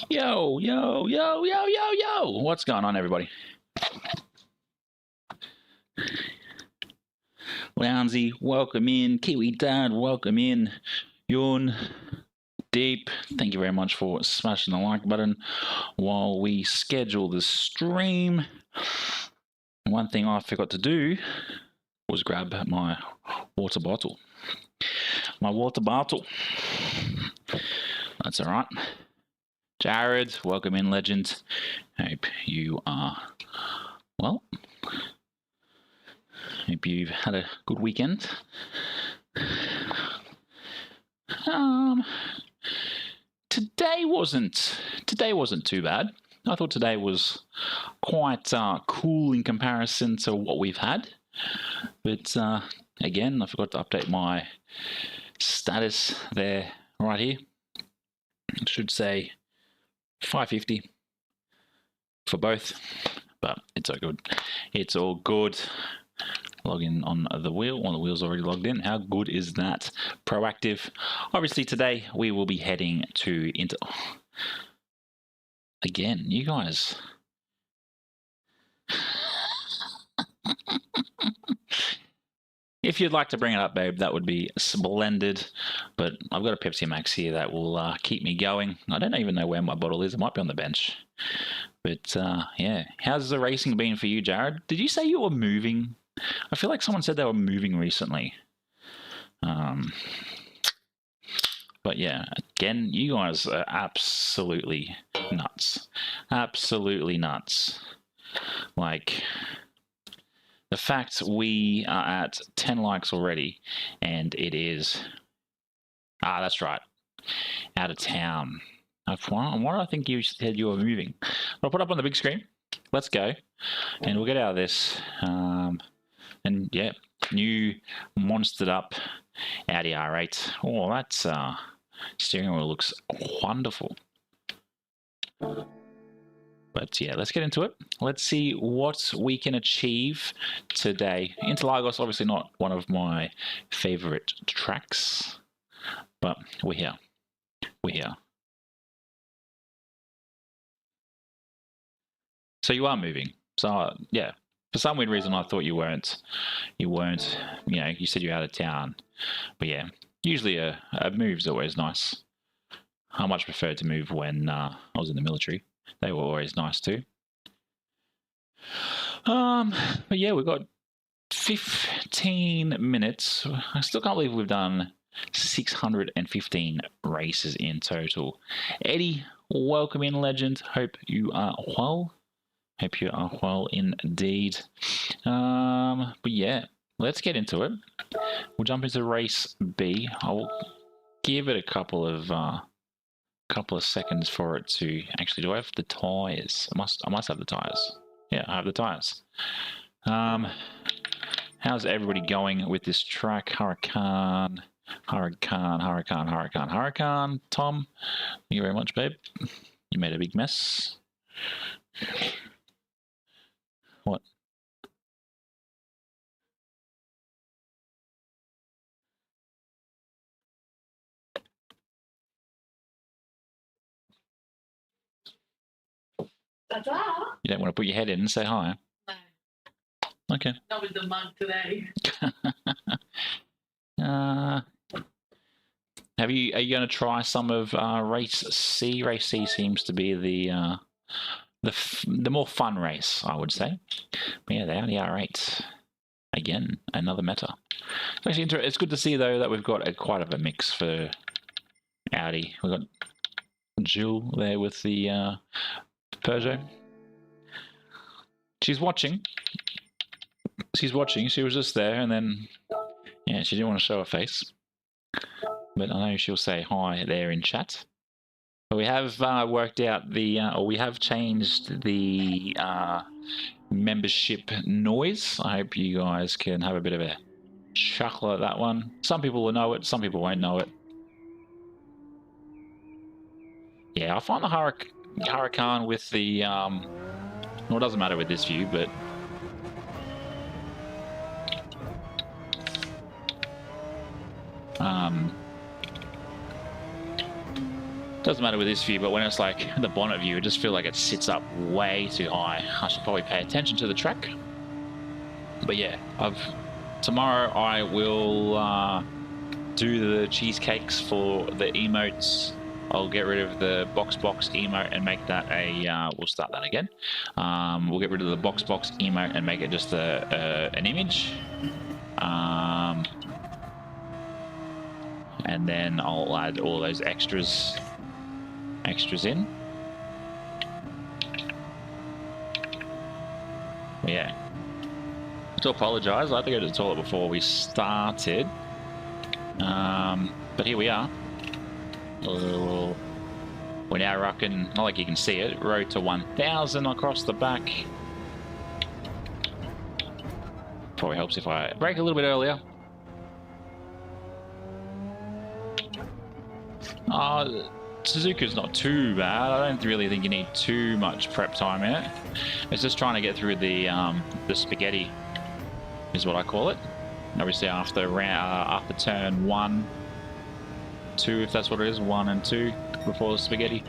Yo, yo, yo, yo, yo, yo. What's going on, everybody? Lounsey, welcome in. Kiwi Dad, welcome in. Yawn, Deep, thank you very much for smashing the like button while we schedule the stream. One thing I forgot to do was grab my water bottle. My water bottle. That's all right. Jared, welcome in, legend. Hope you are well. Hope you've had a good weekend. Today wasn't too bad. I thought today was quite cool in comparison to what we've had. But again, I forgot to update my status there right here. It should say 550 for both, but it's all good. It's all good. Log in on the wheel. Well, the wheel's already logged in. How good is that? Proactive. Obviously, today we will be heading to Again, you guys. If you'd like to bring it up, babe, that would be splendid. But I've got a Pepsi Max here that will keep me going. I don't even know where my bottle is. It might be on the bench. But yeah, how's the racing been for you, Jared? Did you say you were moving? I feel like someone said they were moving recently. But yeah, again, you guys are absolutely nuts. Absolutely nuts. Like, the fact we are at 10 likes already, and it is... that's right. Out of town. Why do I think you said you were moving? I'll put up on the big screen. Let's go. And we'll get out of this. And yeah, new monstered up Audi R8. Oh, that's steering wheel looks wonderful. But yeah, let's get into it. Let's see what we can achieve today. Interlagos, obviously not one of my favorite tracks, but we're here. We're here. So you are moving. So yeah, for some weird reason I thought you weren't. You weren't. You know, you said you're out of town. But yeah, usually a move's always nice. I much preferred to move when I was in the military. They were always nice too. But yeah, we've got 15 minutes. I still can't believe we've done 615 races in total. Eddie, welcome in, legend. Hope you are well. Hope you are well indeed. But yeah, let's get into it. We'll jump into race B. I'll give it a couple of seconds for it to actually. Do I have the tires? I must have the tires. Yeah, I have the tires. How's everybody going with this track? Huracan. Tom, thank you very much, babe. You made a big mess. What? You don't want to put your head in and say hi? No. Okay. Not with the mug today. Are you going to try some of race C? Race C seems to be the more fun race, I would say. But yeah, the Audi R8. Again, another meta. Actually, it's good to see though that we've got quite of a mix for Audi. We've got Jill there with the Peugeot. She's watching. She's watching. She was just there, and then yeah, she didn't want to show her face. But I know she'll say hi there in chat. But we have worked out the, or we have changed the membership noise. I hope you guys can have a bit of a chuckle at that one. Some people will know it, some people won't know it. Yeah, I find the Huracan with the, well, it doesn't matter with this view, but Doesn't matter with this view, but when it's like the bonnet view, I just feel like it sits up way too high. I should probably pay attention to the track. But yeah, tomorrow I will do the cheesecakes for the emotes. I'll get rid of the box emote and make that a, we'll start that again. We'll get rid of the box emote and make it just an image. And then I'll add all those extras in. But yeah. To apologise, I had to go to the toilet before we started. But here we are. We're now rocking, not like you can see it, road to 1000 across the back. Probably helps if I brake a little bit earlier. Suzuka's not too bad. I don't really think you need too much prep time in it. It's just trying to get through the spaghetti, is what I call it. Obviously after turn 1, 2, if that's what it is, 1 and 2 before the spaghetti.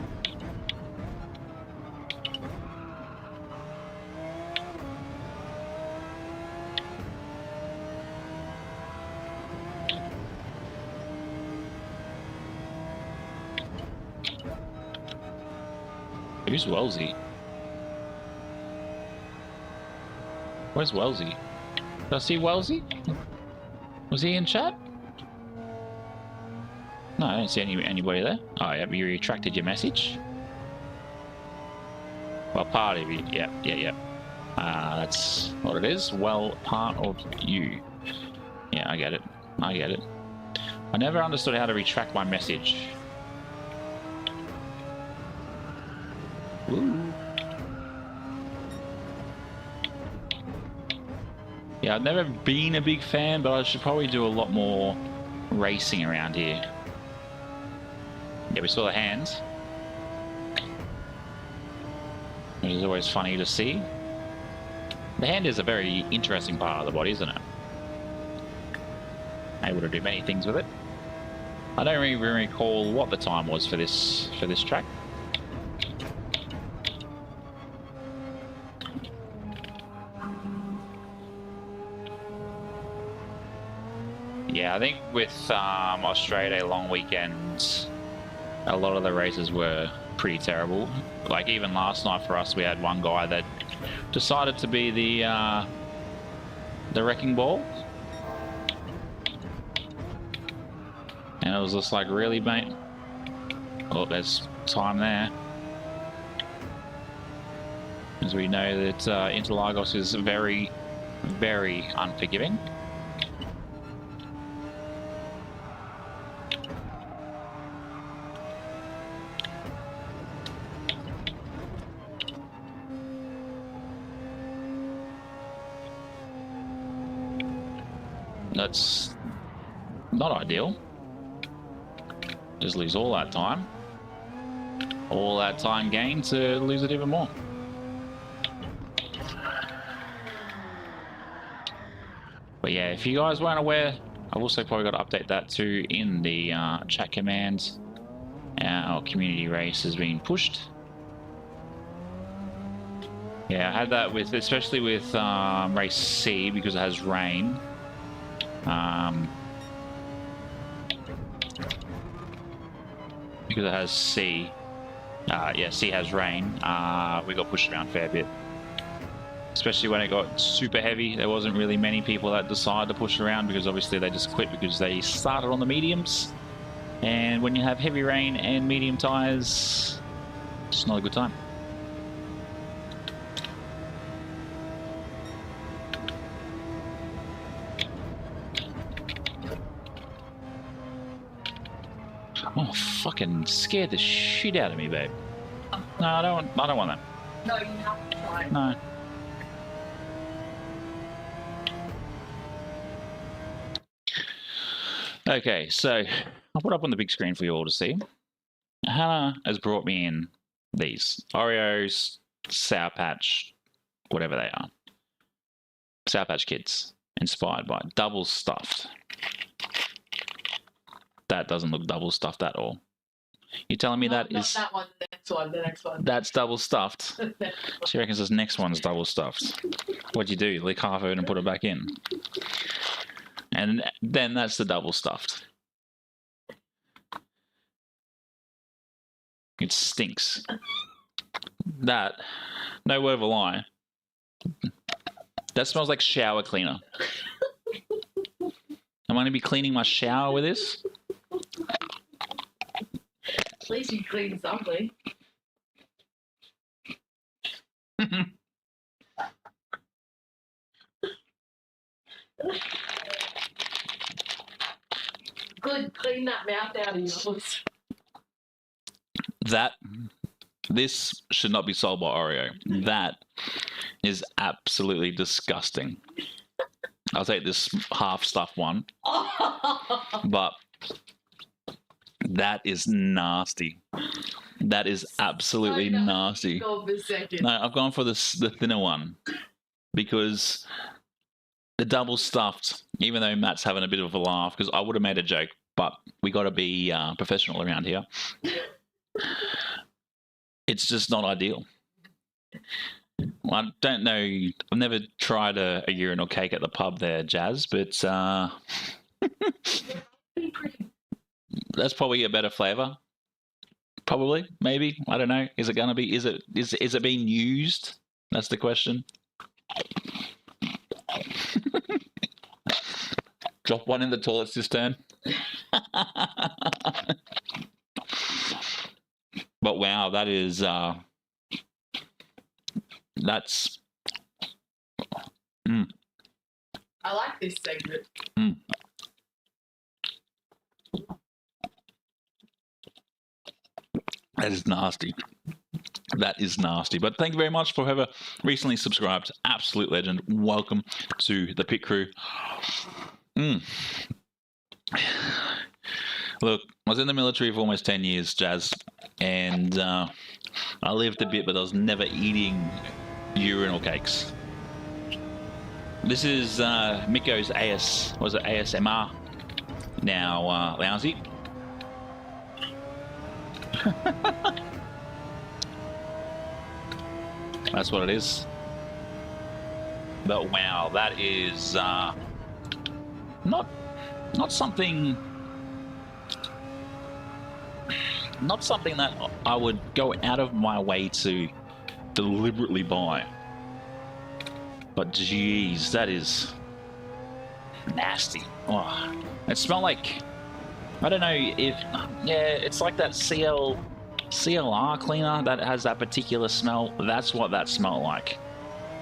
Who's Wellesley? Where's Wellesley? Did I see Wellesley? Was he in chat? No, I don't see anybody there. Oh, yeah, you retracted your message. Well, part of you. Yeah. That's what it is. Well, part of you. Yeah, I get it. I never understood how to retract my message. Ooh. Yeah, I've never been a big fan, but I should probably do a lot more racing around here. Yeah, we saw the hands. Which is always funny to see. The hand is a very interesting part of the body, isn't it? Able to do many things with it. I don't even recall what the time was for this track. Yeah, I think with Australia long weekends, a lot of the races were pretty terrible. Like even last night for us, we had one guy that decided to be the wrecking ball, and it was just like, really, mate? Oh, there's time there, as we know that Interlagos is very, very unforgiving. That's not ideal. Just lose all that time. All that time gained to lose it even more. But yeah, if you guys weren't aware, I've also probably got to update that too in the chat commands. Our community race has been pushed. Yeah, I had that with, especially with race C, because it has rain. Because it has C, yeah, C has rain, we got pushed around a fair bit. Especially when it got super heavy, there wasn't really many people that decided to push around, because obviously they just quit because they started on the mediums. And when you have heavy rain and medium tires, it's not a good time. Oh, fucking scared the shit out of me, babe. No, I don't want that. No, you have to try. No. Okay, so I'll put up on the big screen for you all to see. Hannah has brought me in these Oreos, Sour Patch, whatever they are. Sour Patch Kids, inspired by double stuffed. That doesn't look double stuffed at all. You're telling me not, that is... Not that one, the next one. That's double stuffed. She reckons this next one's double stuffed. What'd you do? Lick half of it and put it back in? And then that's the double stuffed. It stinks. That, no word of a lie, that smells like shower cleaner. I'm going to be cleaning my shower with this. At least you clean something. Good, clean that mouth out of yours. This should not be sold by Oreo. That is absolutely disgusting. I'll take this half-stuffed one. But that is nasty. That is absolutely nasty. No, I've gone for the thinner one because the double stuffed, even though Matt's having a bit of a laugh, because I would have made a joke, but we got to be professional around here. It's just not ideal. Well, I don't know. I've never tried a urinal cake at the pub there, Jazz, but that's probably a better flavour. Probably, maybe. I don't know. Is it gonna be? Is it being used? That's the question. Drop one in the toilet cistern. But wow, that is that's. I like this segment. That is nasty. That is nasty. But thank you very much for whoever recently subscribed. Absolute legend. Welcome to the pit crew. Look, I was in the military for almost 10 years, Jazz, and I lived a bit, but I was never eating urinal cakes. This is Mikko's ASMR now, Lousy. That's what it is. But wow, that is not something that I would go out of my way to deliberately buy. But geez, that is nasty. Oh, it smelled like, I don't know if, yeah, it's like that CLR cleaner that has that particular smell. That's what that smelled like.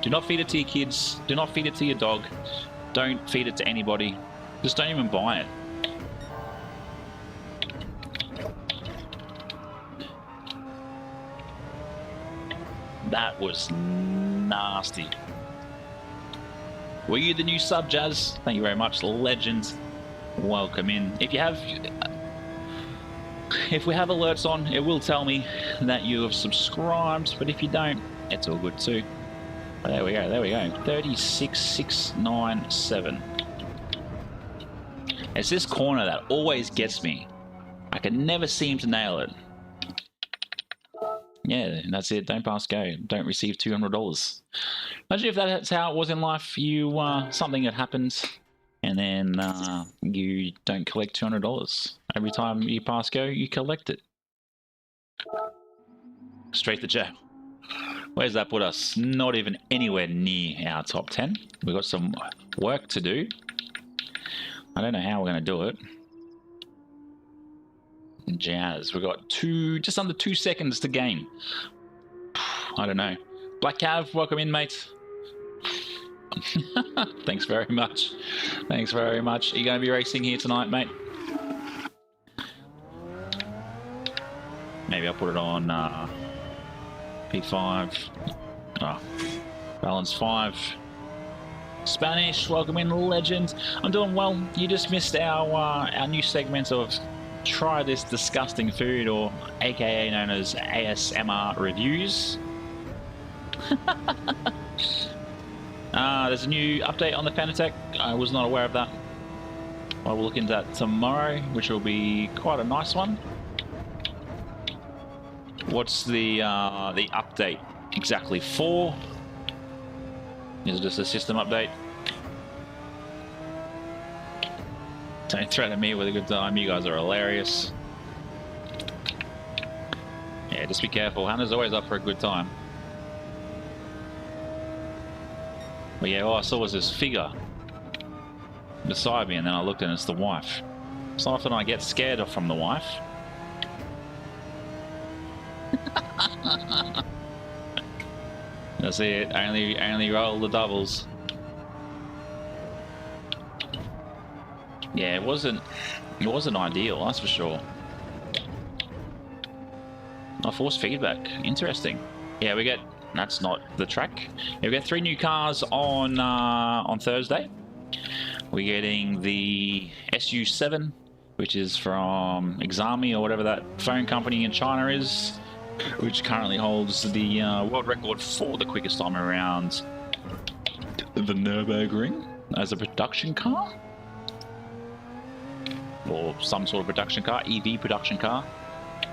Do not feed it to your kids. Do not feed it to your dog. Don't feed it to anybody. Just don't even buy it. That was nasty. Were you the new sub, Jazz? Thank you very much, legend. Welcome in. If we have alerts on, it will tell me that you have subscribed, but if you don't, it's all good too. But there we go, 36697. It's this corner that always gets me. I can never seem to nail it. Yeah, that's it. Don't pass go. Don't receive $200. Imagine if that's how it was in life. You something that happens, and then you don't collect $200. Every time you pass go, you collect it. Straight to jail. Where's that put us? Not even anywhere near our top 10. We've got some work to do. I don't know how we're going to do it. Jazz, we've got just under 2 seconds to gain. I don't know. Black Cav, welcome in, mate. Thanks very much. Thanks very much. Are you going to be racing here tonight, mate? Maybe I'll put it on P5. Oh, balance 5. Spanish, welcome in, legend. I'm doing well. You just missed our new segment of Try This Disgusting Food, or aka known as ASMR Reviews. There's a new update on the Fanatec. I was not aware of that. I will look into that tomorrow, which will be quite a nice one. What's the update exactly for? Is it just a system update? Don't threaten me with a good time. You guys are hilarious. Yeah, just be careful. Hannah's always up for a good time. But yeah, all I saw was this figure beside me, and then I looked and it's the wife. So often I get scared from the wife. That's it. Only roll the doubles. Yeah, it wasn't ideal, that's for sure. Oh, force feedback. Interesting. Yeah, we get. That's not the Trak. Yeah, we get 3 new cars on Thursday. We're getting the SU7, which is from Xiaomi or whatever that phone company in China is, which currently holds the world record for the quickest time around the Nürburgring as a production car, or some sort of production car, EV production car.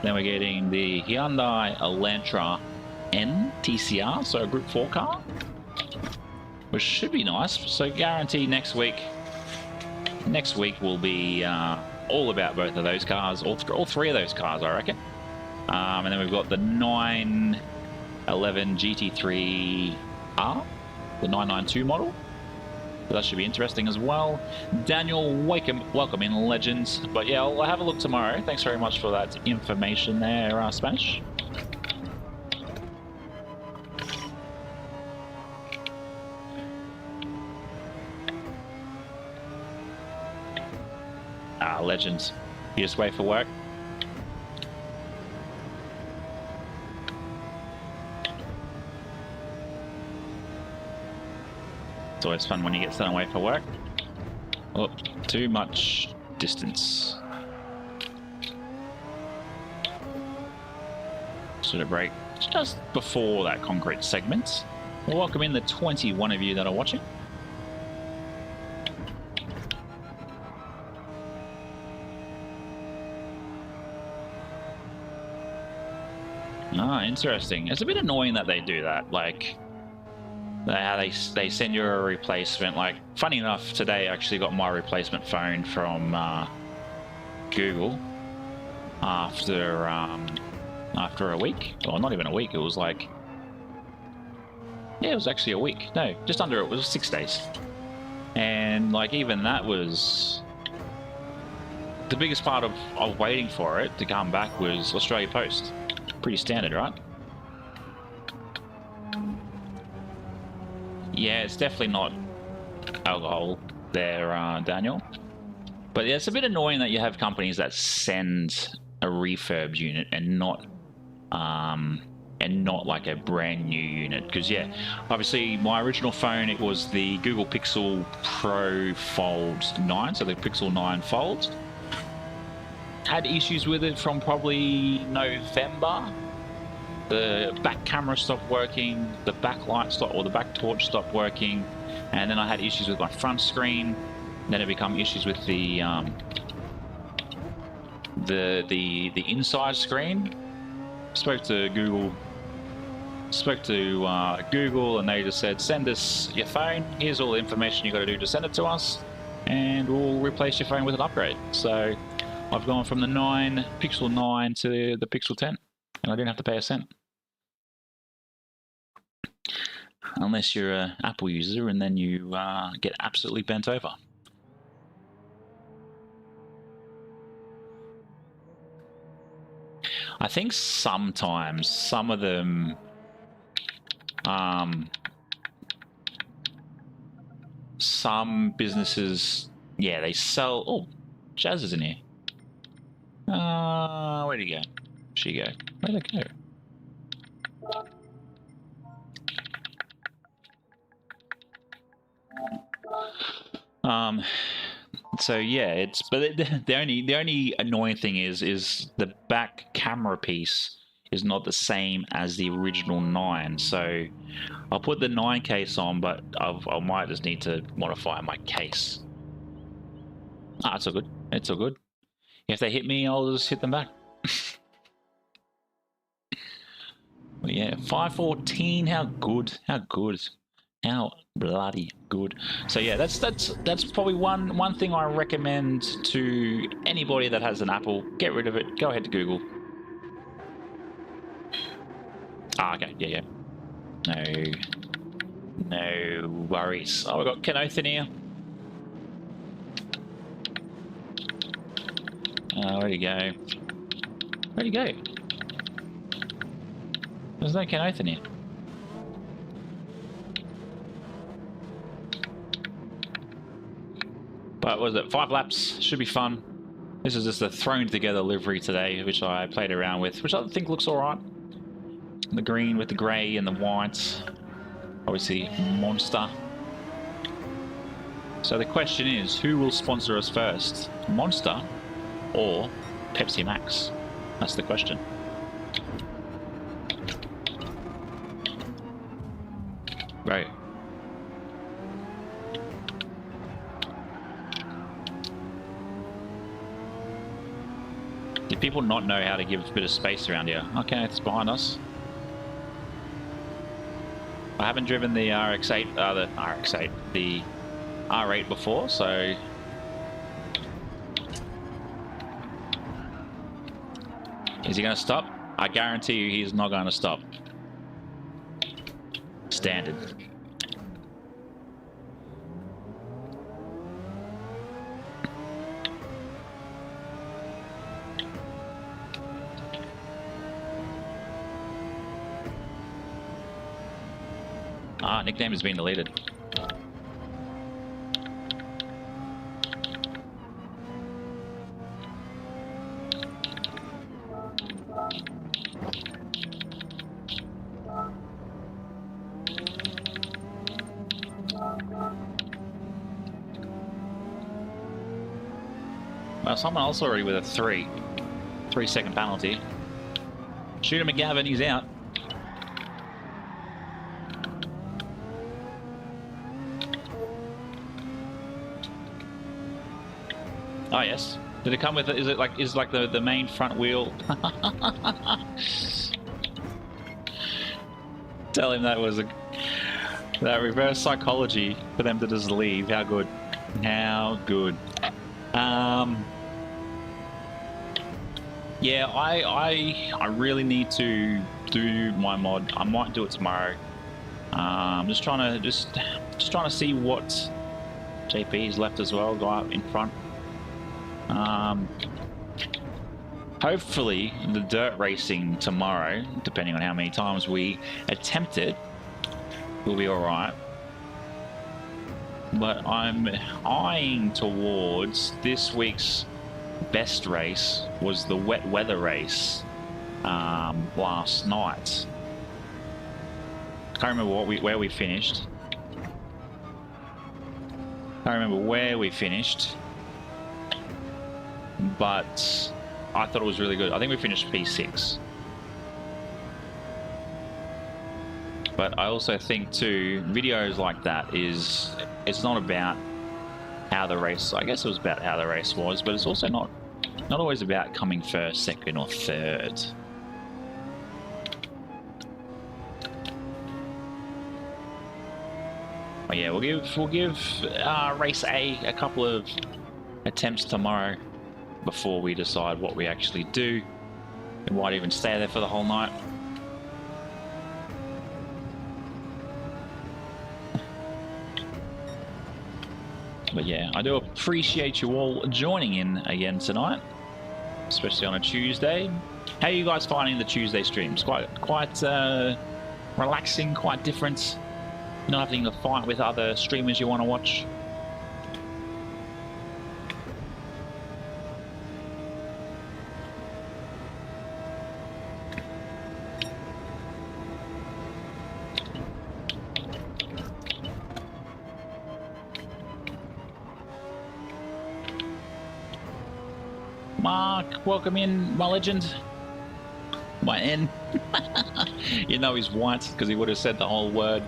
Then we're getting the Hyundai Elantra N TCR, so a Group 4 car, which should be nice. So guarantee next week will be all about both of those cars, all 3 of those cars, I reckon. And then we've got the 911 GT3R, the 992 model. So that should be interesting as well. Daniel, welcome in, legends. But yeah, I'll have a look tomorrow. Thanks very much for that information there, Spanish. Legends. You just wait for work. It's always fun when you get sent away for work. Oh, too much distance. Should have brake just before that concrete segment. Well, welcome in the 21 of you that are watching. Ah, interesting. It's a bit annoying that they do that. Like, how they send you a replacement. Like, funny enough, today I actually got my replacement phone from Google after a week. Well, not even a week. It was like, yeah, it was actually a week. No, just under it. It was 6 days. And like, even that was the biggest part of waiting for it to come back was Australia Post. Pretty standard, right? Yeah, it's definitely not alcohol there, Daniel. But yeah, it's a bit annoying that you have companies that send a refurbed unit and not like a brand new unit. Because yeah, obviously my original phone, it was the Google Pixel Pro Fold 9, so the Pixel 9 Fold. Had issues with it from probably November. The back camera stopped working, the back light stopped, or the back torch stopped working, and then I had issues with my front screen. Then it became issues with the inside screen. Spoke to Google, and they just said, send us your phone. Here's all the information you got to do to send it to us, and we'll replace your phone with an upgrade. So I've gone from the Pixel 9 to the Pixel 10, and I didn't have to pay a cent. Unless you're an Apple user, and then you get absolutely bent over. I think sometimes some of them, some businesses, yeah, they sell. Oh, Jazz is in here. Where'd he go? She go? Where'd it go? So yeah, but the only annoying thing is the back camera piece is not the same as the original 9. So I'll put the 9 case on, but I might just need to modify my case. Ah, it's all good. It's all good. If they hit me, I'll just hit them back. But yeah, 514. How good? How good? How bloody good? So yeah, that's probably one thing I recommend to anybody that has an Apple. Get rid of it. Go ahead to Google. Ah, okay. Yeah, yeah. No worries. Oh, we got Kenothan here. Where'd he go? Where'd he go? There's no Kenothan here. But what was it? 5 laps. Should be fun. This is just a thrown together livery today, which I played around with, which I think looks alright. The green with the grey and the white. Obviously, Monster. So the question is, who will sponsor us first? Monster or Pepsi Max? That's the question. Right. Did people not know how to give a bit of space around here? Okay, it's behind us. I haven't driven the RX-8, the R8 before, so... Is he going to stop? I guarantee you he's not going to stop. Standard. Nickname has been deleted. Well, someone else already with a 3-second penalty. Shoot him, McGavin, he's out. Oh yes. Did it come with? Is it like the main front wheel? Tell him that was that reverse psychology for them to just leave. How good? How good? Yeah, I really need to do my mod. I might do it tomorrow. Just trying to see what JP's left as well. Go out in front. Hopefully the dirt racing tomorrow, depending on how many times we attempt it, will be alright. But I'm eyeing towards this week's best race was the wet weather race last night. Can't remember where we finished. Can't remember where we finished. But I thought it was really good. I think we finished P6. But I also think too, videos like that it's not about how the race, I guess it was about how the race was, but it's also not always about coming first, second or third. But yeah, we'll give race A couple of attempts tomorrow before we decide what we actually do. We might even stay there for the whole night. But yeah, I do appreciate you all joining in again tonight, especially on a Tuesday. How are you guys finding the Tuesday streams? Quite relaxing, quite different. Not having to fight with other streamers you want to watch. Mark, welcome in, my legend. My N. You know he's white because he would have said the whole word.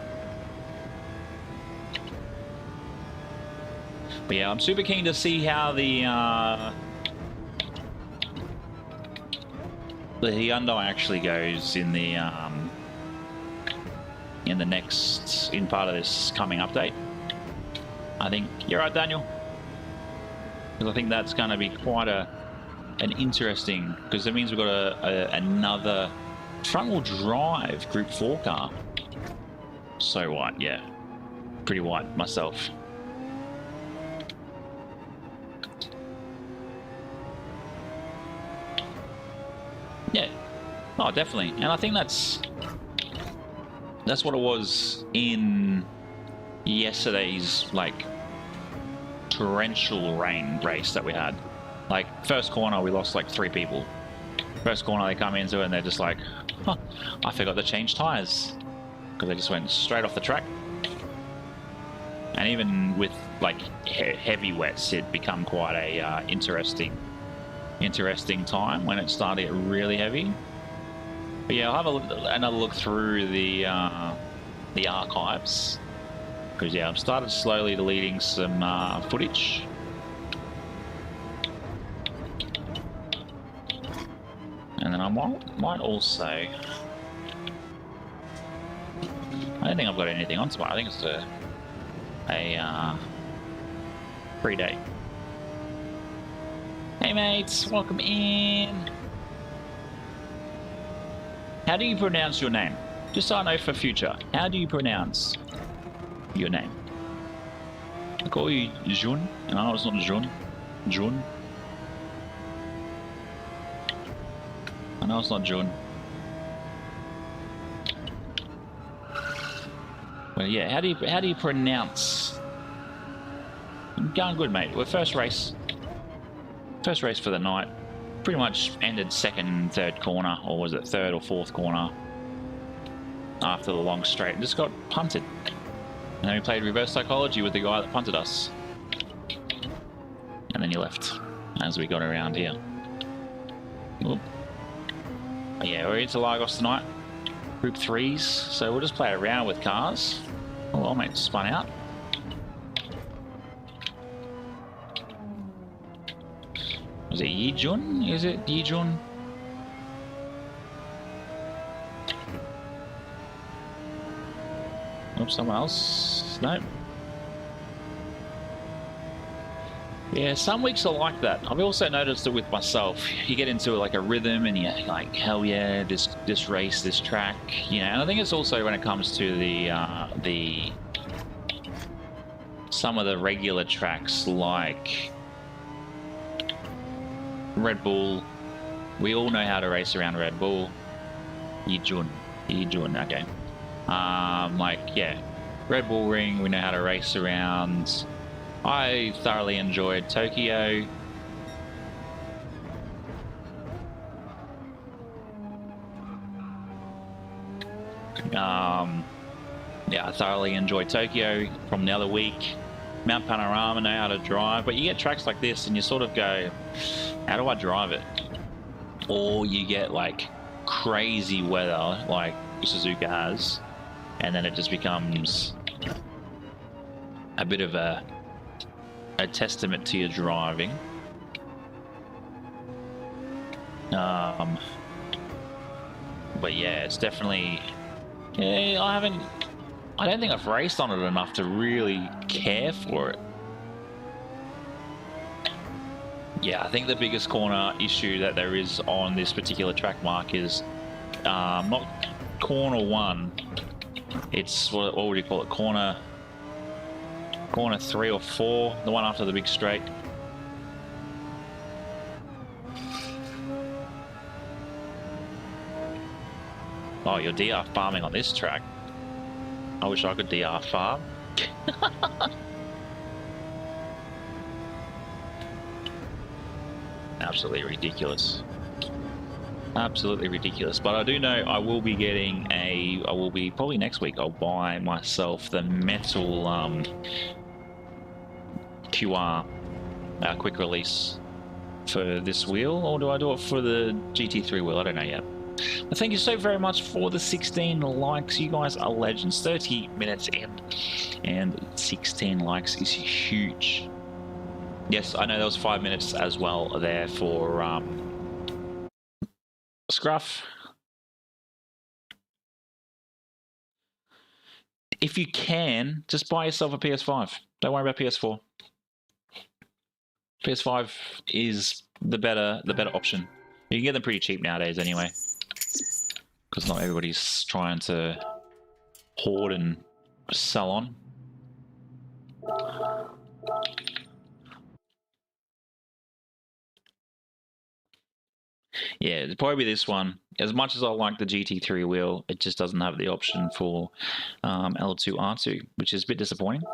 But yeah, I'm super keen to see how the Hyundai actually goes in the in the next, in part of this coming update. I think you're right, Daniel. Because I think that's going to be quite an interesting, because that means we've got another front-wheel drive Group 4 car. So white, yeah. Pretty white myself. Yeah. Oh, definitely. And I think that's what it was in yesterday's, like, torrential rain race that we had. Like, first corner, we lost like 3 people. First corner, they come into it and they're just like, huh, I forgot to change tires. Because they just went straight off the track. And even with, like, heavy wets, it become quite a interesting time when it started to get really heavy. But yeah, I'll have another look through the archives. Because yeah, I've started slowly deleting some footage. And then I might also... I don't think I've got anything on tomorrow. I think it's a free day. Hey mates, welcome in. How do you pronounce your name? Just so I know for future. How do you pronounce your name? I call you Jun. No, it's not Jun. Jun. I know it's not Jun. Well, yeah. How do you pronounce? I'm going good, mate. We're first race for the night. Pretty much ended second, third corner, or was it third or fourth corner after the long straight. Just got punted. And then we played reverse psychology with the guy that punted us. And then he left as we got around here. Oop. But yeah, we're into Interlagos tonight. Group 3s. So we'll just play around with cars. Oh, our mate spun out. Was it Yijun? Is it Yijun? Oops, someone else? No. Yeah, some weeks are like that. I've also noticed it with myself. You get into like a rhythm and you're like, hell yeah, this race, this track, you know. And I think it's also when it comes to the some of the regular tracks like Red Bull. We all know how to race around Red Bull. Yijun, okay. Like, yeah, Red Bull Ring, we know how to race around. I thoroughly enjoyed Tokyo. Yeah, I thoroughly enjoyed Tokyo from the other week. Mount Panorama, know how to drive, but you get tracks like this and you sort of go, how do I drive it? Or you get like crazy weather like Suzuka has, and then it just becomes a bit of a testament to your driving. But yeah, it's definitely, yeah, I don't think I've raced on it enough to really care for it. Yeah, I think the biggest corner issue that there is on this particular track, Mark, is not corner 1. It's what would you call it? Corner 3 or 4, the one after the big straight. Oh, you're DR farming on this track. I wish I could DR farm. Absolutely ridiculous. Absolutely ridiculous. But I do know I will be getting probably next week, I'll buy myself the metal QR quick release for this wheel, or do I do it for the GT3 wheel? I don't know yet. But thank you so very much for the 16 likes. You guys are legends. 30 minutes in and 16 likes is huge. Yes, I know there was 5 minutes as well there for Scruff. if you can, just buy yourself a PS5. Don't worry about PS4. PS5 is the better option. You can get them pretty cheap nowadays anyway, because not everybody's trying to hoard and sell on. Yeah, it'd probably be this one. As much as I like the GT3 wheel, it just doesn't have the option for L2R2, which is a bit disappointing.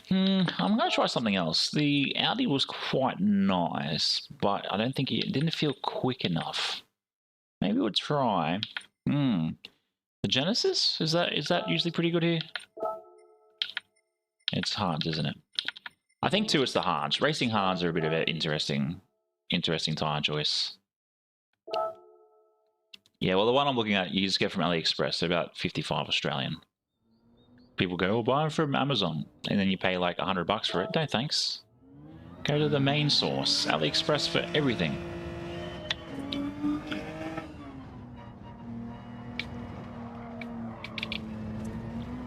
I'm going to try something else. The Audi was quite nice, but I don't think it didn't feel quick enough. Maybe we'll try the Genesis. Is that usually pretty good here? It's hards, isn't it? I think too it's the hards. Racing hards are a bit of an interesting tire choice. Yeah, well, the one I'm looking at, you just get from AliExpress, they're about 55 Australian. People go, "Oh, buy them from Amazon," and then you pay like $100 for it. No, thanks. Go to the main source, AliExpress for everything.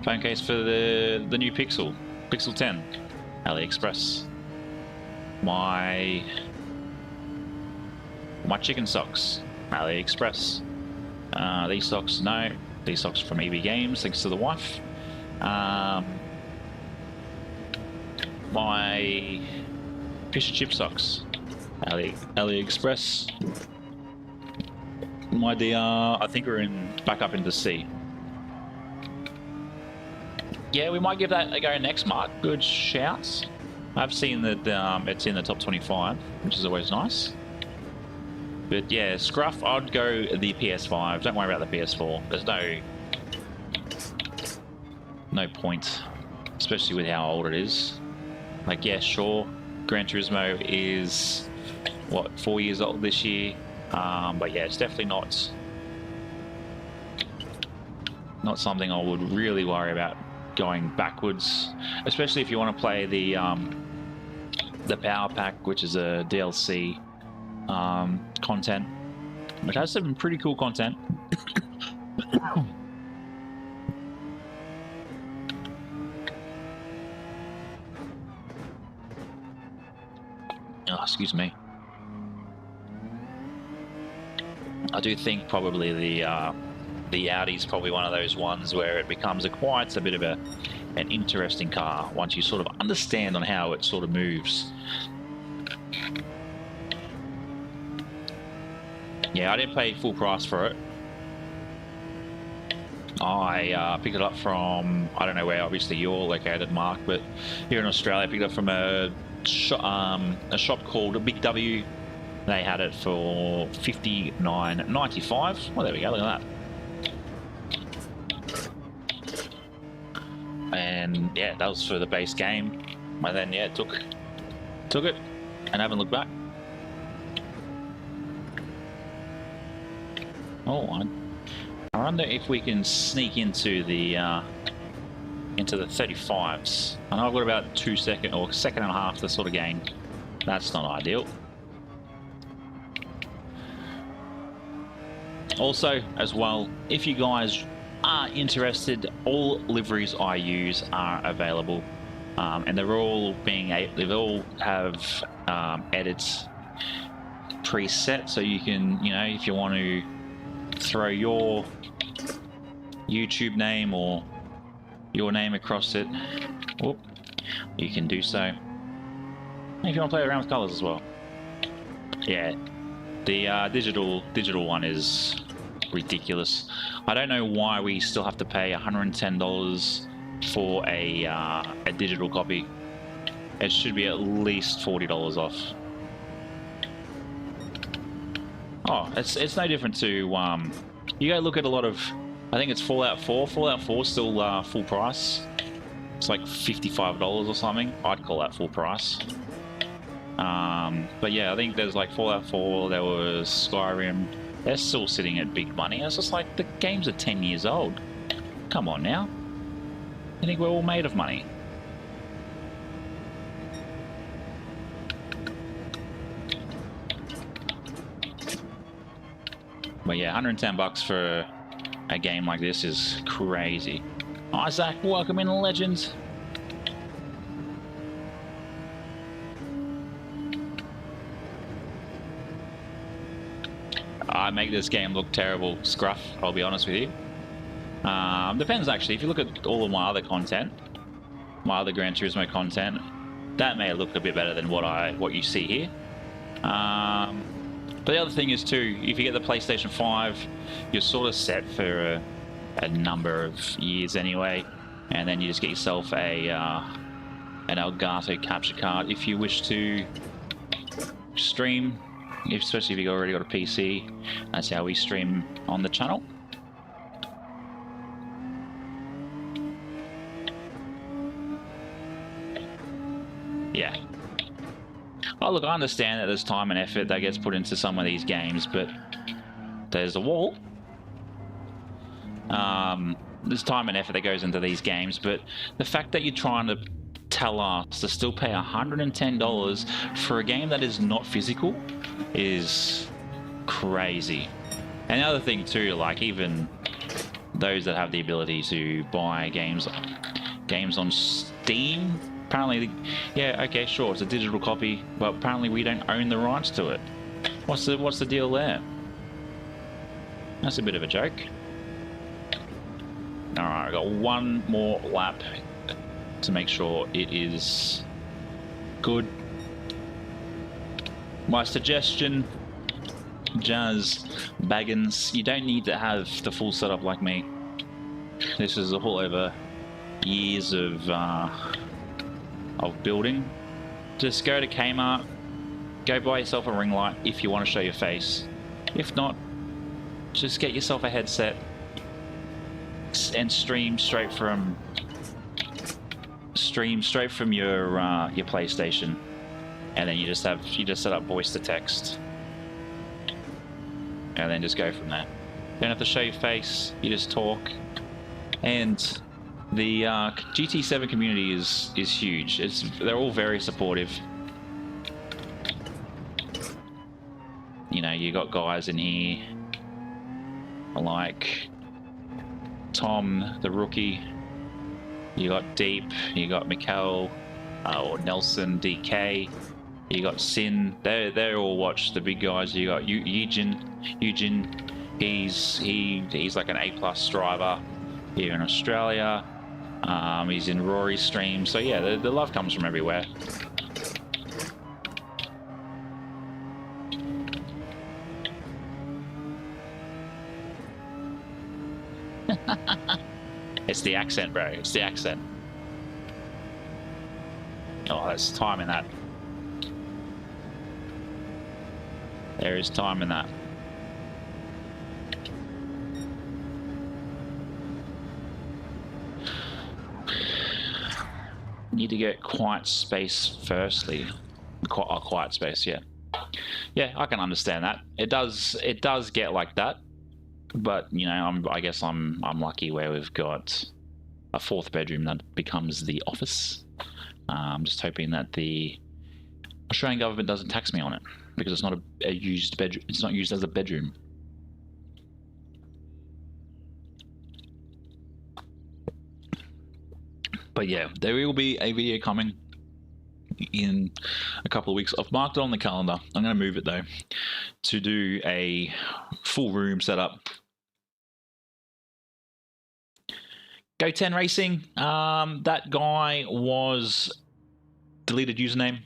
Phone case for the new Pixel 10, AliExpress. My chicken socks, AliExpress. These socks, no. These socks from EB Games, thanks to the wife. My fish and chip socks, AliExpress. My DR, I think we're back up into C. Yeah, we might give that a go next, Mark. Good shouts. I've seen that it's in the top 25, which is always nice. But yeah, Scruff, I'd go the PS5. Don't worry about the PS4. There's no point, especially with how old it is. Like, yeah, sure, Gran Turismo is, what, 4 years old this year? But yeah, it's definitely not something I would really worry about going backwards, especially if you want to play the Power Pack, which is a DLC content, which has some pretty cool content. Oh, excuse me. I do think probably the Audi's probably one of those ones where it becomes quite a bit of an interesting car once you sort of understand on how it sort of moves. Yeah, I didn't pay full price for it. I picked it up from, I don't know where obviously you're located, Mark, but here in Australia I picked it up from a shop called Big W. They had it for $59.95. Well, there we go, look at that. And yeah, that was for the base game. And then yeah, took it and haven't looked back. Oh, I wonder if we can sneak into the 35s. I know I've got about 2 seconds or second and a half to sort of gain. That's not ideal. Also, as well, if you guys are interested, all liveries I use are available, and they all have edits preset, so you can, you know, if you want to throw your YouTube name or your name across it, whoop, you can do so. And if you want to play around with colors as well. Yeah, the digital one is ridiculous. I don't know why we still have to pay $110 for a digital copy. It should be at least $40 off. Oh, it's no different to you go look at a lot of, I think it's Fallout 4. Fallout 4 is still full price. It's like $55 or something. I'd call that full price. But yeah, I think there's like Fallout 4, there was Skyrim. They're still sitting at big money. It's just like the games are 10 years old. Come on now. I think we're all made of money. But yeah, $110 for a game like this is crazy. Isaac, welcome in, legends. I make this game look terrible, Scruff, I'll be honest with you. Depends, actually. If you look at all of my other content, my other Gran Turismo content, that may look a bit better than what you see here. But the other thing is too, if you get the PlayStation 5, you're sort of set for a number of years anyway, and then you just get yourself an Elgato capture card if you wish to stream, especially if you've already got a PC. That's how we stream on the channel. Yeah. Oh, look, I understand that there's time and effort that gets put into some of these games, but there's a wall. There's time and effort that goes into these games, but the fact that you're trying to tell us to still pay $110 for a game that is not physical is crazy. And the other thing too, like even those that have the ability to buy games on Steam, apparently, yeah, okay, sure, it's a digital copy, but apparently we don't own the rights to it. What's the deal there? That's a bit of a joke. Alright, I've got one more lap to make sure it is good. My suggestion, Jazz Baggins, you don't need to have the full setup like me. This is all over years of building. Just go to Kmart, go buy yourself a ring light if you want to show your face. If not, just get yourself a headset and stream straight from your PlayStation, and then you just set up voice to text, and then just go from there. You don't have to show your face, you just talk. And the GT7 community is huge. They're all very supportive. You know, you got guys in here like Tom, the rookie. You got Deep. You got Mikkel, or Nelson, DK. You got Sin. They all watch the big guys. You got Eugene. He's like an A+ driver here in Australia. He's in Rory's stream. So yeah, the love comes from everywhere. It's the accent, bro. It's the accent. Oh, there's time in that. There is time in that. Need to get quiet space firstly. Quiet space, yeah. Yeah, I can understand that. It does get like that. But you know, I guess I'm lucky where we've got a fourth bedroom that becomes the office. I'm just hoping that the Australian government doesn't tax me on it, because it's not a used bedroom. It's not used as a bedroom. But yeah, there will be a video coming in a couple of weeks. I've marked it on the calendar. I'm going to move it though to do a full room setup. Go10 Racing, that guy was deleted username,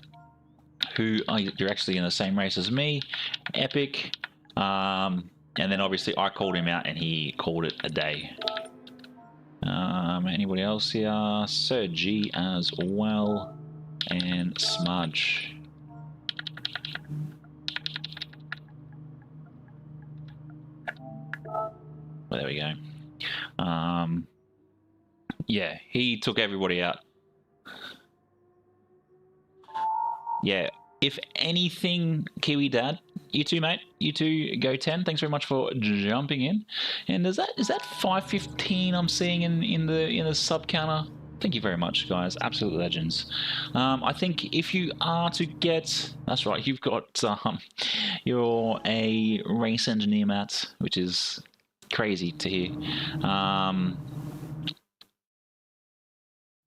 who you're actually in the same race as me, Epic, and then obviously I called him out and he called it a day. Anybody else here? Sir G as well, and Smudge. Well, there we go. Yeah, he took everybody out. Yeah, if anything, Kiwi Dad, you too, mate. You too, Go10. Thanks very much for jumping in. And is that 515 I'm seeing in the sub counter? Thank you very much, guys. Absolute legends. I think if you are to get, that's right, you've got you're a race engineer, Matt, which is crazy to hear.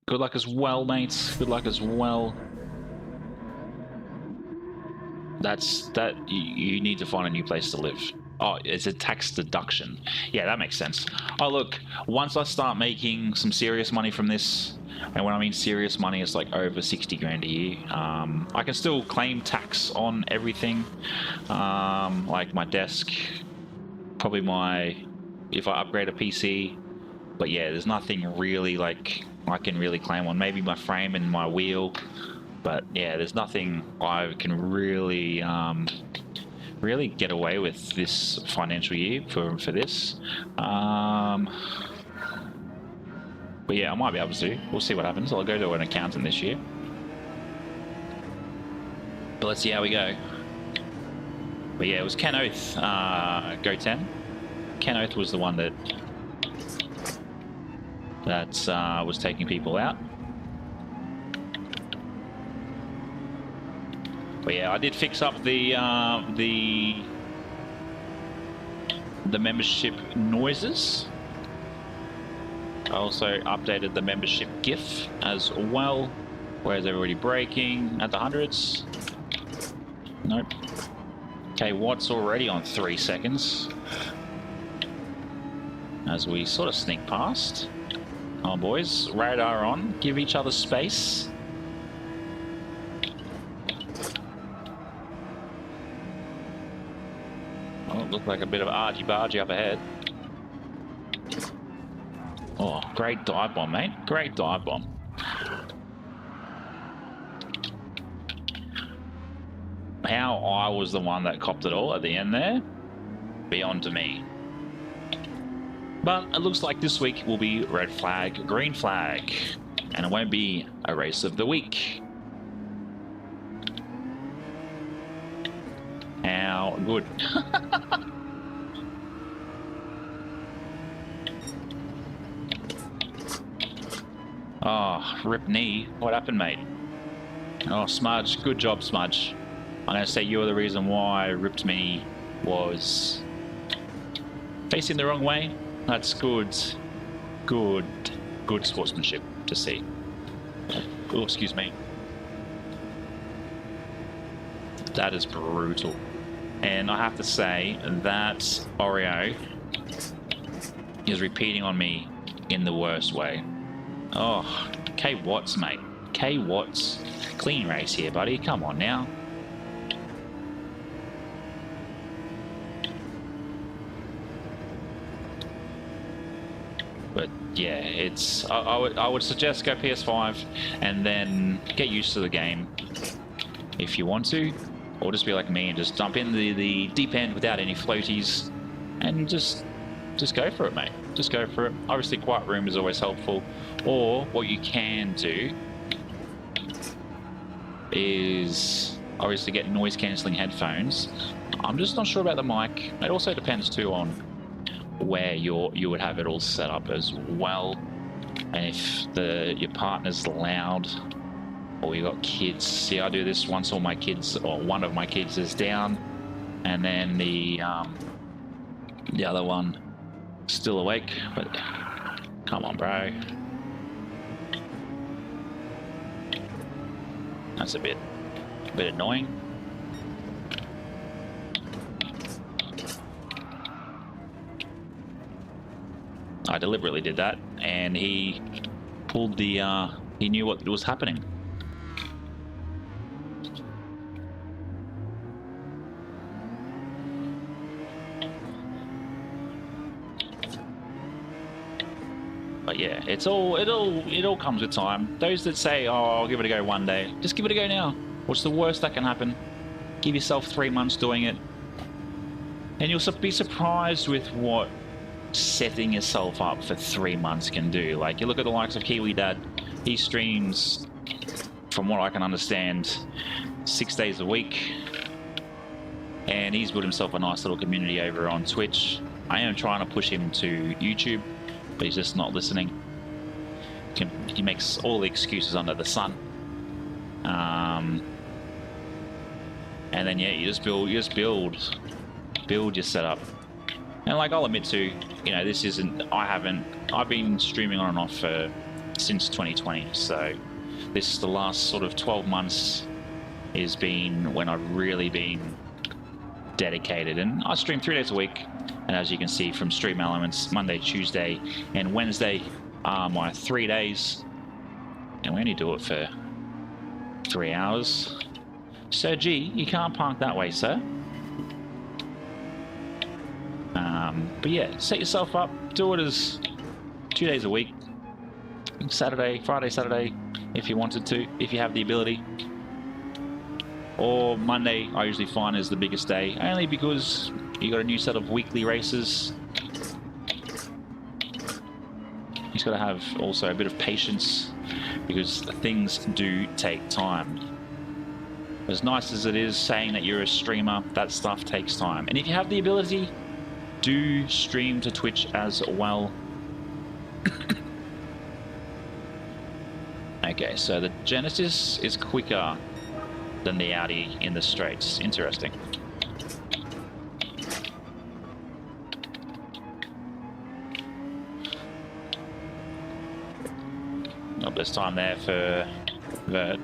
Good luck as well, mates. Good luck as well. You need to find a new place to live. Oh, it's a tax deduction. Yeah, that makes sense. Oh, look, once I start making some serious money from this, and when I mean serious money, it's like over 60 grand a year, I can still claim tax on everything, like my desk, probably if I upgrade a PC, but yeah, there's nothing really like I can really claim on. Maybe my frame and my wheel, but yeah, there's nothing I can really really get away with this financial year for this. But yeah, I might be able to. We'll see what happens. I'll go to an accountant this year. But let's see how we go. But yeah, it was Ken Oath, Go 10. Ken Oath was the one that was taking people out. But yeah, I did fix up the membership noises. I also updated the membership GIF as well. Where's everybody breaking at the hundreds? Nope. Okay, Watt's already on 3 seconds. As we sort of sneak past. Come on, boys. Radar on. Give each other space. Oh, it looked like a bit of argy-bargy up ahead. Oh, great dive bomb, mate. Great dive bomb. How I was the one that copped it all at the end there, beyond to me. But it looks like this week will be red flag, green flag, and it won't be a race of the week. How good. Oh, rip knee. What happened, mate? Oh, Smudge. Good job, Smudge. I'm going to say you're the reason why ripped me was facing the wrong way. That's good. Good sportsmanship to see. Oh, excuse me. That is brutal. And I have to say that Oreo is repeating on me in the worst way. Oh, K Watts, mate. K Watts. Clean race here, buddy. Come on now. But yeah, it's I would suggest go PS5 and then get used to the game if you want to, or just be like me and just dump in the deep end without any floaties and just go for it, mate. Just go for it. Obviously, quiet room is always helpful. Or what you can do is obviously get noise cancelling headphones. I'm just not sure about the mic. It also depends too on where you would have it all set up as well, and if your partner's loud or you got kids. See, I do this once all my kids or one of my kids is down, and then the other one still awake. But come on, bro. That's a bit annoying. I deliberately did that, and he pulled the, he knew what was happening. But yeah, it all comes with time. Those that say, oh, I'll give it a go one day, just give it a go now. What's the worst that can happen? Give yourself 3 months doing it, and you'll be surprised with what setting yourself up for 3 months can do. Like, you look at the likes of Kiwi Dad, he streams, from what I can understand, 6 days a week, and he's built himself a nice little community over on Twitch. I am trying to push him to YouTube, but he's just not listening. He makes all the excuses under the sun. And then yeah, you just build your setup. And like, I'll admit to, you know, this isn't, I've been streaming on and off for since 2020. So this is the last sort of 12 months has been when I've really been dedicated, and I stream 3 days a week. And as you can see from Stream Elements, Monday, Tuesday, and Wednesday are my 3 days, and we only do it for 3 hours. So gee, you can't park that way, sir. But yeah, set yourself up, do it as 2 days a week. Saturday, Friday, Saturday, if you wanted to, if you have the ability. Or Monday, I usually find is the biggest day, only because you got a new set of weekly races. You just got to have also a bit of patience, because things do take time. As nice as it is saying that you're a streamer, that stuff takes time. And if you have the ability, do stream to Twitch as well. Okay, so the Genesis is quicker than the Audi in the straights. Interesting. Not this time there for Vert.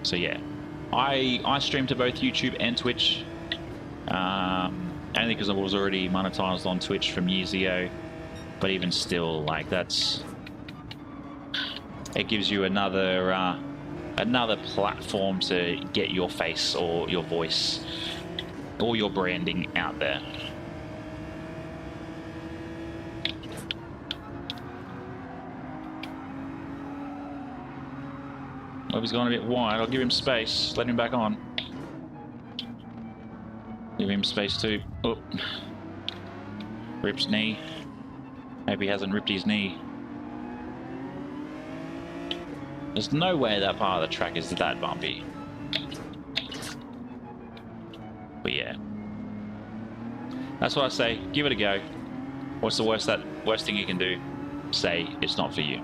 So yeah, I stream to both YouTube and Twitch. Only because I was already monetized on Twitch from years ago. But even still, like, it gives you another platform to get your face or your voice or your branding out there. Oh, he's gone a bit wide. I'll give him space. Let him back on. Give him space too. Oh. Rips knee. Maybe he hasn't ripped his knee. There's no way that part of the track is that bumpy. But yeah. That's what I say. Give it a go. What's the worst thing you can do? Say it's not for you.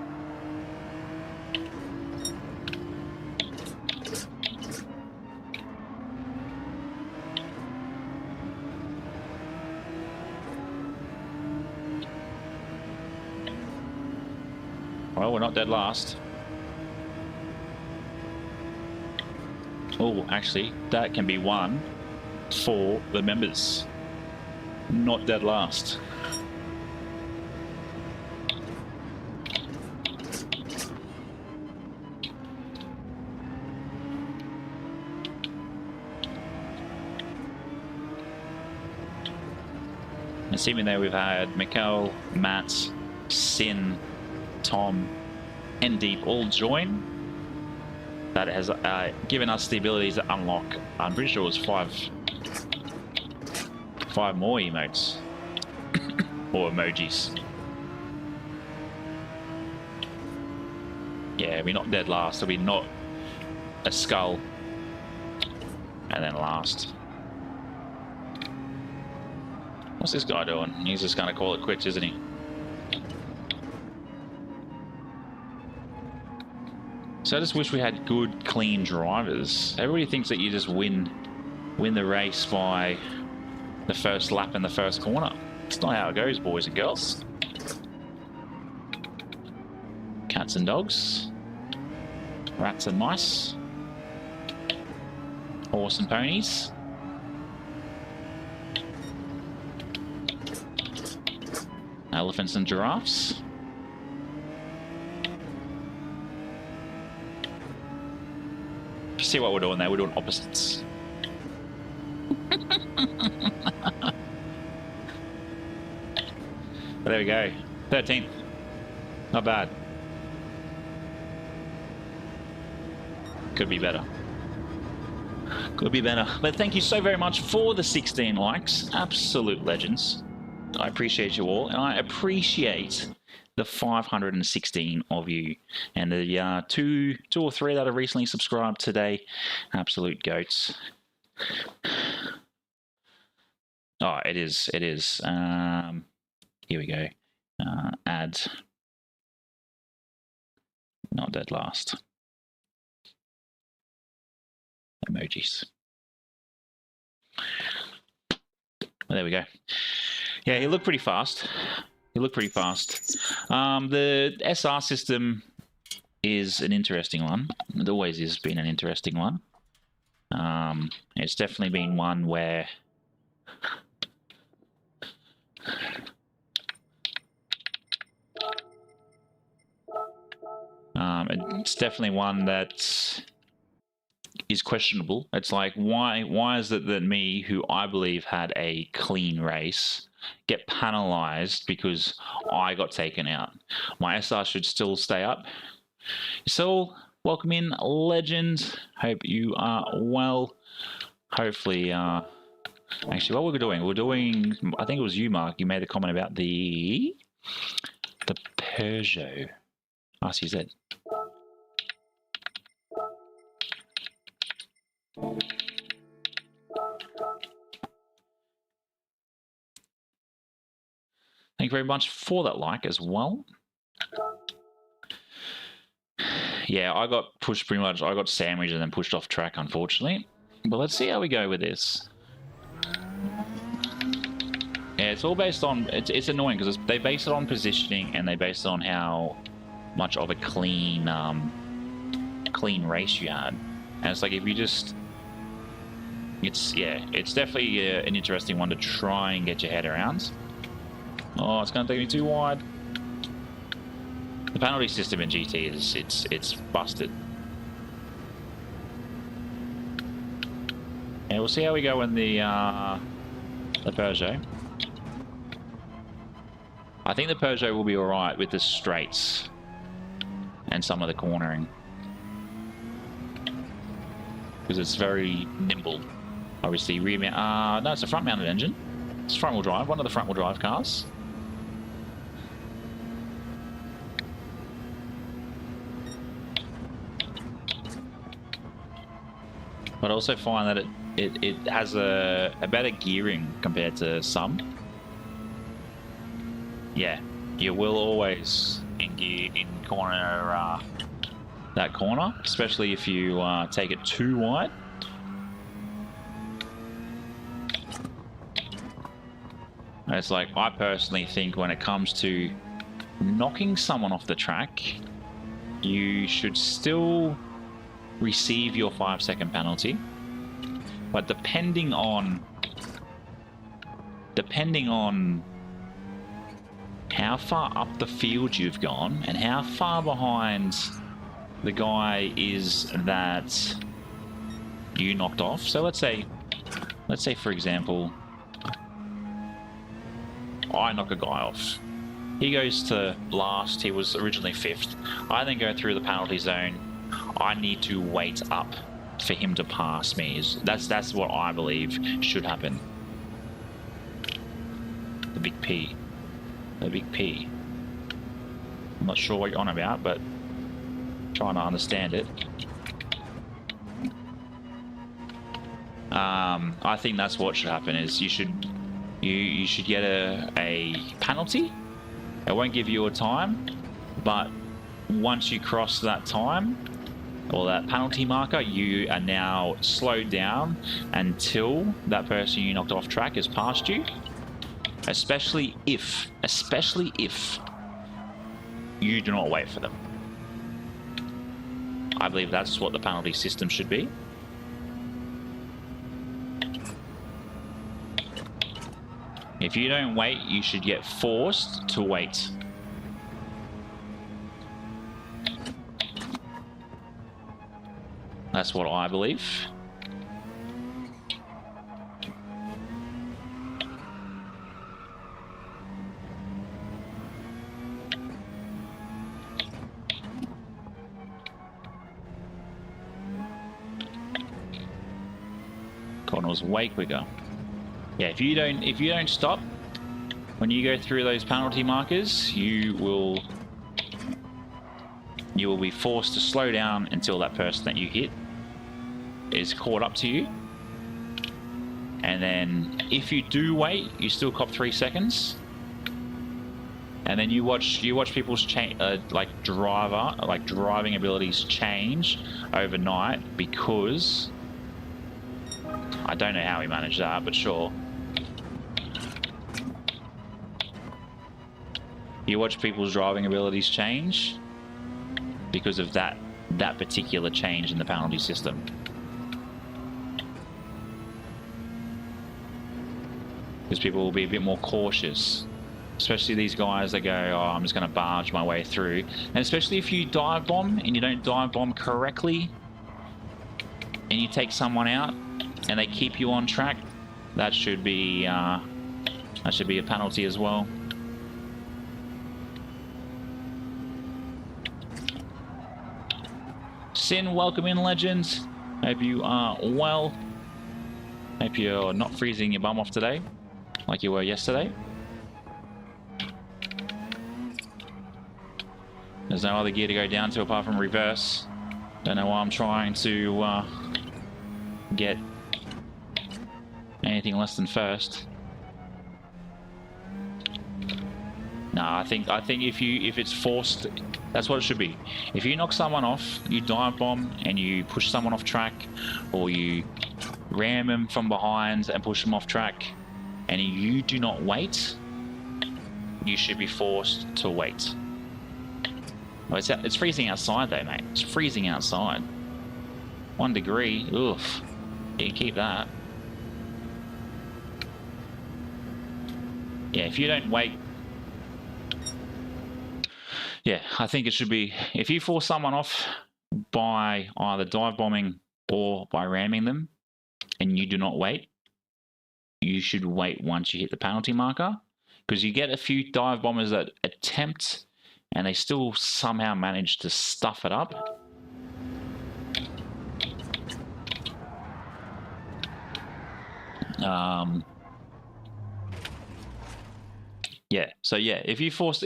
Well, we're not dead last. Oh, actually, that can be one for the members. Not dead last. And seeming there we've had Mikkel, Matt, Sin, Tom, and Deep all join. That has given us the ability to unlock, I'm pretty sure it was five more emotes or emojis. Yeah, we're not dead last, so we're not a skull and then last. What's this guy doing? He's just gonna call it quits, isn't he? So I just wish we had good, clean drivers. Everybody thinks that you just win the race by the first lap in the first corner. It's not how it goes, boys and girls. Cats and dogs. Rats and mice. Horse and ponies. Elephants and giraffes. See what we're doing there? We're doing opposites. But there we go. 13th. Not bad. Could be better. Could be better. But thank you so very much for the 16 likes. Absolute legends. I appreciate you all, and I appreciate the 516 of you, and the two or three that have recently subscribed today. Absolute goats. Oh, it is. It is. Here we go. Add. Not dead last. Emojis. Well, there we go. Yeah, he looked pretty fast. You look pretty fast. The SR system is an interesting one. It always has been an interesting one. It's definitely been one where it's definitely one that is questionable. It's like, why is it that me, who I believe had a clean race, get penalized because I got taken out? My SR should still stay up. So, welcome in, legend. Hope you are well. Hopefully, actually, what we're doing, I think it was you, Mark, you made a comment about the Peugeot RCZ. Thank you very much for that like as well. Yeah, I got pushed pretty much. I got sandwiched and then pushed off track, unfortunately. But let's see how we go with this. Yeah, it's all based on... It's annoying because they base it on positioning and they base it on how much of a clean race you had. And it's like, if you just... It's definitely an interesting one to try and get your head around. Oh, it's going to take me too wide. The penalty system in GT is it's busted. And we'll see how we go in the Peugeot. I think the Peugeot will be alright with the straights and some of the cornering, because it's very nimble. Obviously, rear mount. No, it's a front mounted engine. It's front wheel drive, one of the front wheel drive cars. But I also find that it has a better gearing compared to some. Yeah, you will always in corner that corner, especially if you take it too wide. It's like, I personally think when it comes to knocking someone off the track, you should still receive your 5-second penalty, but depending on how far up the field you've gone and how far behind the guy is that you knocked off. So let's say for example, I knock a guy off. He goes to last. He was originally 5th. I then go through the penalty zone. I need to wait up for him to pass me. That's what I believe should happen. The big P. The big P. I'm not sure what you're on about, but trying to understand it. I think that's what should happen. Is you should get a penalty. It won't give you a time, but once you cross that time or that penalty marker, you are now slowed down until that person you knocked off track has passed you. Especially if you do not wait for them. I believe that's what the penalty system should be. If you don't wait, you should get forced to wait. That's what I believe. Corner's way quicker. Yeah, if you don't stop when you go through those penalty markers, you will be forced to slow down until that person that you hit is caught up to you. And then if you do wait, you still cop 3 seconds. And then you watch people's driving abilities change overnight, because I don't know how he managed that, but sure. You watch people's driving abilities change because of that particular change in the penalty system. Because people will be a bit more cautious. Especially these guys that go, oh, I'm just going to barge my way through. And especially if you dive bomb and you don't dive bomb correctly and you take someone out and they keep you on track, that should be a penalty as well. Sin, welcome in, legends. Hope you are well. Hope you're not freezing your bum off today like you were yesterday. There's no other gear to go down to apart from reverse. Don't know why I'm trying to get anything less than first. Nah, I think if it's forced, that's what it should be. If you knock someone off, you dive bomb and you push someone off track, or you ram them from behind and push them off track, and you do not wait, you should be forced to wait. Oh, it's freezing outside though, mate. It's freezing outside. 1 degree. Oof. You keep that. Yeah, if you don't wait. Yeah, I think it should be, if you force someone off by either dive bombing or by ramming them, and you do not wait, you should wait once you hit the penalty marker, because you get a few dive bombers that attempt and they still somehow manage to stuff it up. Yeah, so yeah, if you force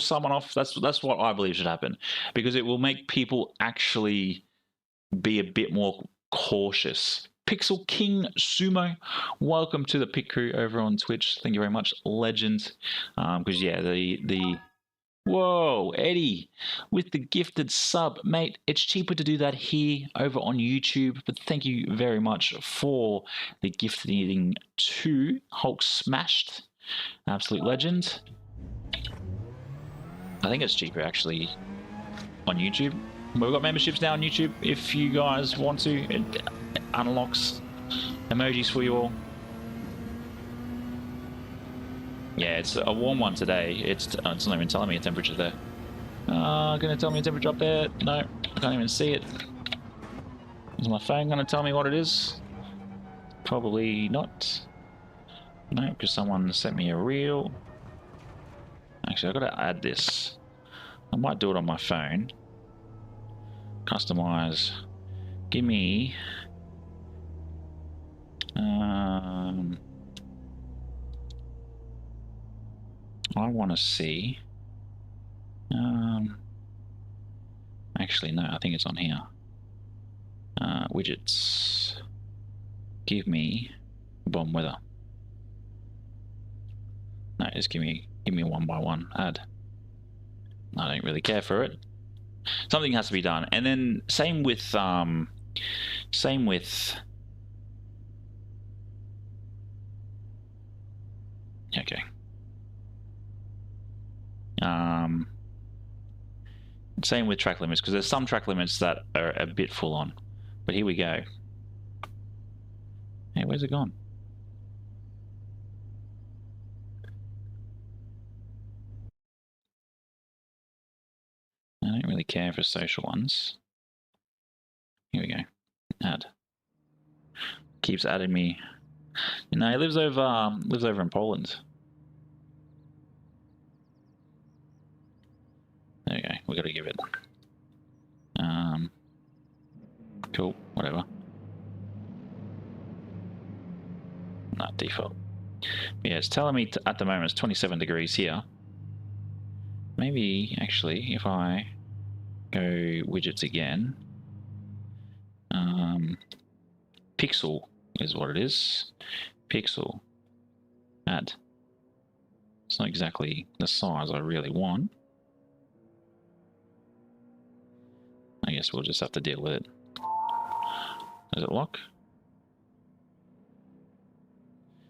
someone off, that's what I believe should happen, because it will make people actually be a bit more cautious. Pixel King Sumo, welcome to the Pit Crew over on Twitch. Thank you very much, legend. Because yeah, the whoa, Eddie with the gifted sub, mate. It's cheaper to do that here over on YouTube, but thank you very much for the gifting to Hulk Smashed. Absolute legend. I think it's cheaper actually on YouTube. We've got memberships now on YouTube if you guys want to. It unlocks emojis for you all. Yeah, it's a warm one today. It's not even telling me a temperature there. Gonna tell me a temperature up there? No, I can't even see it. Is my phone gonna tell me what it is? Probably not. No, because someone sent me a reel. Actually, I've got to add this. I might do it on my phone. Customize. Give me... I want to see... actually, no, I think it's on here. Widgets. Give me bomb weather. No, just give me a 1x1 ad. I don't really care for it. Something has to be done. And then same with okay. Same with track limits, because there's some track limits that are a bit full on. But here we go. Hey, where's it gone? I don't really care for social ones. Here we go. Add. Keeps adding me. No, he lives over in Poland. There we go. We got to give it. Cool. Whatever. Not default. But yeah, it's telling me at the moment it's 27 degrees here. Maybe actually, if I go widgets again, pixel is what it is. Pixel. Add. It's not exactly the size I really want. I guess we'll just have to deal with it. Does it lock?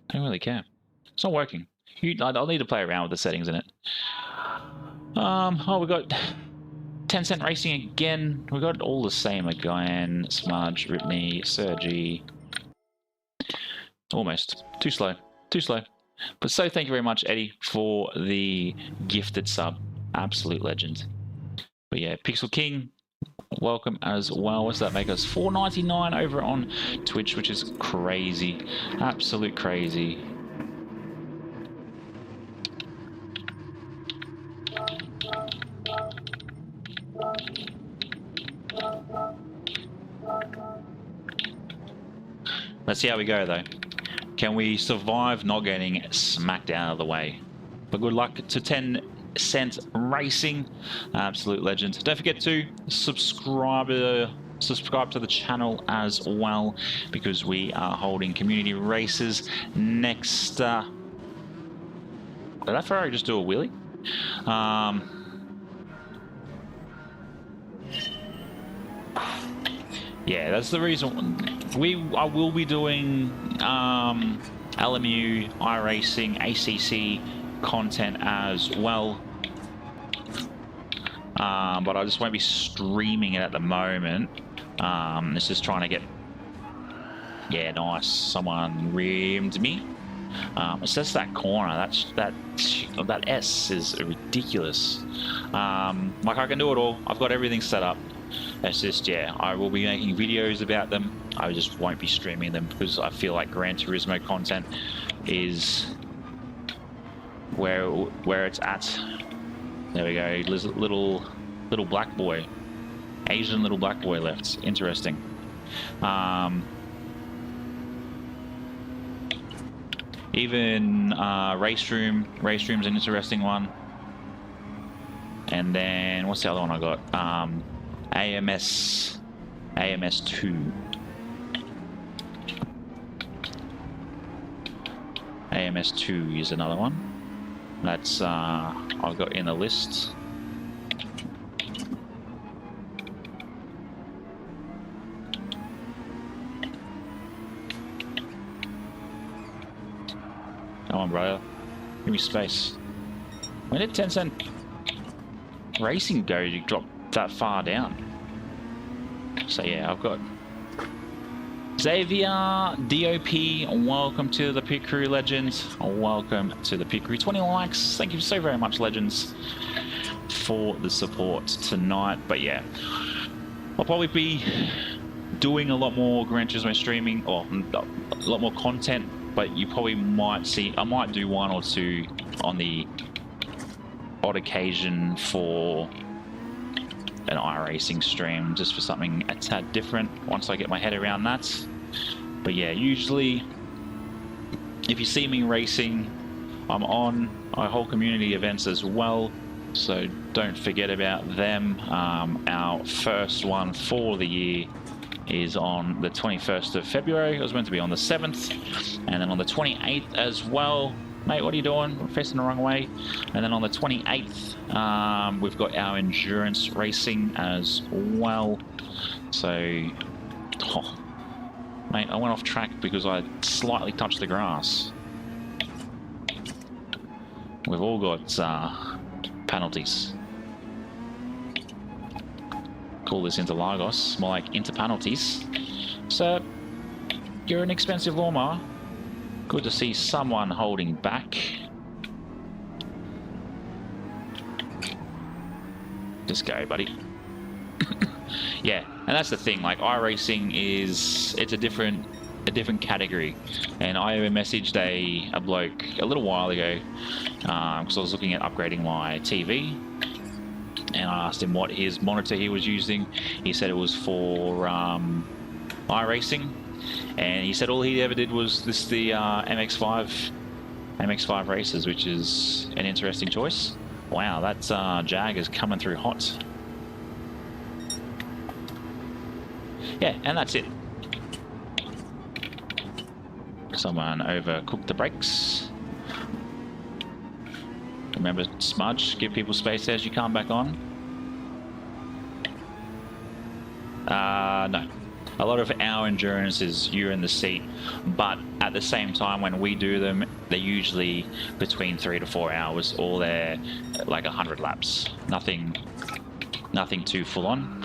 Don't really care. It's not working. I'll need to play around with the settings in it. Oh, we got 10 Cent Racing again. We got all the same again. Smudge, Ripney, Sergi. Almost. Too slow. Too slow. But so thank you very much, Eddie, for the gifted sub. Absolute legend. But yeah, Pixel King, welcome as well. What's that make us? $4.99 over on Twitch, which is crazy. Absolute crazy. Let's see how we go, though. Can we survive not getting smacked out of the way? But good luck to 10 Cent Racing. Absolute legend. Don't forget to subscribe to the channel as well, because we are holding community races next. Did that Ferrari just do a wheelie? Yeah, that's the reason. I will be doing LMU, iRacing, ACC content as well. But I just won't be streaming it at the moment. It's just trying to get... Yeah, nice. Someone rimmed me. It's just that corner. That S is ridiculous. Like, I can do it all. I've got everything set up. It's just, yeah, I will be making videos about them. I just won't be streaming them because I feel like Gran Turismo content is where it's at. There we go. Little black boy, Asian little black boy left. Interesting. Even race room's an interesting one. And then what's the other one I got? AMS2. AMS2 is another one. That's I've got in the list. Come on, brother. Give me space. When did 10 Cent Racing go to drop that far down? So yeah, I've got Xavier DOP. Welcome to the Pit Crew, legends. Welcome to the Pit Crew. 20 likes. Thank you so very much, legends, for the support tonight. But yeah, I'll probably be doing a lot more Gran Turismo streaming, or a lot more content. But you probably might see, I might do one or two on the odd occasion for an iRacing stream, just for something a tad different once I get my head around that. But yeah, usually if you see me racing, I'm on our whole community events as well, so don't forget about them. Our first one for the year is on the 21st of February. It was meant to be on the 7th, and then on the 28th as well. Mate, what are you doing? We're facing the wrong way. And then on the 28th, we've got our endurance racing as well. So, oh, mate, I went off track because I slightly touched the grass. We've all got penalties. Call this Interlagos, more like Interpenalties. So, you're an expensive lawnmower. Good to see someone holding back. Just go, buddy. Yeah, and that's the thing. Like, iRacing it's a different category. And I messaged a bloke a little while ago because I was looking at upgrading my TV, and I asked him what his monitor he was using. He said it was for iRacing. And he said all he ever did was the MX5 races, which is an interesting choice. Wow, that Jag is coming through hot. Yeah, and that's it. Someone overcooked the brakes. Remember, smudge, give people space as you come back on. No. A lot of our endurance is you're in the seat, but at the same time, when we do them, they're usually between 3 to 4 hours, or they're like 100 laps. Nothing too full on.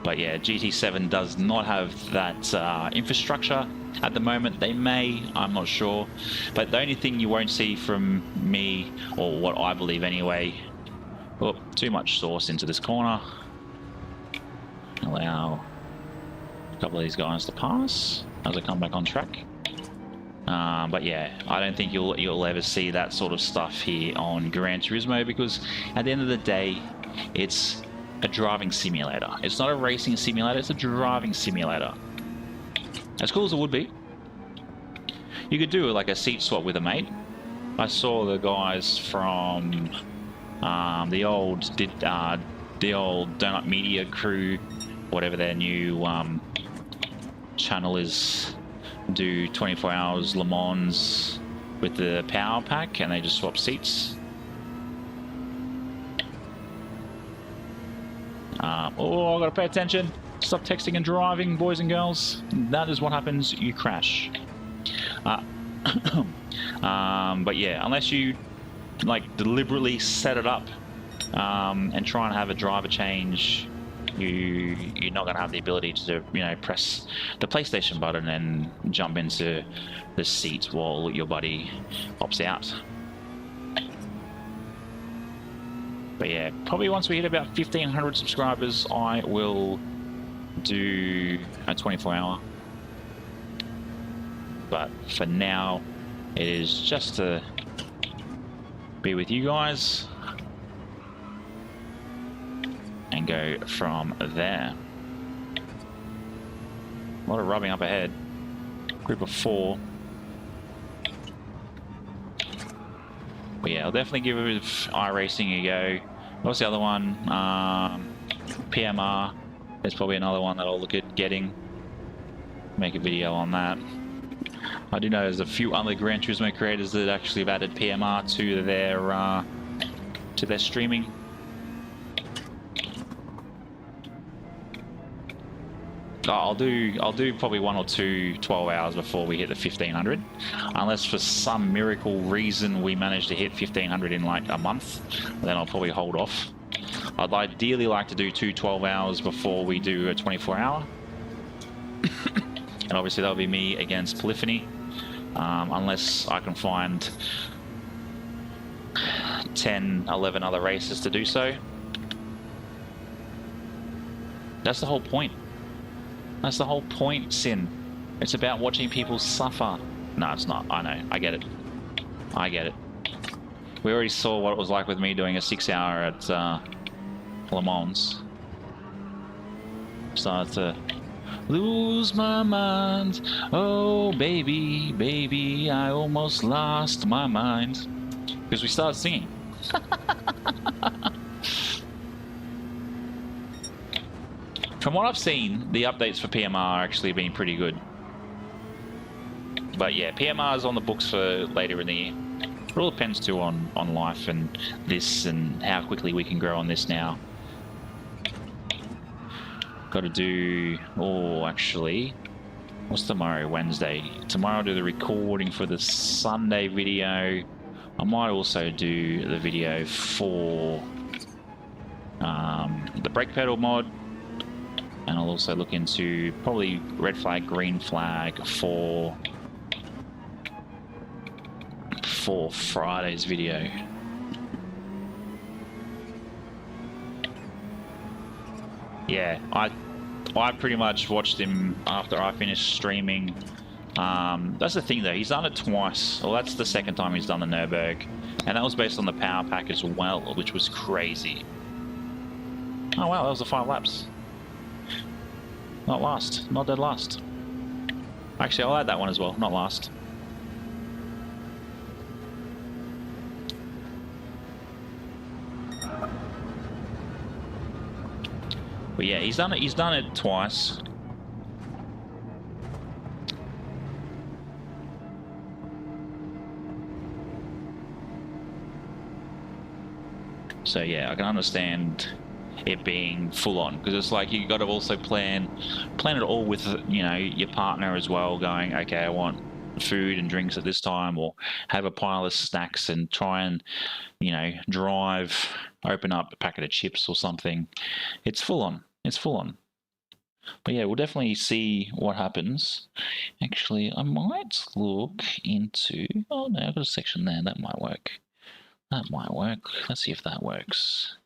But yeah, GT7 does not have that infrastructure at the moment. They may, I'm not sure. But the only thing you won't see from me, or what I believe anyway, oh, too much sauce into this corner. Allow a couple of these guys to pass as I come back on track. But yeah, I don't think you'll ever see that sort of stuff here on Gran Turismo, because at the end of the day, it's a driving simulator. It's not a racing simulator, it's a driving simulator. As cool as it would be. You could do like a seat swap with a mate. I saw the guys from the old Donut Media crew, whatever their new channel is, do 24 hours Le Mans with the power pack, and they just swap seats. Oh, I gotta pay attention. Stop texting and driving, boys and girls. That is what happens. You crash. But yeah, unless you like deliberately set it up and try and have a driver change, you're not gonna have the ability to, you know, press the PlayStation button and jump into the seat while your buddy pops out. But yeah, probably once we hit about 1,500 subscribers, I will do a 24-hour. But for now, it is just to be with you guys and go from there. A lot of rubbing up ahead. Group of 4. But yeah, I'll definitely give iRacing a go. What's the other one? PMR. There's probably another one that I'll look at getting. Make a video on that. I do know there's a few other Gran Turismo creators that actually have added PMR to their streaming. I'll do probably 1 or 2 12 hours before we hit the 1,500, unless for some miracle reason we manage to hit 1,500 in like a month. Then I'll probably hold off. I'd ideally like to do 2 12 hours before we do a 24-hour. And obviously that'll be me against Polyphony, unless I can find 10, 11 other races to do so. That's the whole point. That's the whole point, Sin. It's about watching people suffer. No, it's not. I know. I get it. I get it. We already saw what it was like with me doing a 6-hour at Le Mans. Started to lose my mind. Oh, baby, baby, I almost lost my mind. Because we started singing. From what I've seen, the updates for PMR are actually been pretty good. But yeah, PMR is on the books for later in the year. It all depends too on life and this and how quickly we can grow on this now. Got to do... Oh, actually... What's tomorrow? Wednesday. Tomorrow I'll do the recording for the Sunday video. I might also do the video for the brake pedal mod. And I'll also look into probably red flag, green flag for Friday's video. Yeah, I pretty much watched him after I finished streaming. That's the thing though, he's done it twice. Well, that's the second time he's done the Nürburgring. And that was based on the power pack as well, which was crazy. Oh wow, that was the 5 laps. Not last. Not dead last. Actually, I'll add that one as well. Not last. But yeah, he's done it. He's done it twice. So yeah, I can understand it being full on, because it's like you got to also plan it all with, you know, your partner as well, going, okay, I want food and drinks at this time, or have a pile of snacks and try and, you know, drive, open up a packet of chips or something. It's full on. It's full on. But yeah, we'll definitely see what happens. Actually, I might look into... Oh no, I've got a section there. That might work. That might work. Let's see if that works.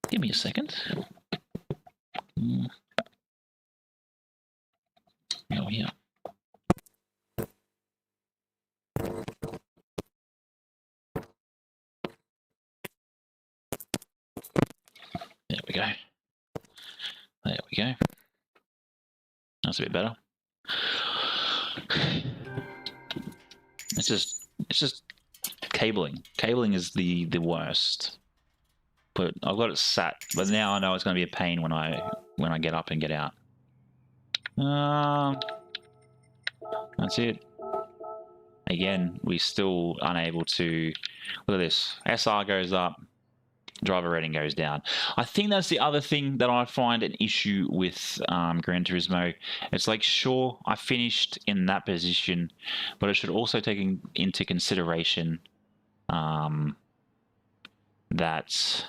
Give me a second. Oh yeah. There we go. There we go. That's a bit better. It's just cabling. Cabling is the worst. But I've got it sat. But now I know it's going to be a pain when I get up and get out. That's it. Again, we're still unable to... Look at this. SR goes up. Driver rating goes down. I think that's the other thing that I find an issue with Gran Turismo. It's like, sure, I finished in that position, but it should also take into consideration that,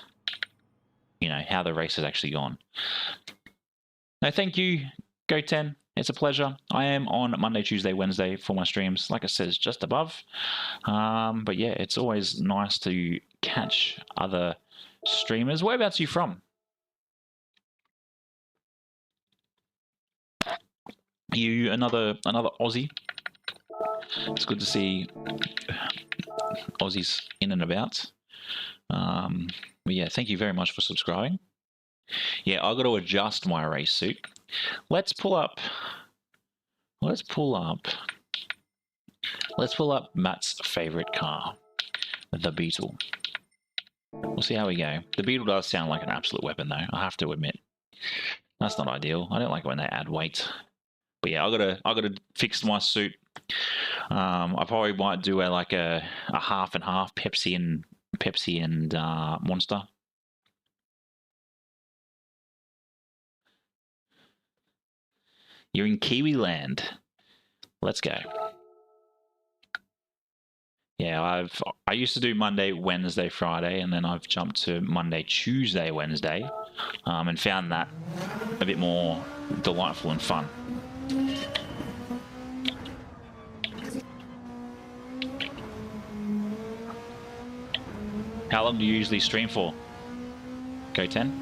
you know, how the race has actually gone. No, thank you, Go10. It's a pleasure. I am on Monday, Tuesday, Wednesday for my streams. Like I said, it's just above. But yeah, it's always nice to catch other streamers. Whereabouts are you from? Are you another Aussie? It's good to see Aussies in and about. But yeah, thank you very much for subscribing. Yeah, I've got to adjust my race suit. Let's pull up Matt's favorite car, the Beetle. We'll see how we go. The Beetle does sound like an absolute weapon, though. I have to admit, that's not ideal. I don't like when they add weight. But yeah, I gotta fix my suit. I probably might do a half and half Pepsi and Monster. You're in Kiwi land. Let's go. Yeah, I used to do Monday, Wednesday, Friday, and then I've jumped to Monday, Tuesday, Wednesday, and found that a bit more delightful and fun. How long do you usually stream for? Go 10?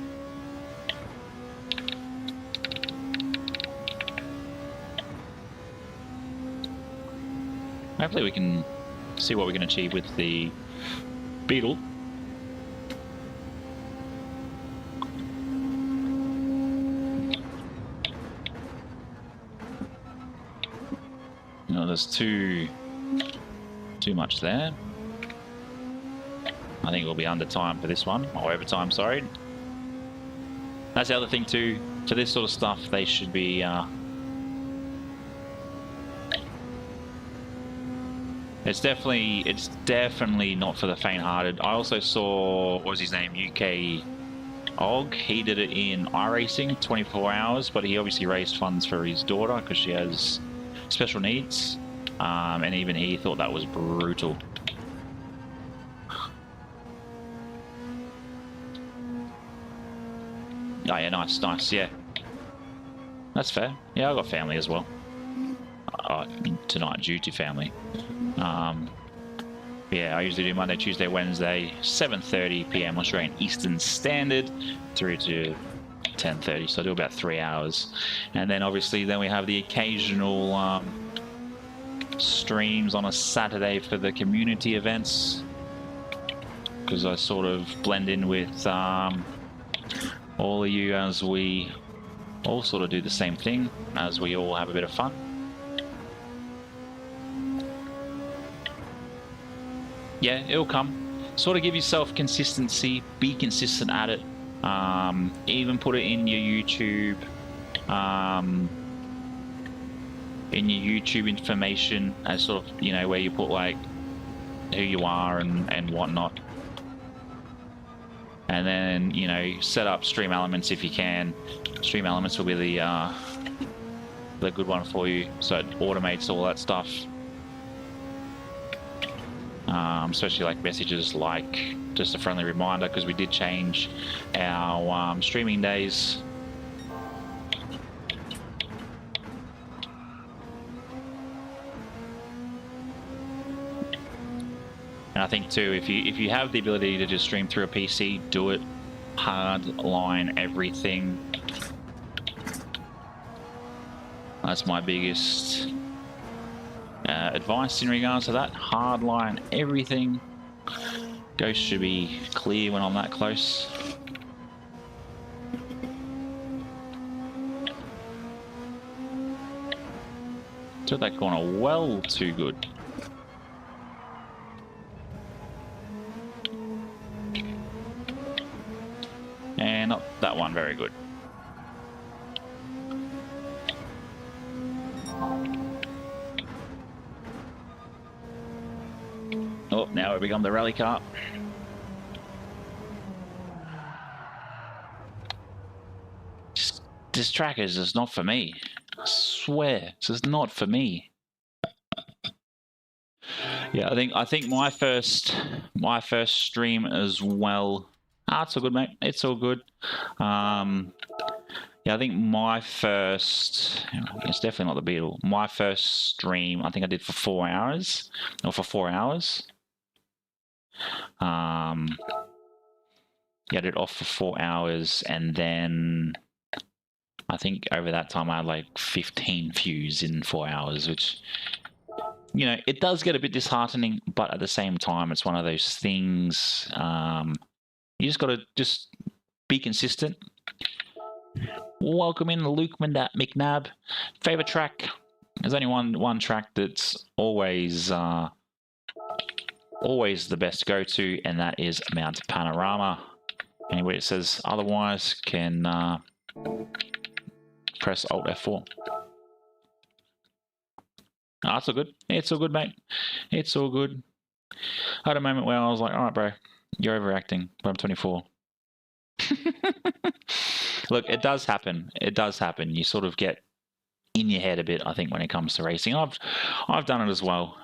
Hopefully we can see what we can achieve with the Beetle. No, there's too much there. I think we'll be under time for this one, or overtime, sorry. That's the other thing too, to this sort of stuff, they should be It's definitely not for the faint-hearted. I also saw, what was his name, UK Og. He did it in iRacing, 24 hours, but he obviously raised funds for his daughter because she has special needs, and even he thought that was brutal. Oh yeah, nice, yeah. That's fair. Yeah, I've got family as well. Tonight, due to family. Yeah, I usually do Monday, Tuesday, Wednesday, 7:30 p.m. Australian Eastern Standard through to 10:30, so I do about 3 hours. And then obviously then we have the occasional streams on a Saturday for the community events, because I sort of blend in with all of you as we all sort of do the same thing, as we all have a bit of fun. Yeah, it'll come. Sort of give yourself consistency, be consistent at it. Even put it in your YouTube, information as sort of, you know, where you put like who you are and whatnot. And then, you know, set up Stream Elements if you can. Stream Elements will be the good one for you, so it automates all that stuff. especially like messages like just a friendly reminder, because we did change our streaming days. And I think too, if you have the ability to just stream through a PC, do it. Hard line everything. That's my biggest advice in regards to that. Hard line everything. Ghost should be clear when I'm that close. Took that corner well too good. And not that one very good. Oh, now it become the rally car. This track is just not for me. I swear, this is not for me. Yeah, I think my first stream as well. Ah, it's all good, mate. It's all good. Yeah, I think my first, it's definitely not the Beetle. My first stream, I think I did for 4 hours, or for 4 hours. Yeah, I did off for 4 hours, and then I think over that time I had like 15 views in 4 hours, which, you know, it does get a bit disheartening, but at the same time, it's one of those things. You just got to just be consistent. Welcome in Luke McNabb. Favorite track? There's only one track that's always always the best to go to, and that is Mount Panorama. Anyway, it says otherwise can press Alt F4. Oh, it's all good. It's all good, mate. It's all good. I had a moment where I was like, all right, bro, you're overacting, but I'm 24. Look, it does happen. It does happen. You sort of get in your head a bit, I think, when it comes to racing. I've done it as well.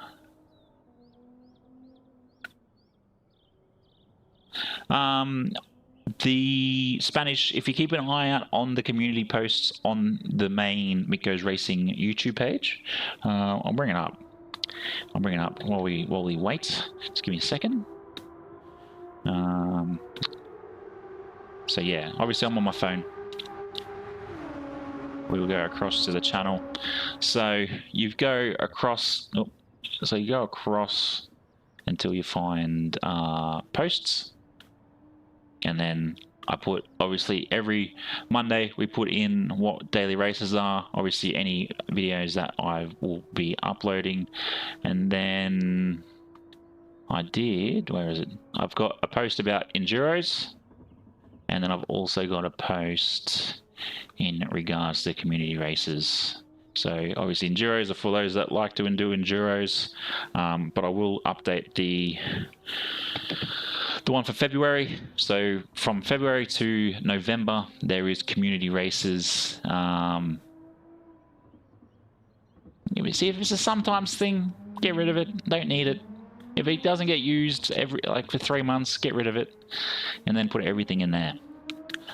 The Spanish, if you keep an eye out on the community posts on the main Mick Goes Racing YouTube page, I'll bring it up. I'll bring it up while we wait. Just give me a second. So yeah, obviously I'm on my phone. We will go across to the channel. So you go across. Oh, so you go across until you find posts, and then I put, obviously every Monday we put in what daily races are, obviously any videos that I will be uploading, and then I did, where is it? I've got a post about enduros, and then I've also got a post in regards to community races. So obviously enduros are for those that like to do enduros, but I will update the one for February. So from February to November, there is community races. See, if it's a sometimes thing, get rid of it. Don't need it. If it doesn't get used for 3 months, get rid of it, and then put everything in there.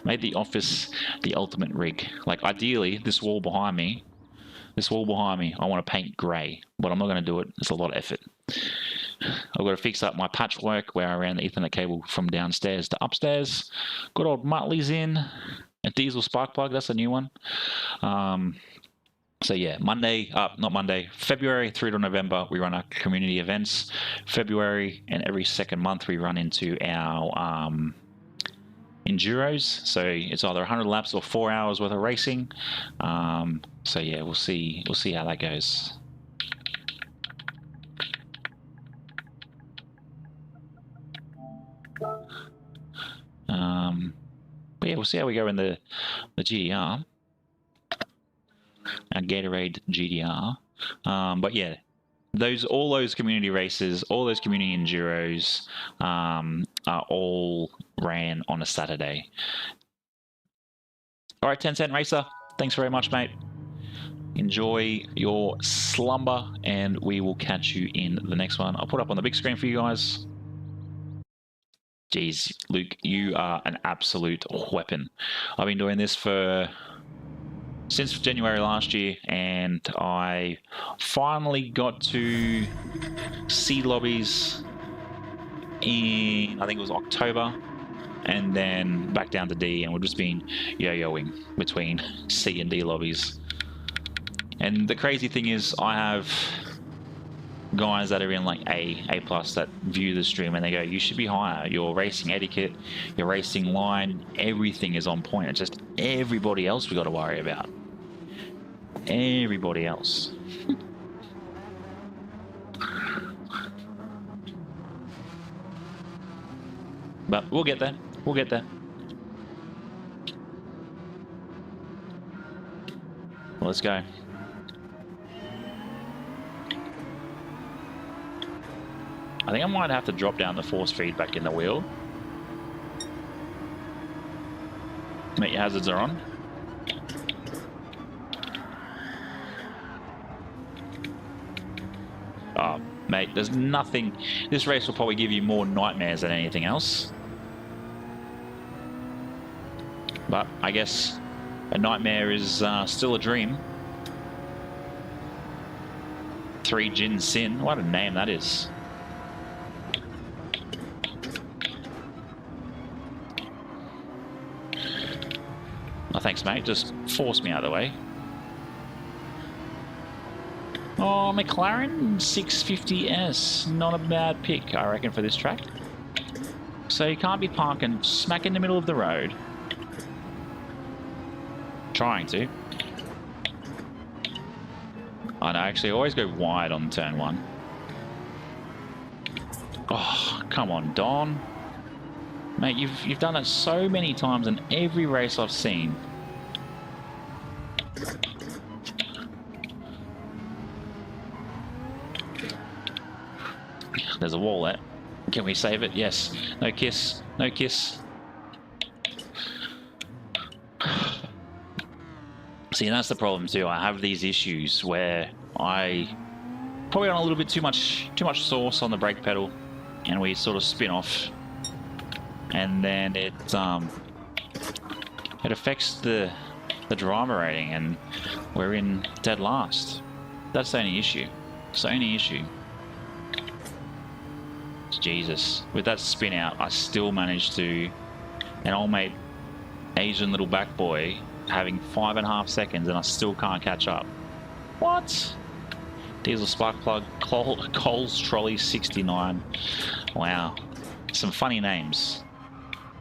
Made the office the ultimate rig. Like ideally, this wall behind me, I want to paint grey, but I'm not going to do it. It's a lot of effort. I've got to fix up my patchwork where I ran the Ethernet cable from downstairs to upstairs. Good old Muttley's in. A diesel spark plug, that's a new one. So yeah, February through to November, we run our community events. February, and every second month we run into our enduros. So it's either 100 laps or 4 hours worth of racing. So yeah, we'll see how that goes. But yeah, we'll see how we go in the GDR. And Gatorade GDR. But yeah, all those community races, all those community enduros are all ran on a Saturday. All right, 10 Cent Racer, thanks very much, mate. enjoy your slumber, and we will catch you in the next one. I'll put up on the big screen for you guys. Jeez, Luke, you are an absolute weapon. I've been doing this since January last year, and I finally got to C lobbies in, I think it was October, and then back down to D, and we've just been yo-yoing between C and D lobbies. And the crazy thing is, I have guys that are in like A plus that view the stream and they go, you should be higher. Your racing etiquette, your racing line, everything is on point. It's just everybody else we got to worry about. Everybody else. But we'll get there. We'll get there. Well, let's go. I think I might have to drop down the force feedback in the wheel. Mate, your hazards are on. Oh, mate, there's nothing. This race will probably give you more nightmares than anything else. But I guess a nightmare is still a dream. 3 Jin Sin. What a name that is. Oh, thanks, mate. Just force me out of the way. Oh, McLaren 650S. Not a bad pick, I reckon, for this track. So you can't be parking smack in the middle of the road. Trying to. I know, actually, I always go wide on turn 1. Oh, come on, Don. Mate, you've done it so many times in every race I've seen. There's a wall there. Can we save it? Yes. No kiss. No kiss. See, that's the problem too. I have these issues where I probably on a little bit too much sauce on the brake pedal, and we sort of spin off, and then it affects the driver rating, and we're in dead last. That's the only issue. It's the only issue. Jesus, with that spin out, I still managed to, an old mate Asian little back boy having 5.5 seconds, and I still can't catch up. What? Diesel spark plug, Coles Trolley 69. Wow, some funny names.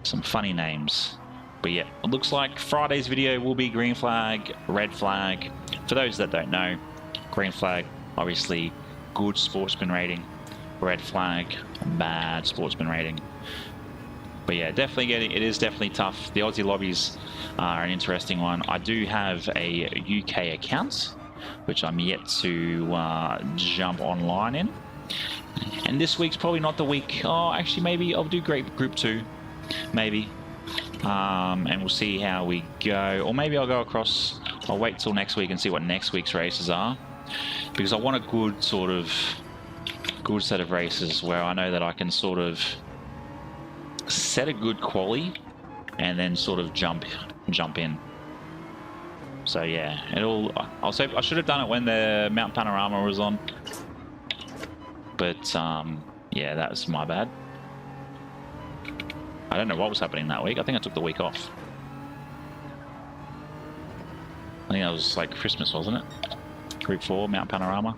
Some funny names. But yeah, it looks like Friday's video will be green flag, red flag. For those that don't know, green flag, obviously good sportsman rating. Red flag, bad sportsman rating. But yeah, definitely it is definitely tough. The Aussie lobbies are an interesting one. I do have a UK account, which I'm yet to jump online in. And this week's probably not the week. Oh, actually, maybe I'll do Group 2, maybe. And we'll see how we go. Or maybe I'll go across. I'll wait till next week and see what next week's races are, because I want a good set of races where I know that I can sort of set a good quali and then sort of jump in. So yeah, I'll say I should have done it when the Mount Panorama was on, but yeah, that was my bad. I don't know what was happening that week. I think I took the week off. I think that was like Christmas, wasn't it? Group 4, Mount Panorama.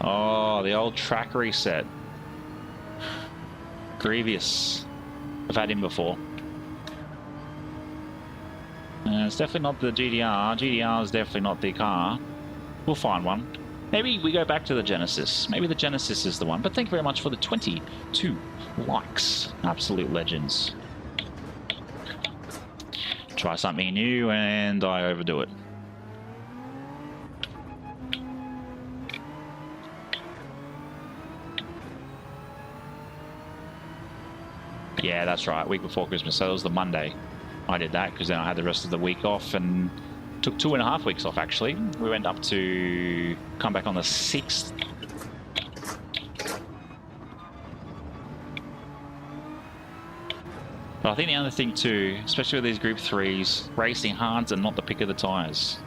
Oh, the old track reset. Grievous. I've had him before. It's definitely not the GDR. GDR is definitely not the car. We'll find one. Maybe we go back to the Genesis. Maybe the Genesis is the one. But thank you very much for the 22 likes. Absolute legends. Try something new and I overdo it. Yeah, that's right. Week before Christmas. So it was the Monday. I did that because then I had the rest of the week off and took 2.5 weeks off actually. We went up to come back on the 6th. But I think the other thing too, especially with these Group 3s, racing hards and not the pick of the tyres.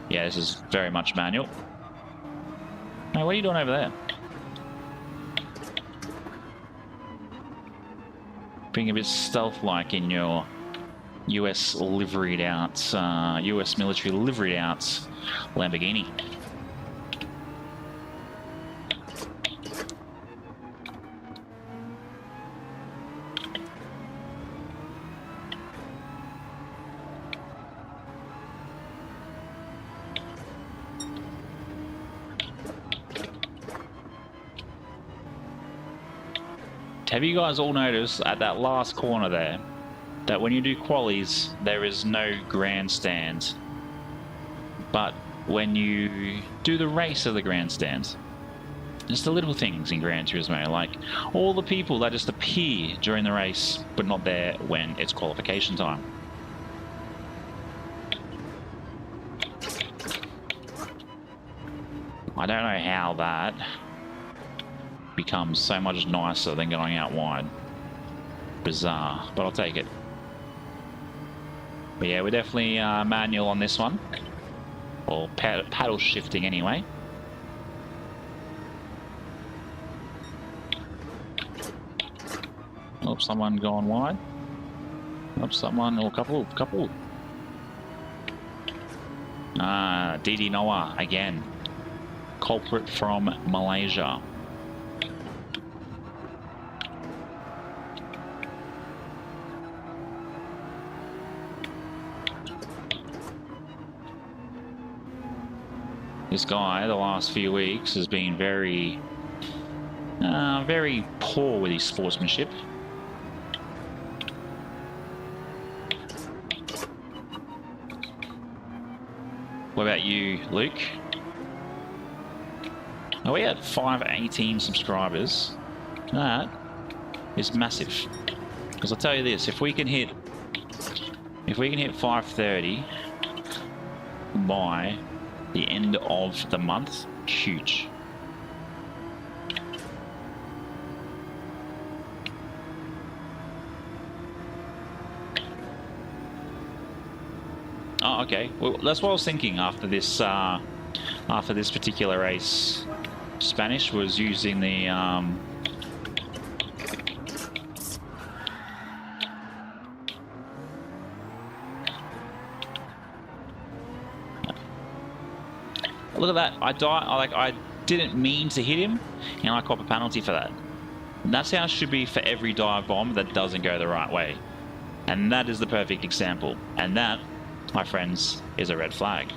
Yeah, this is very much manual. Hey, what are you doing over there? Being a bit stealth-like in your US liveried out, US military liveried out Lamborghini. Have you guys all noticed at that last corner there that when you do qualies there is no grandstand, but when you do the race of the grandstand, just the little things in Gran Turismo, like all the people that just appear during the race but not there when it's qualification time. I don't know how that becomes so much nicer than going out wide. Bizarre, but I'll take it. But yeah, we're definitely manual on this one, or paddle shifting anyway. Oh, someone gone wide. Oh, someone, or couple. DD Noah again, culprit from Malaysia. This guy, the last few weeks, has been very poor with his sportsmanship. What about you, Luke? Oh, we had 518 subscribers. That is massive. Because I'll tell you this: if we can hit 530 by the end of the month, huge. Oh, okay. Well, that's what I was thinking after this particular race. Spanish was using the look at that. I didn't mean to hit him, and I cop a penalty for that. And that's how it should be for every dive bomb that doesn't go the right way. And that is the perfect example. And that, my friends, is a red flag.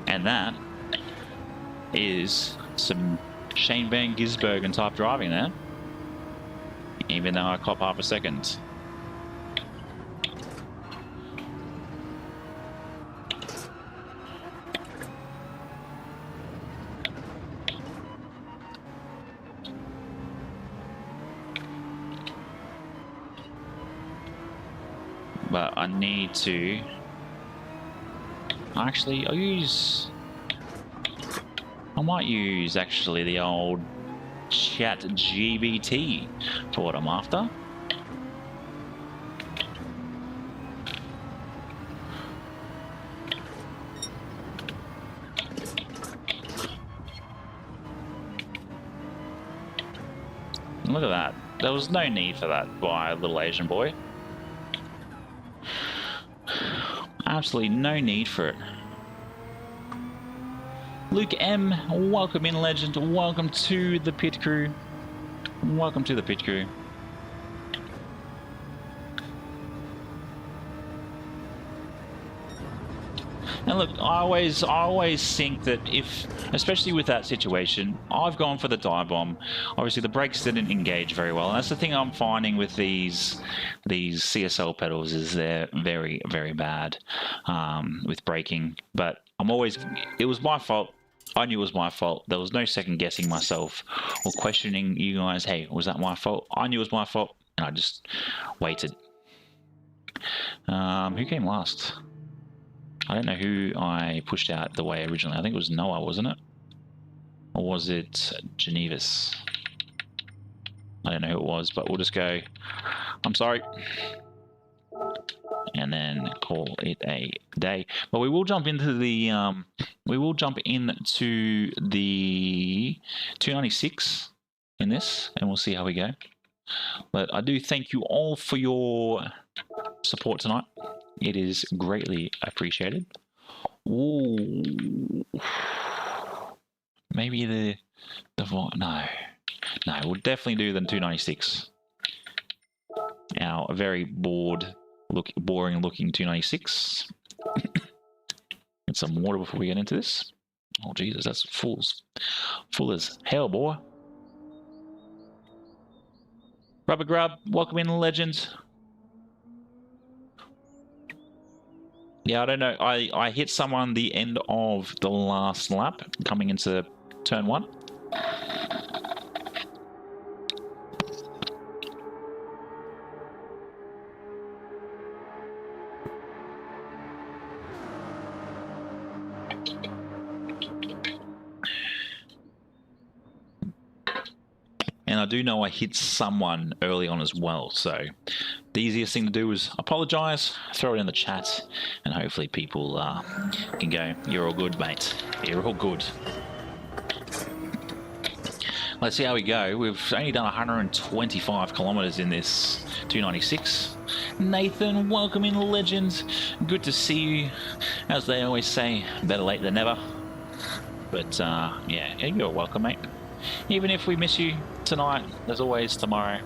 And that is some Shane Van Gisbergen type driving there. Even though I cop half a second. But I need to actually, I might use actually the old chat GBT for what I'm after. Look at that. There was no need for that by a little Asian boy. Absolutely no need for it. Luke M, welcome in, legend. Welcome to the pit crew. Welcome to the pit crew. And look, I always think that if, especially with that situation, I've gone for the dive bomb. Obviously, the brakes didn't engage very well, and that's the thing I'm finding with these CSL pedals is they're very, very bad with braking. But it was my fault. I knew it was my fault. There was no second guessing myself or questioning you guys. Hey, was that my fault? I knew it was my fault, and I just waited. Who came last? I don't know who I pushed out the way originally. I think it was Noah, wasn't it? Or was it Genevis? I don't know who it was, but we'll just go, I'm sorry. And then call it a day. But we will jump into the 296 in this, and we'll see how we go. But I do thank you all for your support tonight. It is greatly appreciated. Ooh. Maybe the no, we'll definitely do the 296. Our very boring looking 296. Get some water before we get into this. Oh Jesus, that's full as hell, boy. Rubber Grub, welcome in, legend. Yeah, I don't know. I hit someone the end of the last lap, coming into turn 1. And I do know I hit someone early on as well, so the easiest thing to do is apologize, throw it in the chat, and hopefully people can go, you're all good, mate. You're all good. Let's see how we go. We've only done 125 kilometers in this 296. Nathan, welcome in, legend. Good to see you. As they always say, better late than never. But yeah, you're welcome, mate. Even if we miss you tonight, there's always tomorrow.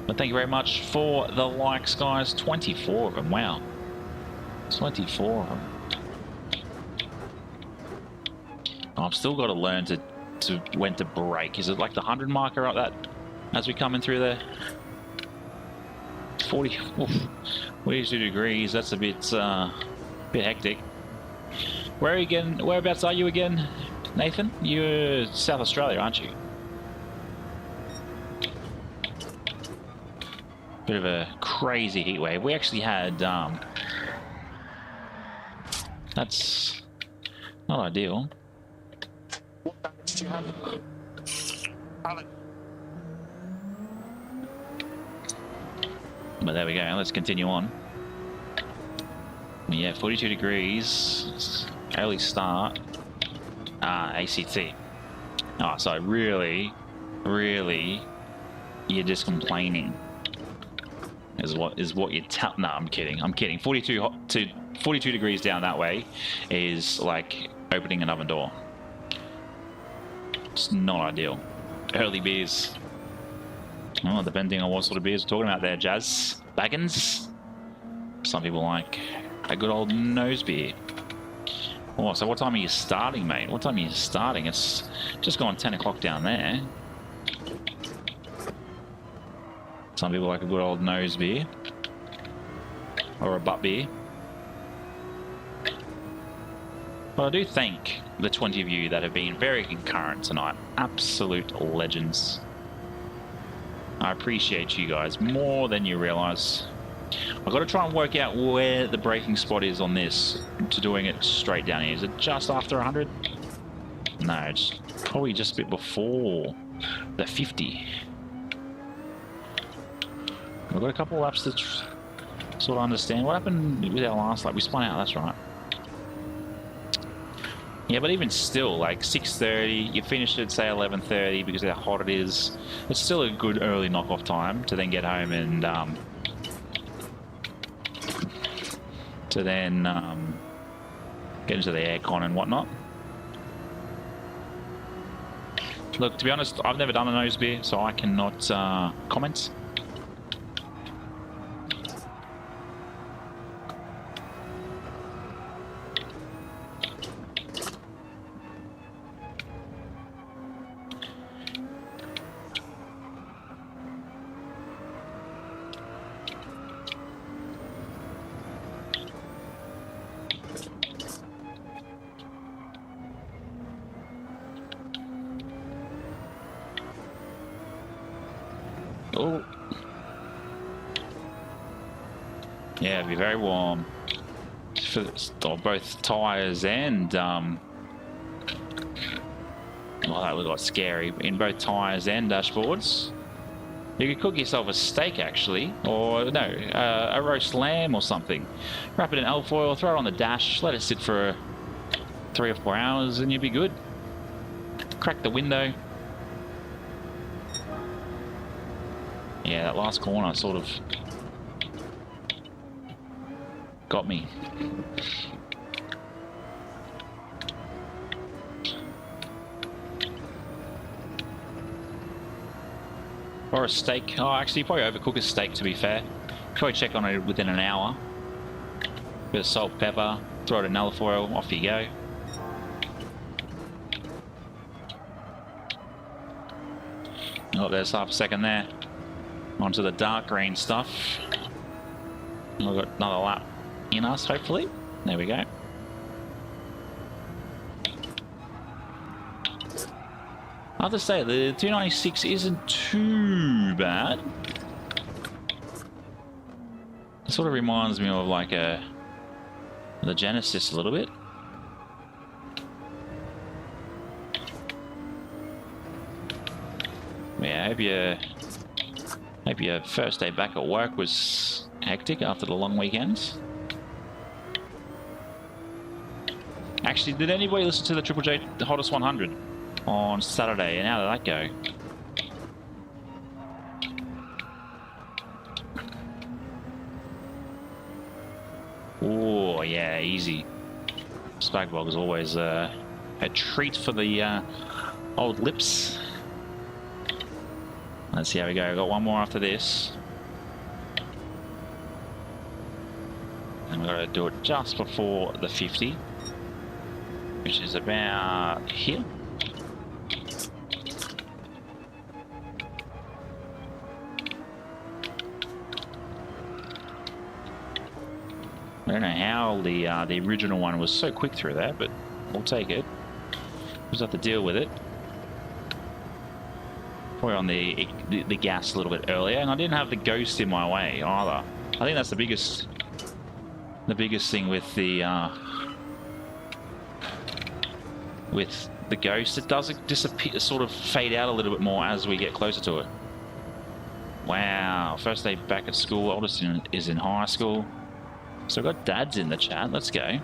But thank you very much for the likes, guys. 24 of them, wow. 24 of them. I've still got to learn to when to brake. Is it like the 100 marker up that as we come in through there? 42 degrees, that's a bit hectic. Where are you again? Whereabouts are you again, Nathan? You're South Australia, aren't you? Bit of a crazy heat wave. We actually had that's not ideal. What damage do you have? Alex. But there we go, let's continue on. Yeah, 42 degrees, early start. ACT. Oh, so really, you're just complaining. Is what you're no, I'm kidding. 42 degrees down that way is like opening an oven door. It's not ideal. Early beers. Oh, depending on what sort of beers we're talking about there, Jazz. Baggins. Some people like a good old nose beer. Oh, so what time are you starting, mate? What time are you starting? It's just gone 10 o'clock down there. Some people like a good old nose beer. Or a butt beer. But I do thank the 20 of you that have been very concurrent tonight. Absolute legends. I appreciate you guys more than you realise. I've got to try and work out where the braking spot is on this to doing it straight down here. Is it just after 100? No, it's probably just a bit before the 50. We've got a couple of laps to sort of understand. What happened with our last lap? We spun out, that's right. Yeah, but even still, like 6:30, you finish at say 11:30 because of how hot it is. It's still a good early knock-off time to then get home and get into the aircon and whatnot. Look, to be honest, I've never done a nose beer, so I cannot comment. Oh. Yeah, it'll be very warm. For both tyres and well, that got scary. In both tyres and dashboards. You could cook yourself a steak, actually, or no, a roast lamb or something. Wrap it in alfoil, throw it on the dash, let it sit for 3 or 4 hours, and you'll be good. Crack the window. Yeah, that last corner sort of got me. Or a steak. Oh, actually, you probably overcook a steak, to be fair. Probably check on it within an hour. Bit of salt, pepper, throw it in alfoil, off you go. Oh, there's half a second there. Onto the dark green stuff. We've got another lap in us, hopefully. There we go. I have to say, the 296 isn't too bad. It sort of reminds me of like the Genesis a little bit. Yeah, I hope your first day back at work was hectic after the long weekends. Actually, did anybody listen to the Triple J the Hottest 100 on Saturday? And how did that go? Oh, yeah, easy. Spagbog is always a treat for the old lips. Let's see how we go. I've got one more after this. And we've got to do it just before the 50, which is about here. I don't know how the original one was so quick through that, but we'll take it. We'll just have to deal with it. Probably on the gas a little bit earlier, and I didn't have the ghost in my way either. I think that's the biggest thing with the ghost. It does disappear, sort of fade out a little bit more as we get closer to it. Wow, first day back at school. Oldest is in high school. So I've got dads in the chat. Let's go.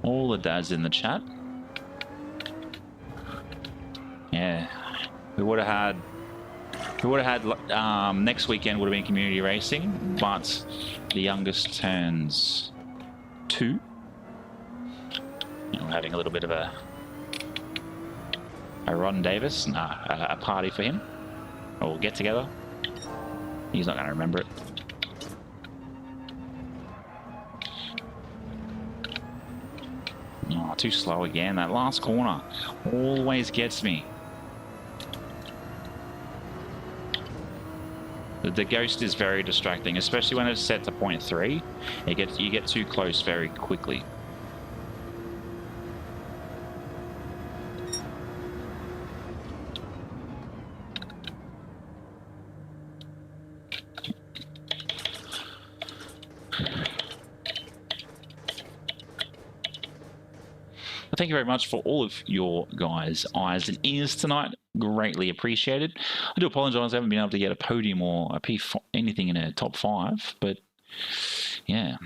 All the dads in the chat. Yeah, we would have had next weekend would have been community racing, but the youngest turns 2. And we're having a little bit of a Ron Davis, a party for him, or get together. He's not going to remember it. Oh, too slow again. That last corner always gets me. The ghost is very distracting, especially when it's set to 0.3. You get too close very quickly. Thank you very much for all of your guys' eyes and ears tonight. Greatly appreciated. I do apologise I haven't been able to get a podium or a P5, anything in a top 5, but yeah.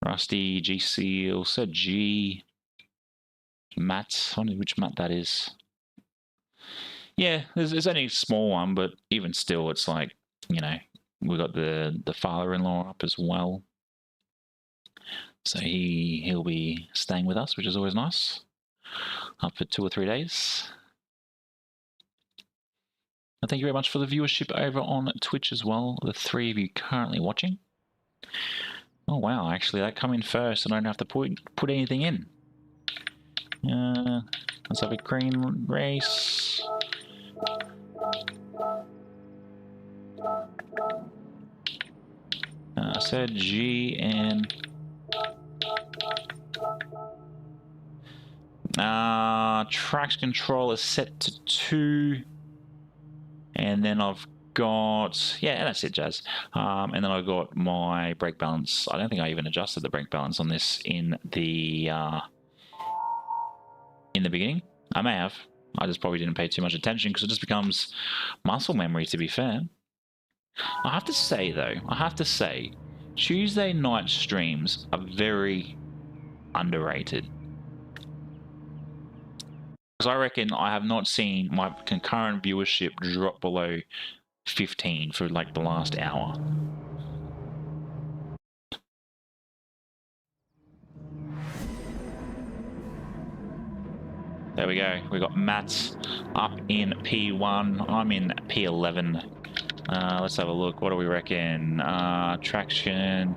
Rusty, GC, also G, Matt. I wonder which Matt that is. Yeah, there's only a small one, but even still, it's like, you know, we got the father-in-law up as well. So he'll be staying with us, which is always nice. Up for 2 or 3 days. And thank you very much for the viewership over on Twitch as well. The 3 of you currently watching. Oh wow, actually that come in first, and I don't have to put anything in. Let's have a green race. I said G and Traction control is set to 2. And then I've got, yeah, that's it, Jazz. And then I've got my brake balance. I don't think I even adjusted the brake balance on this in the beginning. I may have. I just probably didn't pay too much attention because it just becomes muscle memory, to be fair. I have to say, though, Tuesday night streams are very underrated. Because I reckon I have not seen my concurrent viewership drop below 15 for like the last hour. There we go. We got Matt up in P1. I'm in P11. Let's have a look. What do we reckon? Traction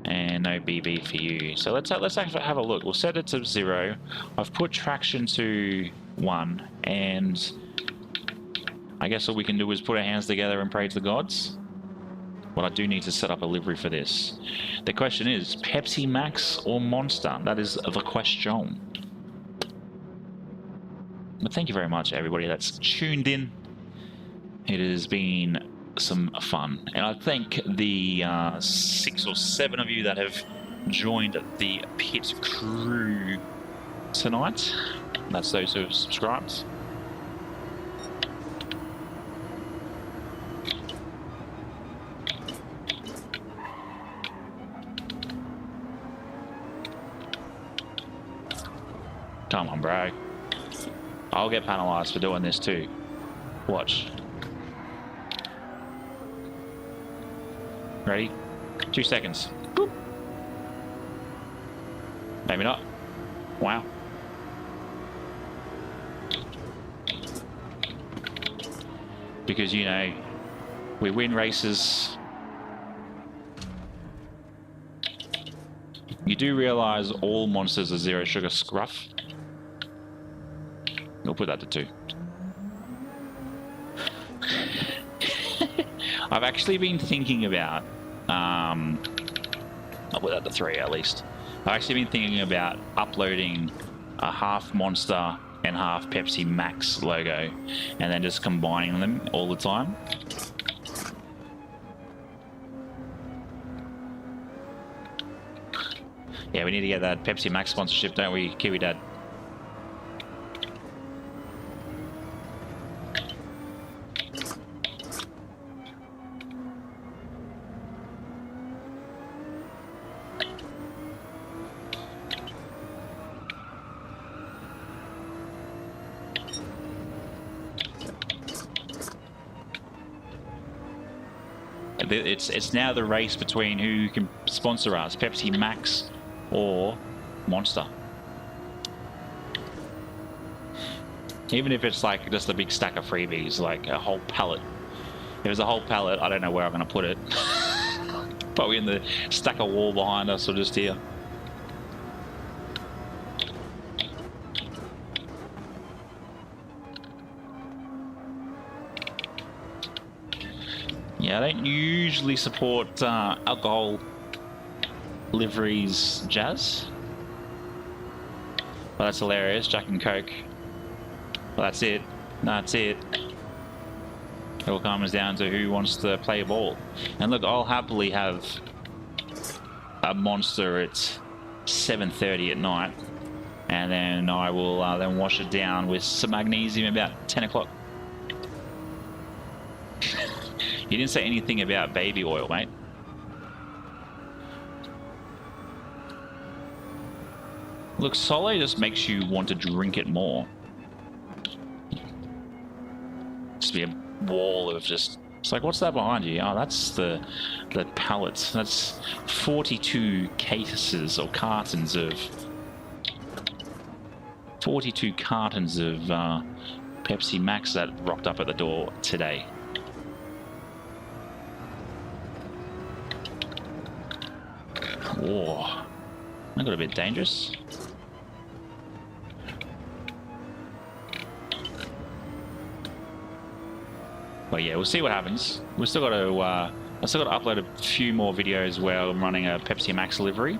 and no BB for you. So let's actually have a look. We'll set it to 0. I've put traction to 1, and I guess all we can do is put our hands together and pray to the gods. But I do need to set up a livery for this. The question is, Pepsi Max or Monster? That is the question. But thank you very much, everybody that's tuned in. It has been some fun. And I thank the 6 or 7 of you that have joined the pit crew tonight. That's those who have subscribed. Come on, bro. I'll get penalized for doing this too. Watch. Ready? 2 seconds. Boop. Maybe not. Wow. Because, you know, we win races. You do realize all monsters are 0 sugar scruff. We'll put that to 2. I've actually been thinking about, I'll put that to 3 at least. I've actually been thinking about uploading a half Monster and half Pepsi Max logo and then just combining them all the time. Yeah, we need to get that Pepsi Max sponsorship, don't we, Kiwi Dad? It's now the race between who can sponsor us, Pepsi Max or Monster. Even if it's like just a big stack of freebies, like a whole pallet. If there's a whole pallet, I don't know where I'm going to put it. Probably in the stack of wall behind us or just here. Yeah, I don't usually support alcohol liveries, Jazz. Well, that's hilarious. Jack and Coke. Well, that's it. That's it. It all comes down to who wants to play ball. And look, I'll happily have a Monster at 7:30 at night, and then I will then wash it down with some magnesium about 10 o'clock. You didn't say anything about baby oil, mate. Look, Solo just makes you want to drink it more. Just be a wall of just... It's like, what's that behind you? Oh, that's the pallet. That's 42 cases or cartons of... 42 cartons of Pepsi Max that rocked up at the door today. Whoa, that got a bit dangerous. But yeah, we'll see what happens. We've still got to, I still got to upload a few more videos where I'm running a Pepsi Max livery.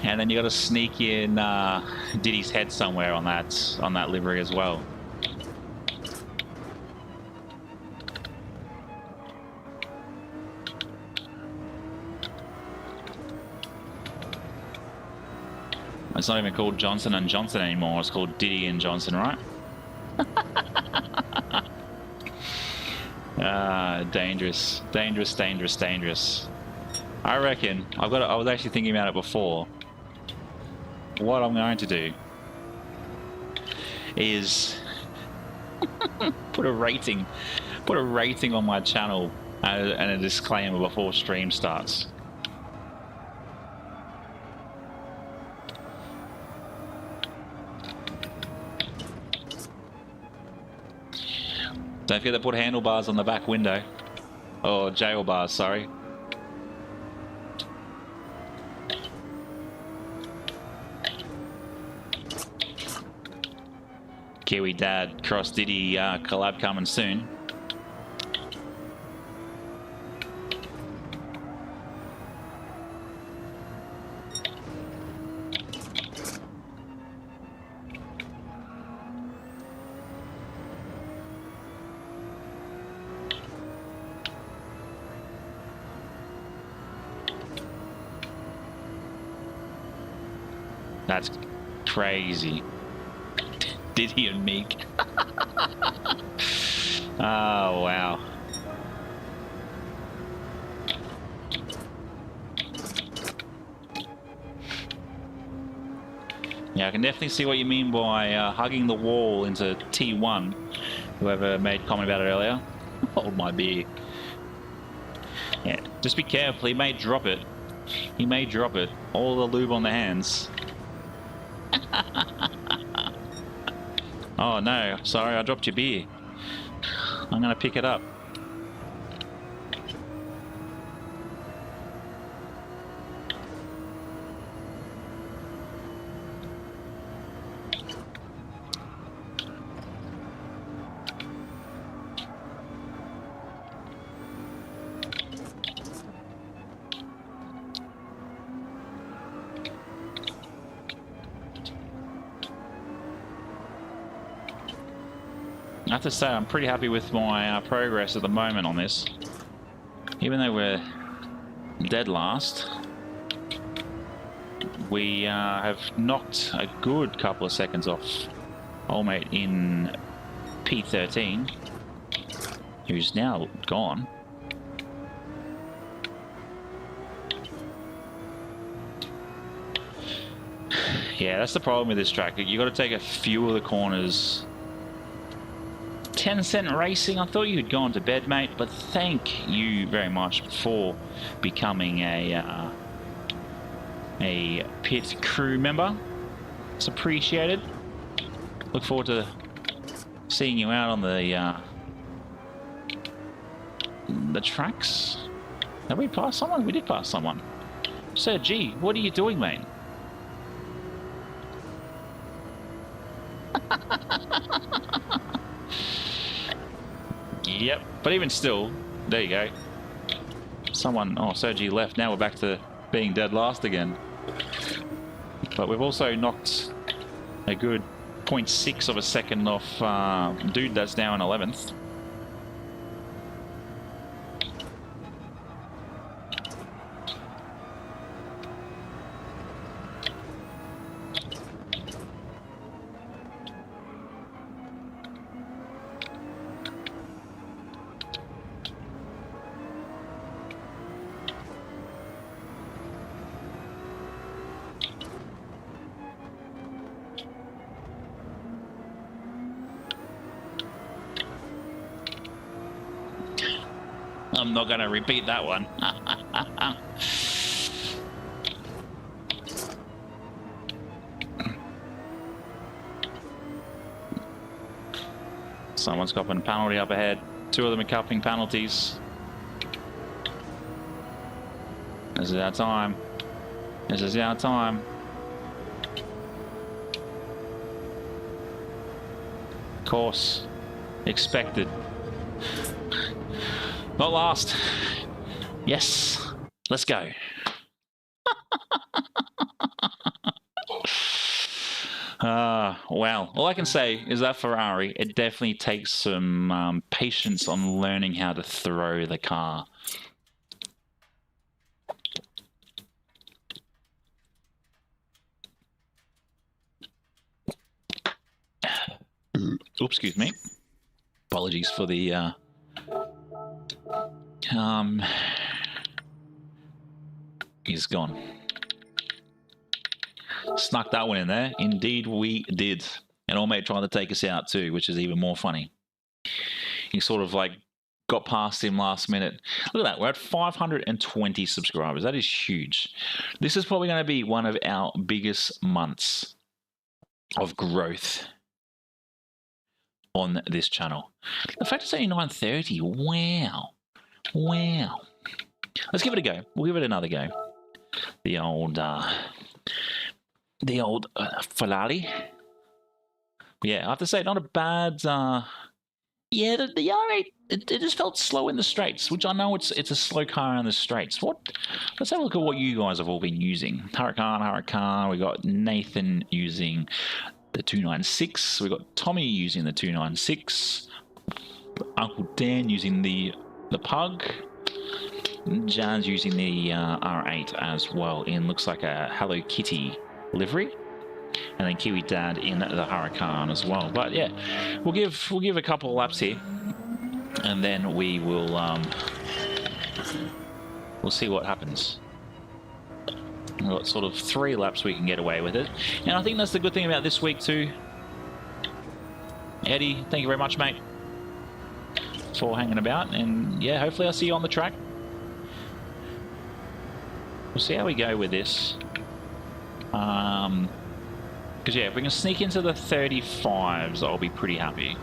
And then you got to sneak in Diddy's head somewhere on that livery as well. It's not even called Johnson and Johnson anymore. It's called Diddy and Johnson, right? Dangerous, dangerous, dangerous, dangerous. I reckon I was actually thinking about it before. What I'm going to do is put a rating on my channel and a disclaimer before stream starts. Don't forget to put handlebars on the back window. Or jail bars, sorry. Kiwi Dad Cross Diddy collab coming soon. That's crazy. Diddy and Meek. Oh, wow. Yeah, I can definitely see what you mean by hugging the wall into T1. Whoever made comment about it earlier. Hold my beer. Yeah, just be careful. He may drop it. He may drop it. All the lube on the hands. Oh no, sorry, I dropped your beer. I'm gonna pick it up. I have to say, I'm pretty happy with my progress at the moment on this. Even though we're dead last, we have knocked a good couple of seconds off old mate in P13, who's now gone. Yeah, that's the problem with this track. You got to take a few of the corners. 10-cent racing, I thought you'd gone to bed, mate, but thank you very much for becoming a pit crew member. It's appreciated. Look forward to seeing you out on the tracks. Have we passed someone? We did pass someone. Sir G, what are you doing, mate? Yep, but even still, there you go. Someone, oh, Sergi left. Now we're back to being dead last again. But we've also knocked a good 0.6 of a second off dude that's now in 11th. I'm not going to repeat that one. Someone's copping a penalty up ahead. Two of them are copping penalties. This is our time. This is our time. Course. Expected. Not last. Yes. Let's go. Well, all I can say is that Ferrari, it definitely takes some patience on learning how to throw the car. Oops, excuse me. Apologies for the he's gone. Snuck that one in there. Indeed we did. And old mate tried to take us out too, which is even more funny. He sort of like got past him last minute. Look at that. We're at 520 subscribers. That is huge. This is probably going to be one of our biggest months of growth on this channel. The fact it's only 9:30. Wow. Wow. Let's give it a go. We'll give it another go. The old Ferrari. Yeah, I have to say, not a bad. Yeah, the R8 it just felt slow in the straights, which I know it's a slow car in the straights. Let's have a look at what you guys have all been using. Huracan. We got Nathan using the 296. We got Tommy using the 296. Uncle Dan using the Pug. Jan's using the R8 as well. In looks like a Hello Kitty livery. And then Kiwi Dad in the Huracan as well. But yeah, we'll give a couple of laps here, and then we will we'll see what happens. We've got sort of 3 laps we can get away with it, and I think that's the good thing about this week too. Eddie, thank you very much, mate, for hanging about, and yeah, hopefully I'll see you on the track. We'll see how we go with this. Because yeah, if we can sneak into the 35s, I'll be pretty happy.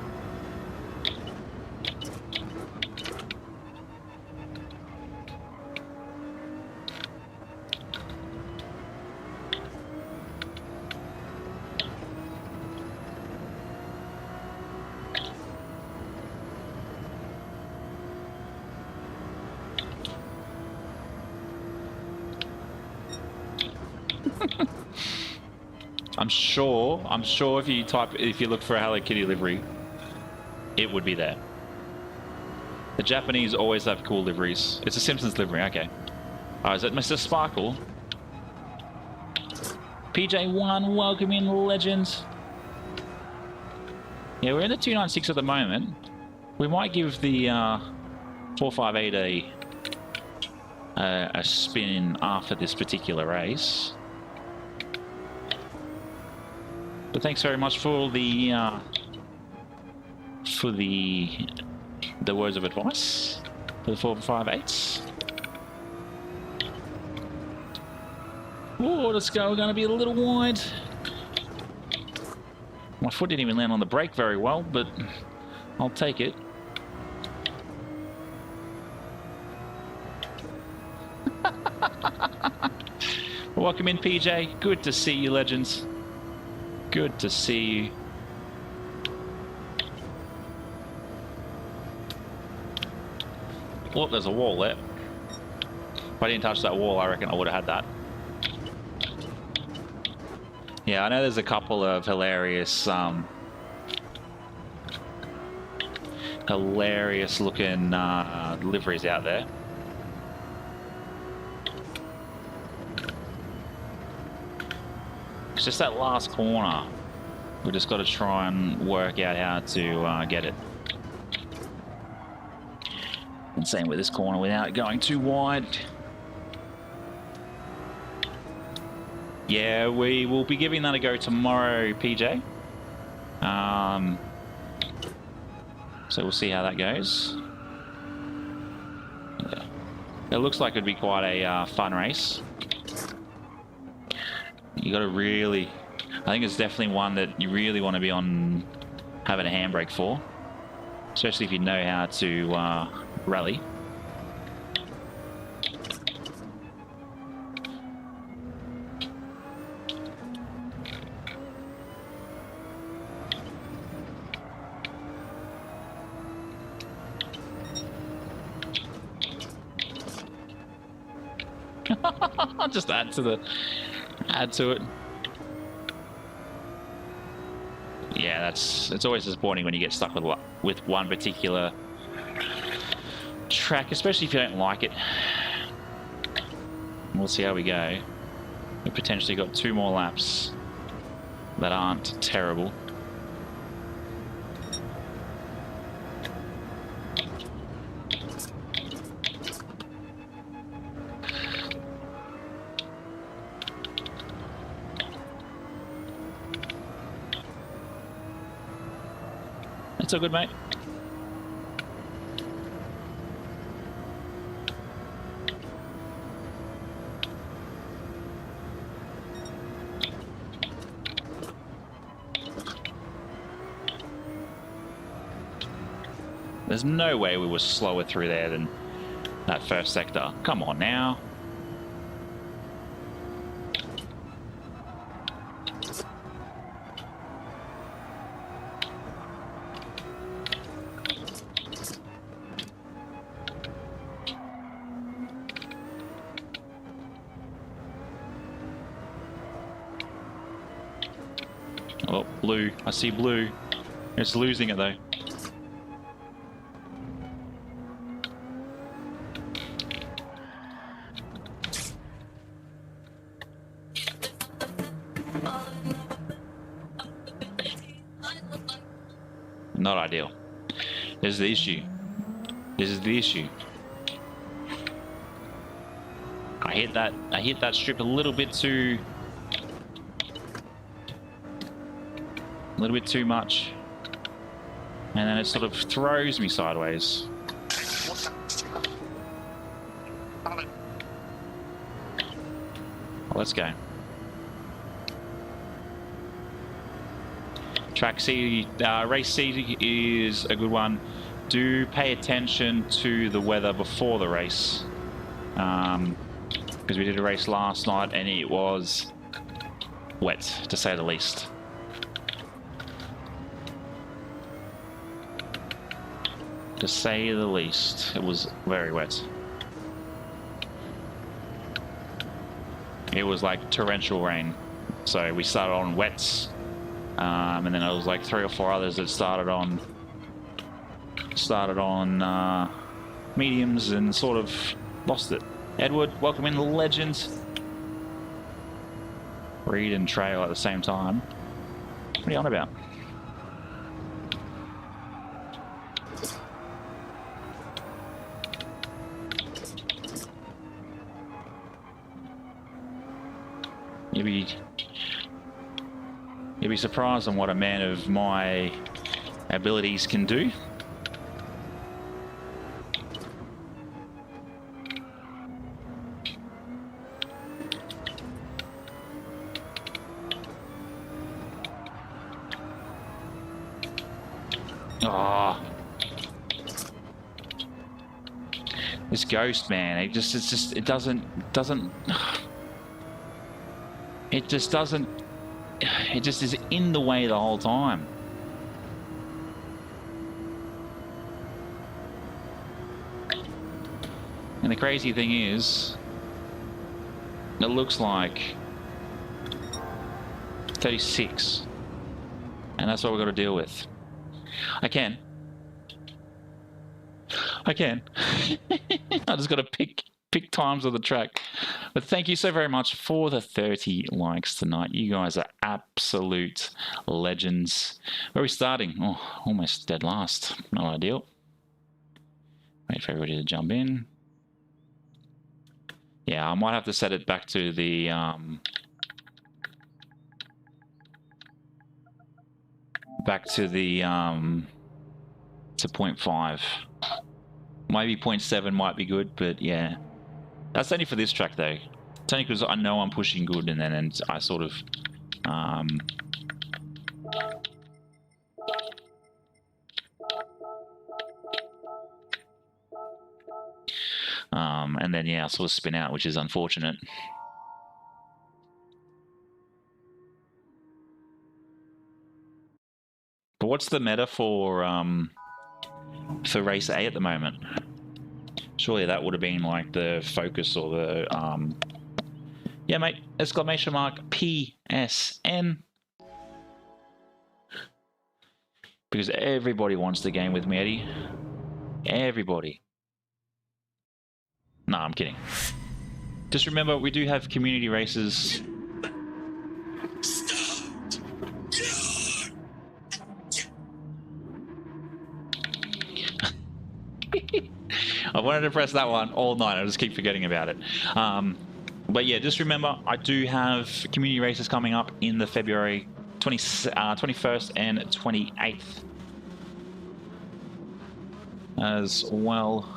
I'm sure if you look for a Hello Kitty livery, it would be there. The Japanese always have cool liveries. It's a Simpsons livery, okay. Oh, is that Mr. Sparkle? PJ1, welcome in, legends. Yeah, we're in the 296 at the moment. We might give the 458 a spin after this particular race. But thanks very much for the words of advice for the 458s. Oh, let's go. We're going to be a little wide. My foot didn't even land on the brake very well, but I'll take it. Welcome in, PJ. Good to see you, legends. Good to see you. Oh, there's a wall there. If I didn't touch that wall, I reckon I would have had that. Yeah, I know there's a couple of hilarious looking liveries out there. It's just that last corner. We just got to try and work out how to get it. And same with this corner without going too wide. Yeah, we will be giving that a go tomorrow, PJ. So we'll see how that goes. Yeah. It looks like it'd be quite a fun race. You got to really, I think it's definitely one that you really want to be on having a handbrake for, especially if you know how to rally. Just add to it. Yeah, it's always disappointing when you get stuck with one particular track, especially if you don't like it. We'll see how we go. We've potentially got 2 more laps that aren't terrible. It's all good, mate. There's no way we were slower through there than that first sector. Come on now. Oh, blue. I see blue. It's losing it though. Not ideal. This is the issue. This is the issue. I hit that strip a little bit too much. And then it sort of throws me sideways. What damage did you have? Alan, Let's go. Track C, race C is a good one. Do pay attention to the weather before the race. Because we did a race last night and it was wet, to say the least. To say the least, it was very wet. It was like torrential rain. So we started on wets. And then there was like 3 or 4 others that started on mediums and sort of lost it. Edward, welcome in the legends. Reed and Trail at the same time. What are you on about? You'll be surprised on what a man of my abilities can do. Oh, this ghost, man, it just doesn't it just is in the way the whole time. And the crazy thing is, it looks like 36. And that's what we've got to deal with. I can. I just got to pick times of the track. But thank you so very much for the 30 likes tonight. You guys are absolute legends. Where are we starting? Oh, almost dead last. Not ideal. Wait for everybody to jump in. Yeah, I might have to set it back to the to 0.5. Maybe 0.7 might be good, but yeah. That's only for this track though. It's only because I know I'm pushing good and then I sort of and then yeah, I'll sort of spin out, which is unfortunate. But what's the meta for race A at the moment? Surely that would have been like the focus or the yeah, mate, exclamation mark PSN. Because everybody wants the game with me, Eddie. Everybody. No, I'm kidding. Just remember, we do have community races. I wanted to press that one all night. I just keep forgetting about it. But yeah, just remember, I do have community races coming up in the February 21st and 28th as well.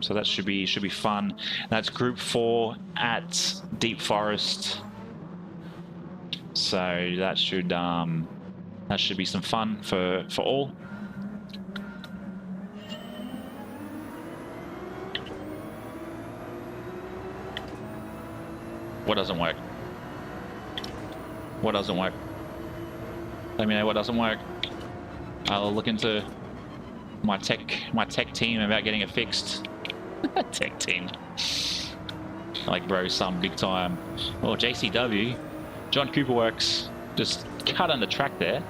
So that should be fun. That's Group 4 at Deep Forest. So that should be some fun for all. What doesn't work? What doesn't work? Let me know what doesn't work. I'll look into my tech team about getting it fixed. Tech team. Like, bro, some big time. Oh, JCW. John Cooper Works. Just cut on the track there.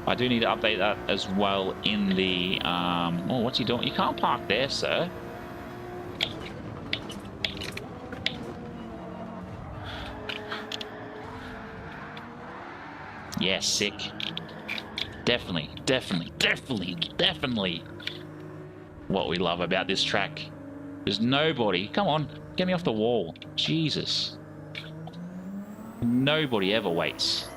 I do need to update that as well in the... oh, what's he doing? You can't park there, sir. Yeah, sick. Definitely, definitely, definitely, definitely what we love about this track. There's nobody... Come on, get me off the wall. Jesus. Nobody ever waits.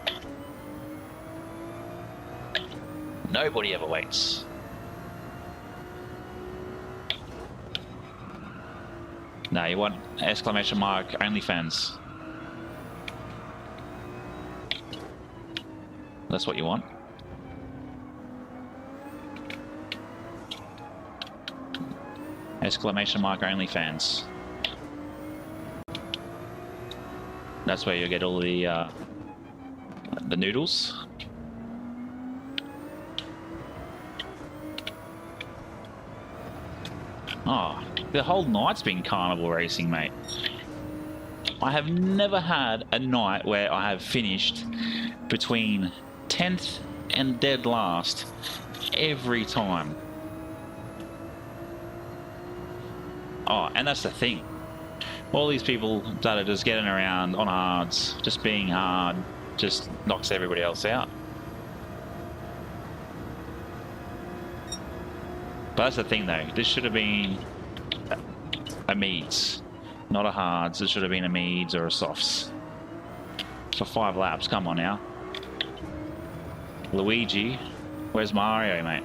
Nobody ever waits. No, you want exclamation mark OnlyFans. That's what you want. Exclamation mark OnlyFans. That's where you'll get all the noodles. Oh, the whole night's been carnival racing, mate. I have never had a night where I have finished between 10th and dead last every time. Oh, and that's the thing. All these people that are just getting around on hards, just being hard, just knocks everybody else out. But that's the thing though, this should have been a Meads, not a hards. It should have been a Meads or a softs. For 5 laps, come on now. Luigi, where's Mario, mate?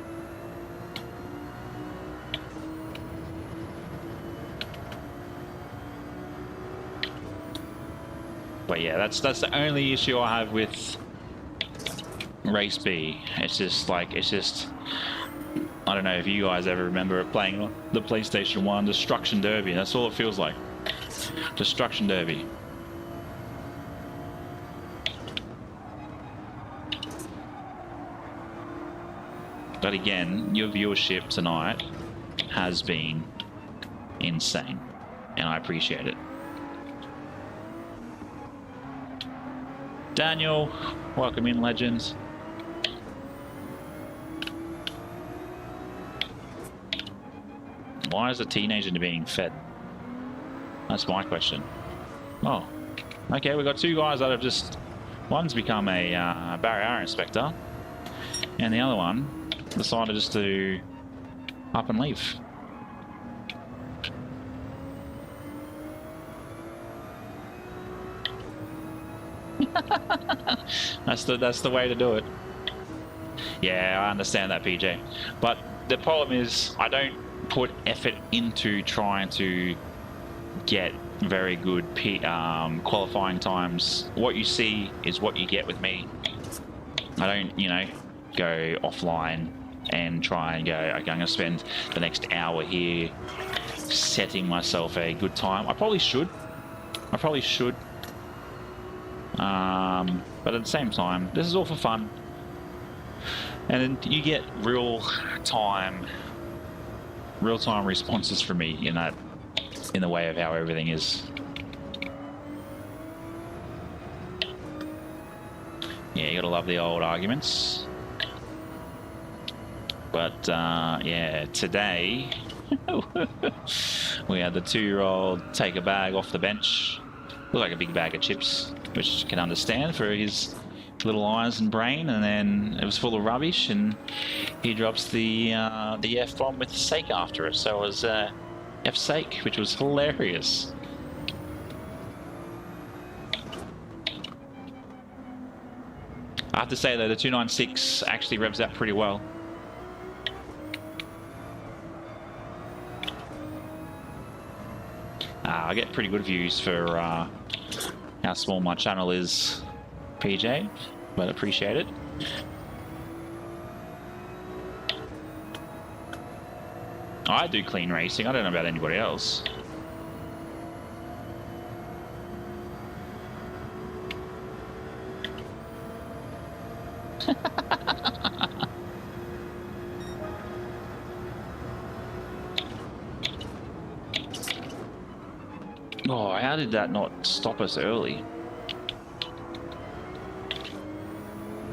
But yeah, that's the only issue I have with Race B. It's just like, I don't know if you guys ever remember playing the PlayStation 1 Destruction Derby. That's all it feels like. Destruction Derby. But again, your viewership tonight has been insane, and I appreciate it. Daniel, welcome in, legends. Why is a teenager being fed? That's my question. Oh, okay, we've got 2 guys that have just... One's become a barrier inspector, and the other one decided just to up and leave. That's the way to do it. Yeah, I understand that, PJ. But the problem is I don't put effort into trying to get very good qualifying times. What you see is what you get with me. I don't, you know, go offline and try and go, okay, I'm going to spend the next hour here setting myself a good time. I probably should. But at the same time, this is all for fun. And you get real-time responses from me in the way of how everything is. Yeah, you gotta love the old arguments. But yeah, today we had the 2-year-old take a bag off the bench. Looked like a big bag of chips, which you can understand for his little eyes and brain, and then it was full of rubbish, and he drops the F-bomb with sake after it. So it was F-sake, which was hilarious. I have to say though, the 296 actually revs out pretty well. I get pretty good views for how small my channel is, PJ, but appreciate it. I do clean racing. I don't know about anybody else. Oh, how did that not stop us early?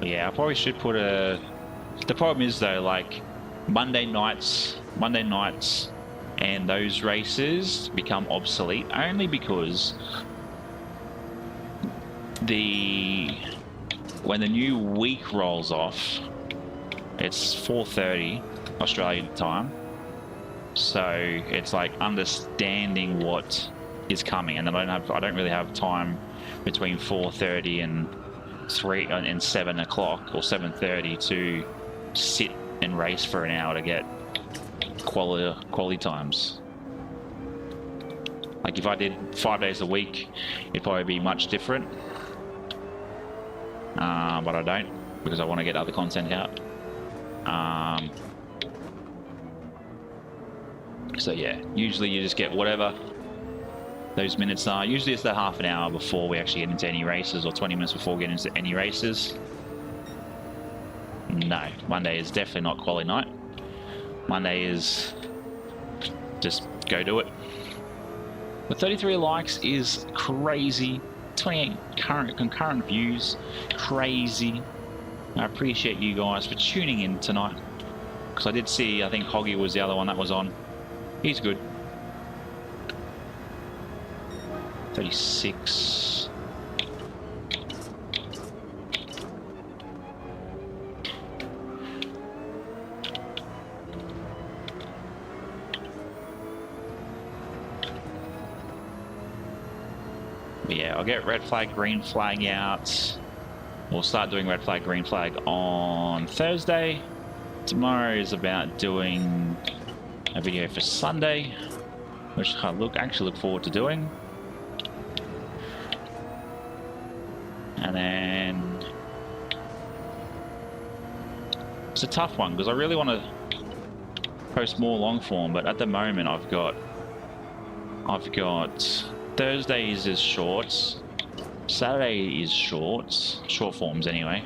Yeah, I probably should put a... The problem is though, like, Monday nights and those races become obsolete only because when the new week rolls off, it's 4:30 Australian time, so it's like understanding what is coming, and I don't really have time between 4:30 and 7 o'clock or 7:30 to sit and race for an hour to get quality times. Like if I did 5 days a week, it'd probably be much different. But I don't, because I want to get other content out. So yeah, usually you just get whatever those minutes are. Usually it's the half an hour before we actually get into any races, or 20 minutes before we get into any races. No, Monday is definitely not quality night. Monday is just go do it. But 33 likes is crazy. 28 concurrent views, crazy. I appreciate you guys for tuning in tonight, because I did see, I think Hoggy was the other one that was on. He's good. 36. But yeah, I'll get red flag, green flag out. We'll start doing red flag, green flag on Thursday. Tomorrow is about doing a video for Sunday, which I actually look forward to doing. And then it's a tough one because I really want to post more long form, but at the moment I've got Thursdays is shorts, Saturday is shorts, short forms anyway.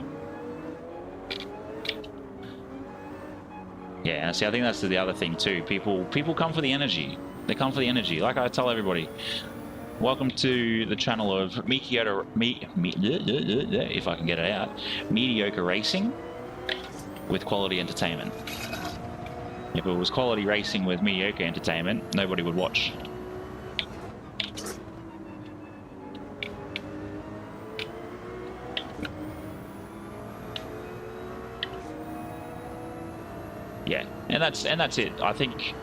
Yeah, see, I think that's the other thing too. People come for the energy. They come for the energy. Like I tell everybody, welcome to the channel of mediocre, if I can get it out, mediocre racing with quality entertainment. If it was quality racing with mediocre entertainment, nobody would watch. Yeah, and that's it. I think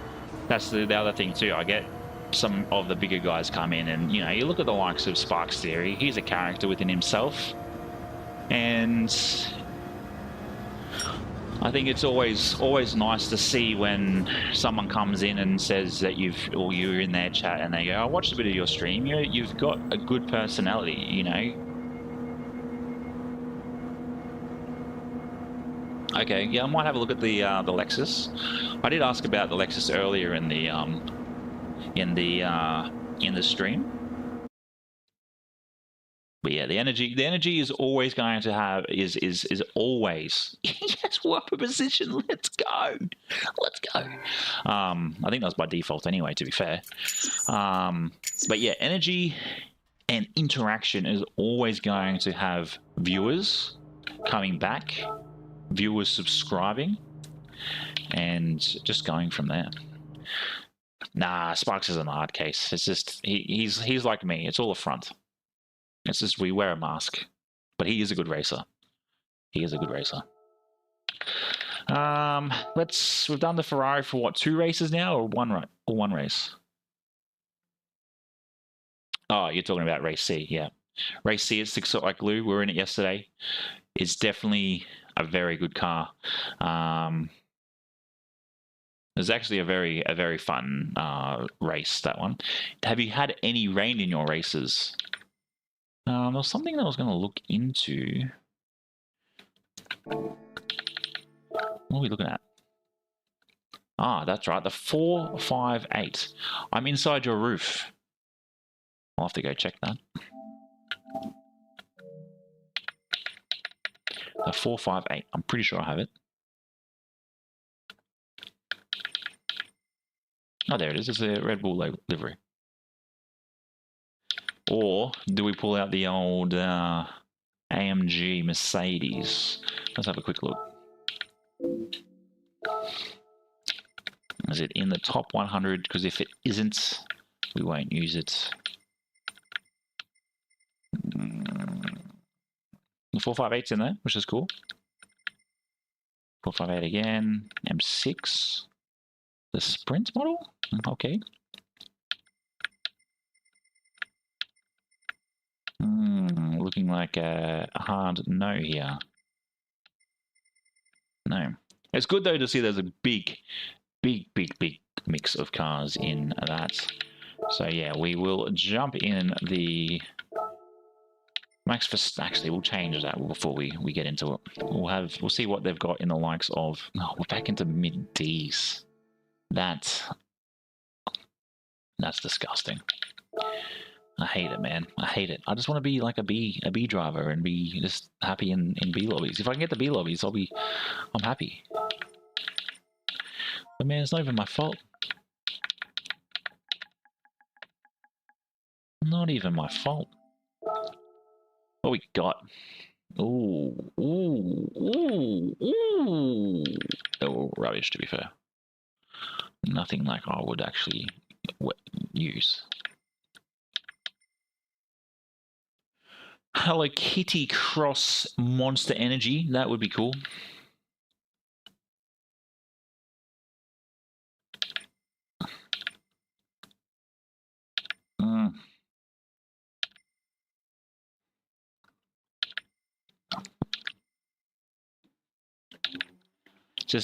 that's the other thing too. I get some of the bigger guys come in, and you know, you look at the likes of Sparks Theory. He's a character within himself, and I think it's always nice to see when someone comes in and says that you're in their chat and they go, "I watched a bit of your stream. You've got a good personality," you know. Okay, yeah, I might have a look at the Lexus. I did ask about the Lexus earlier in the stream. But yeah, the energy is always going to have is always yes, upper position. Let's go. I think that was by default anyway, to be fair. But yeah, energy and interaction is always going to have viewers coming back, viewers subscribing, and just going from there. Nah, Sparks is an hard case. It's just he's like me. It's all a front. It's just we wear a mask, but he is a good racer. He is a good racer. We've done the Ferrari for what, 2 races now, or one race? Oh, you're talking about race C, yeah. Race C is 6 like glue. We were in it yesterday. It's definitely a very good car. It's actually a very fun race, that one. Have you had any rain in your races? There was something that I was going to look into. What are we looking at? Ah, that's right. The 458. I'm inside your roof. I'll have to go check that. The 458. I'm pretty sure I have it. Oh, there it is. It's a Red Bull livery. Or do we pull out the old AMG Mercedes? Let's have a quick look. Is it in the top 100? Because if it isn't, we won't use it. The 458's in there, which is cool. 458 again. M6. The Sprint model? Okay. Looking like a hard no here. No. It's good though to see there's a big mix of cars in that. So yeah, we will jump in the Max for actually we'll change that before we get into it. We'll see what they've got in the likes of. Oh, we're back into mid D's. That's disgusting. I hate it, man. I hate it. I just want to be like a B driver and be just happy in B lobbies. If I can get the B lobbies, I'm happy. But man, it's not even my fault. Not even my fault. What we got? Ooh. They're all rubbish, to be fair. Nothing like I would actually use. Hello Kitty Cross Monster Energy. That would be cool.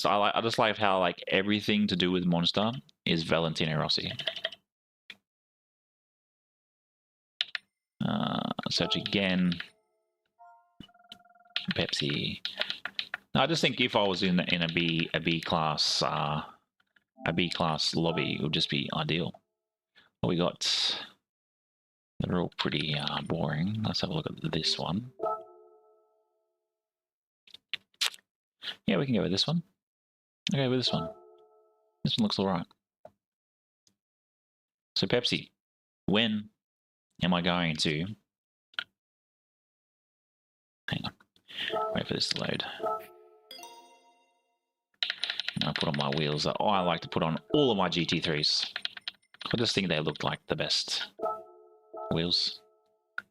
I just like how like everything to do with Monster is Valentino Rossi. Search again. Pepsi. No, I just think if I was in a B class lobby, it would just be ideal. What we got? They're all pretty boring. Let's have a look at this one. Yeah, we can go with this one. Okay, with this one. This one looks alright. So Pepsi, when am I going to... Hang on. Wait for this to load. I'll put on my wheels. Oh, I like to put on all of my GT3s. I just think they look like the best wheels.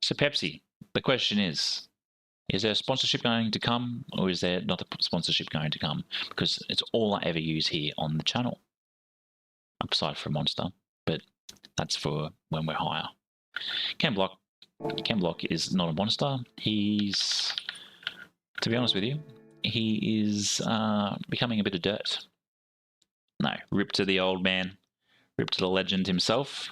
So Pepsi, the question is there a sponsorship going to come, or is there not a sponsorship going to come? Because it's all I ever use here on the channel, aside from Monster, but that's for when we're higher. Ken Block is not a monster. He's, to be honest with you, he is becoming a bit of dirt. No, rip to the old man, rip to the legend himself.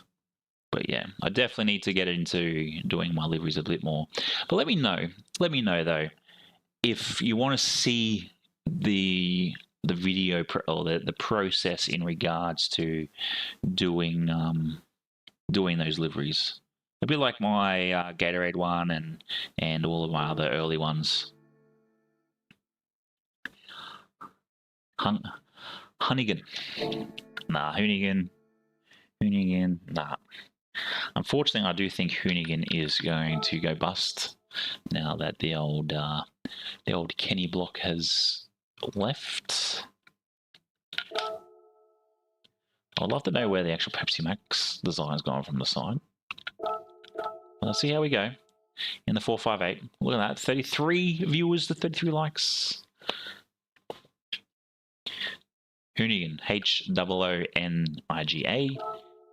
But yeah, I definitely need to get into doing my liveries a bit more. But let me know though, if you want to see the video or the process in regards to doing those liveries. A bit like my Gatorade one and all of my other early ones. Hoonigan. Nah, Hoonigan, nah. Unfortunately, I do think Hoonigan is going to go bust now that the old the old Kenny block has left. I'd love to know where the actual Pepsi Max design's gone from the side. Let's see how we go in the 458. Look at that, 33 viewers to 33 likes. Hoonigan, H-O-O-N-I-G-A,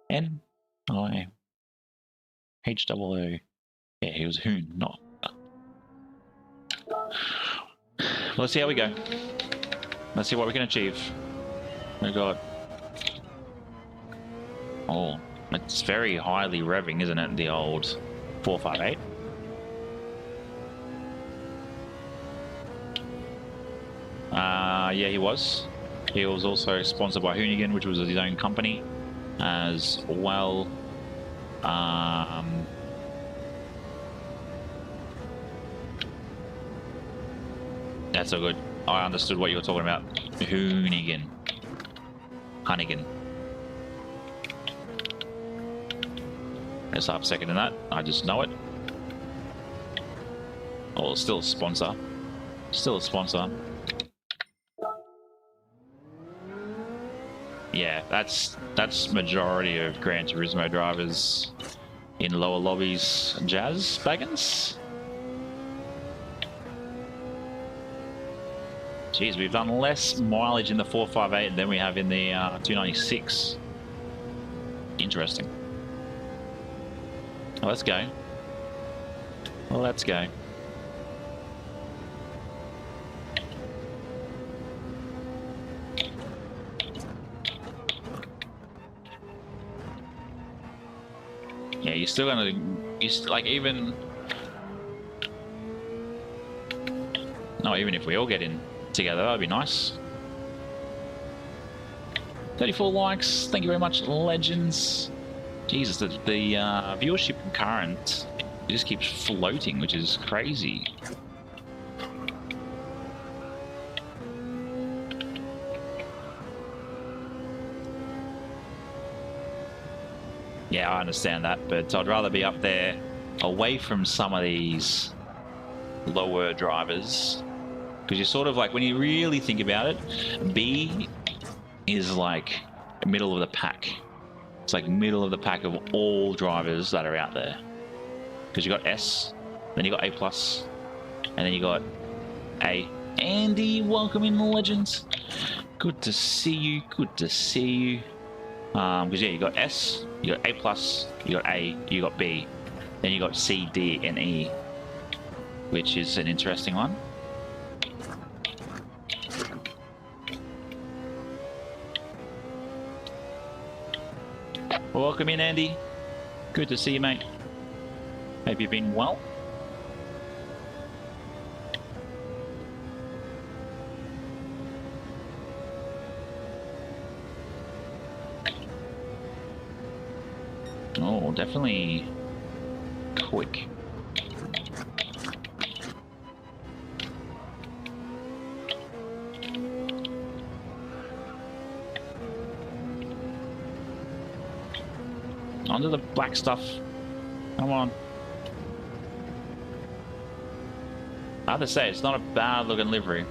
N-I, H-O-O. Yeah, he was Hoon, not. Let's see how we go. Let's see what we can achieve. Oh god. Oh, it's very highly revving, isn't it? The old 458. Yeah, he was. He was also sponsored by Hoonigan, which was his own company as well. That's so good. I understood what you were talking about. Hoonigan. Hunnigan. Let's up second in that. I just know it. Oh, it's still a sponsor. Still a sponsor. Yeah, that's majority of Gran Turismo drivers in lower lobbies. Jazz Baggins. Jeez, we've done less mileage in the 458 than we have in the 296. Interesting. Oh, let's go. Well, let's go. Yeah, you're still gonna, like even. No, even if we all get in together, that'd be nice. 34 likes. Thank you very much, legends. Jesus, the viewership current just keeps floating, which is crazy. Yeah, I understand that, but I'd rather be up there away from some of these lower drivers. Because you're sort of like, when you really think about it, B is like middle of the pack. It's like middle of the pack of all drivers that are out there. Because you got S, then you got A+, and then you got A. Andy, welcome in, legends. Good to see you, good to see you. Because yeah, you got S, you got A+, you got A, you got B, then you got C, D, and E, which is an interesting one. Welcome in, Andy. Good to see you, mate. Hope you've been well. Oh, definitely quick. Onto the black stuff. Come on. I have to say, it's not a bad looking livery.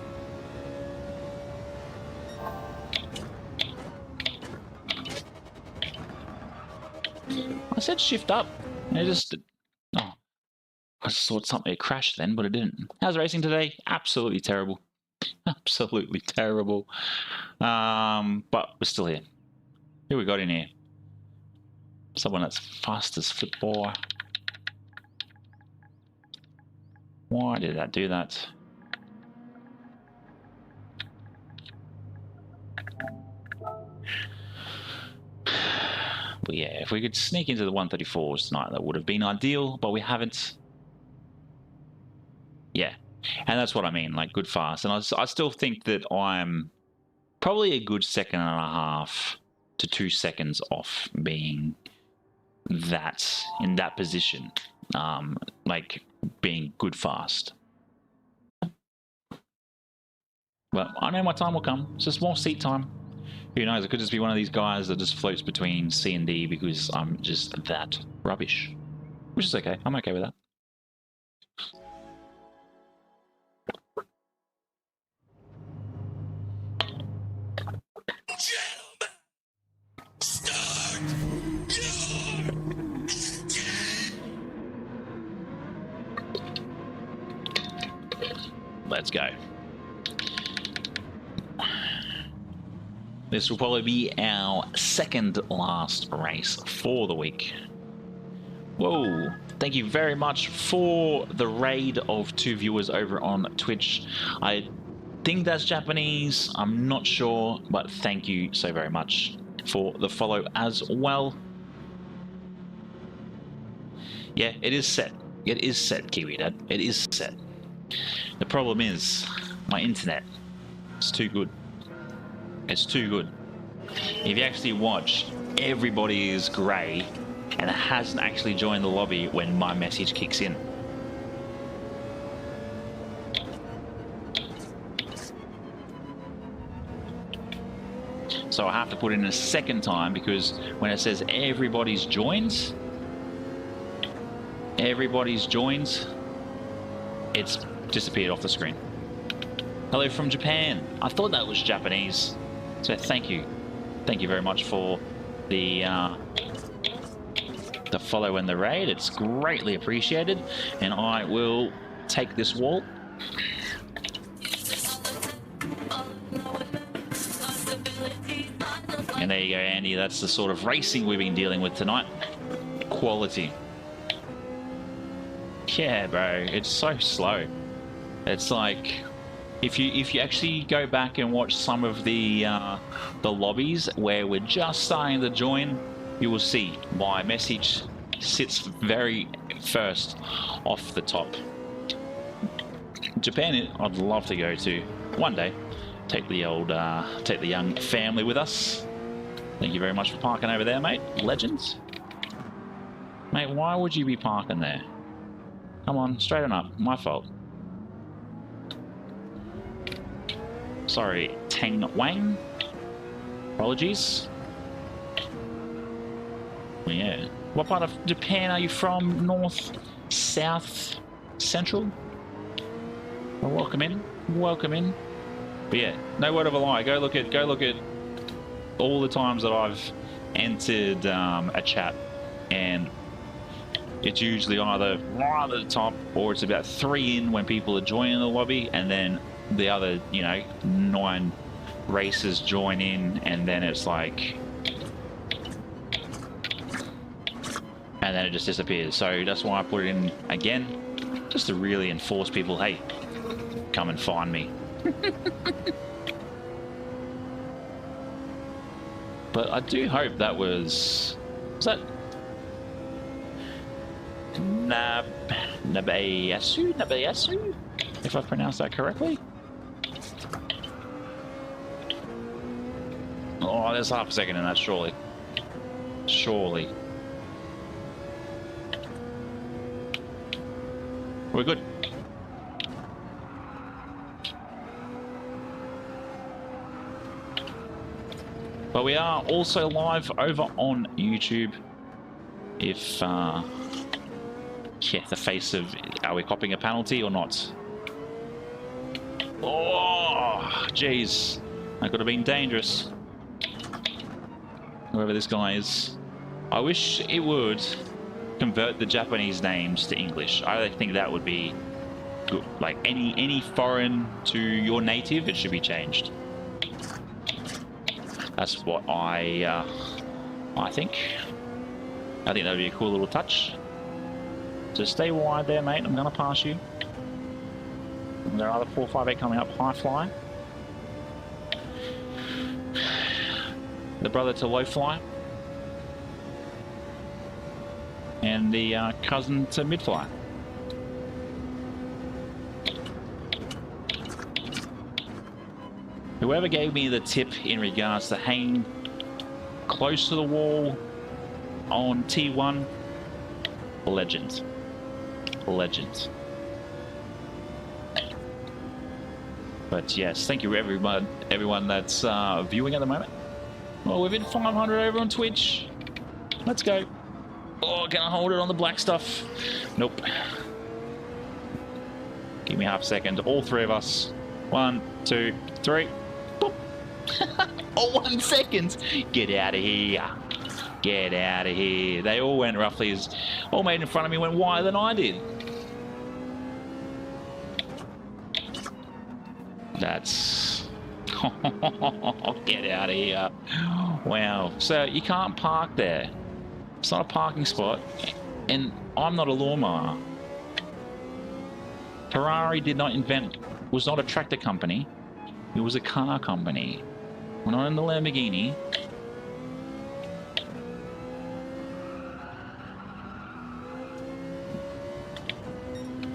I said shift up. And it just... Oh. I just thought something had crashed then, but it didn't. How's racing today? Absolutely terrible. Absolutely terrible. But we're still here. Who we got in here? Someone that's fast as football. Why did that do that? But yeah, if we could sneak into the 134s tonight, that would have been ideal, but we haven't. Yeah, and that's what I mean, like good fast. And I still think that I'm probably a good 1.5 to 2 seconds off being that in that position, like being good fast. But I know my time will come. It's just more seat time. Who knows? It could just be one of these guys that just floats between C and D because I'm just that rubbish, which is okay. I'm okay with that. Let's go. This will probably be our second last race for the week. Whoa. Thank you very much for the raid of 2 viewers over on Twitch. I think that's Japanese. I'm not sure, but thank you so very much for the follow as well. Yeah, it is set. It is set, Kiwi Dad. It is set. The problem is my internet. It's too good. It's too good. If you actually watch, everybody is grey and hasn't actually joined the lobby when my message kicks in. So I have to put in a second time because when it says everybody's joined, it's disappeared off the screen. Hello from Japan. I thought that was Japanese. So thank you. Thank you very much for the follow and the raid. It's greatly appreciated. And I will take this wall. And there you go, Andy. That's the sort of racing we've been dealing with tonight. Quality. Yeah, bro. It's so slow. It's like if you actually go back and watch some of the lobbies where we're just starting to join, you will see my message sits very first off the top. Japan, I'd love to go to one day. Take the young family with us. Thank you very much for parking over there, mate. Legends. Mate, why would you be parking there? Come on, straighten up. My fault. Sorry, Tang Wang. Apologies. Yeah. What part of Japan are you from? North, south, central? Well, welcome in. Welcome in. But yeah, no word of a lie. Go look at all the times that I've entered a chat, and it's usually either right at the top or it's about 3 in when people are joining the lobby, and then the other, 9 races join in, and then it's like, and then it just disappears. So that's why I put it in again, just to really enforce people, hey, come and find me. But I do hope that was that Nabayasu, if I pronounced that correctly. Oh, there's half a second in that, surely. Surely. We're good. But we are also live over on YouTube. If, yeah, the face of, are we copying a penalty or not? Oh, jeez. That could have been dangerous. Whoever this guy is. I wish it would convert the Japanese names to English. I think that would be good. Like any foreign to your native, it should be changed. That's what I think. I think that would be a cool little touch. So stay wide there, mate. I'm going to pass you. And there are other 458 coming up. High fly. The brother to low fly. And the cousin to mid fly. Whoever gave me the tip in regards to hanging close to the wall on T1, legend. Legend. But yes, thank you everyone that's viewing at the moment. Well, we've hit 500 over on Twitch. Let's go. Oh, can I hold it on the black stuff? Nope. Give me half a second. All 3 of us. 1, 2, 3. Oh, 1 second. Get out of here. Get out of here. They all went roughly as... All made in front of me went wider than I did. That's... Get out of here. Wow. So you can't park there. It's not a parking spot. And I'm not a lawnmower. Ferrari did not invent... was not a tractor company. It was a car company. We're not in the Lamborghini.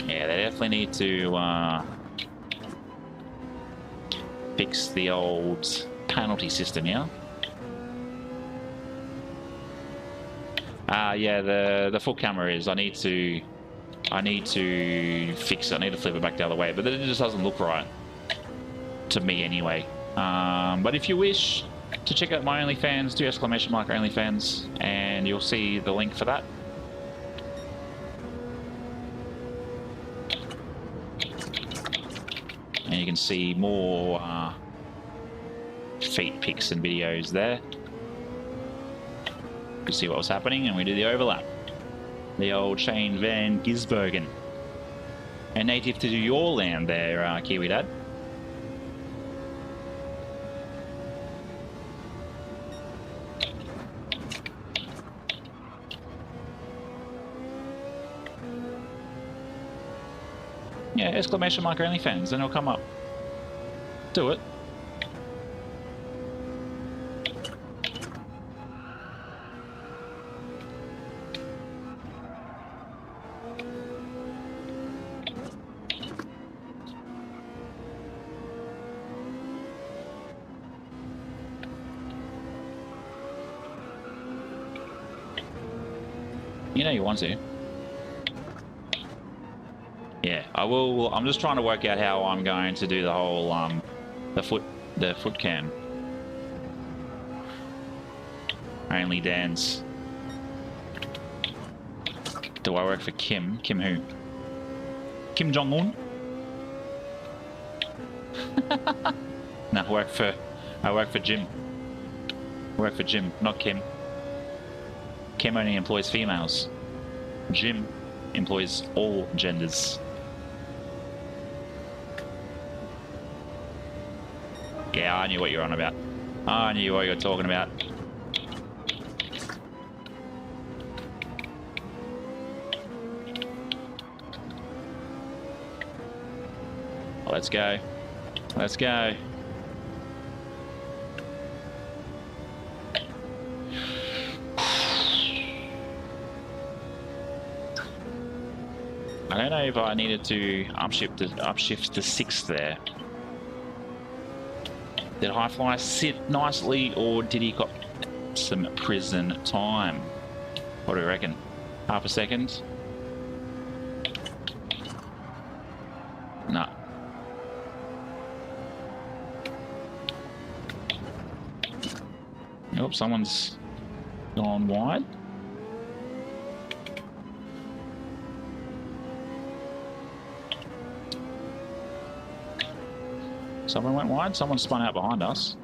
Yeah, they definitely need to fix the old penalty system, yeah? Yeah, the full camera is. I need to fix it. I need to flip it back the other way, but it just doesn't look right to me anyway. But if you wish to check out my OnlyFans, do !OnlyFans, and you'll see the link for that. And you can see more feet pics and videos there. You can see what was happening, and we did the overlap. The old Shane Van Gisbergen. A native to your land there, Kiwi Dad. Yeah, !OnlyFans, then it'll come up. Do it. You know you want to. Yeah, I will. I'm just trying to work out how I'm going to do the whole the foot cam. Only dance. Do I work for Kim? Kim who? Kim Jong-un? No, I work for Jim. I work for Jim, not Kim. Kim only employs females. Jim employs all genders. Yeah, I knew what you were on about. I knew what you were talking about. Let's go. Let's go. I don't know if I needed to upshift to 6th there. Did Highfly sit nicely, or did he got some prison time? What do you reckon? Half a second? No. Oh, someone's gone wide. Someone went wide, someone spun out behind us.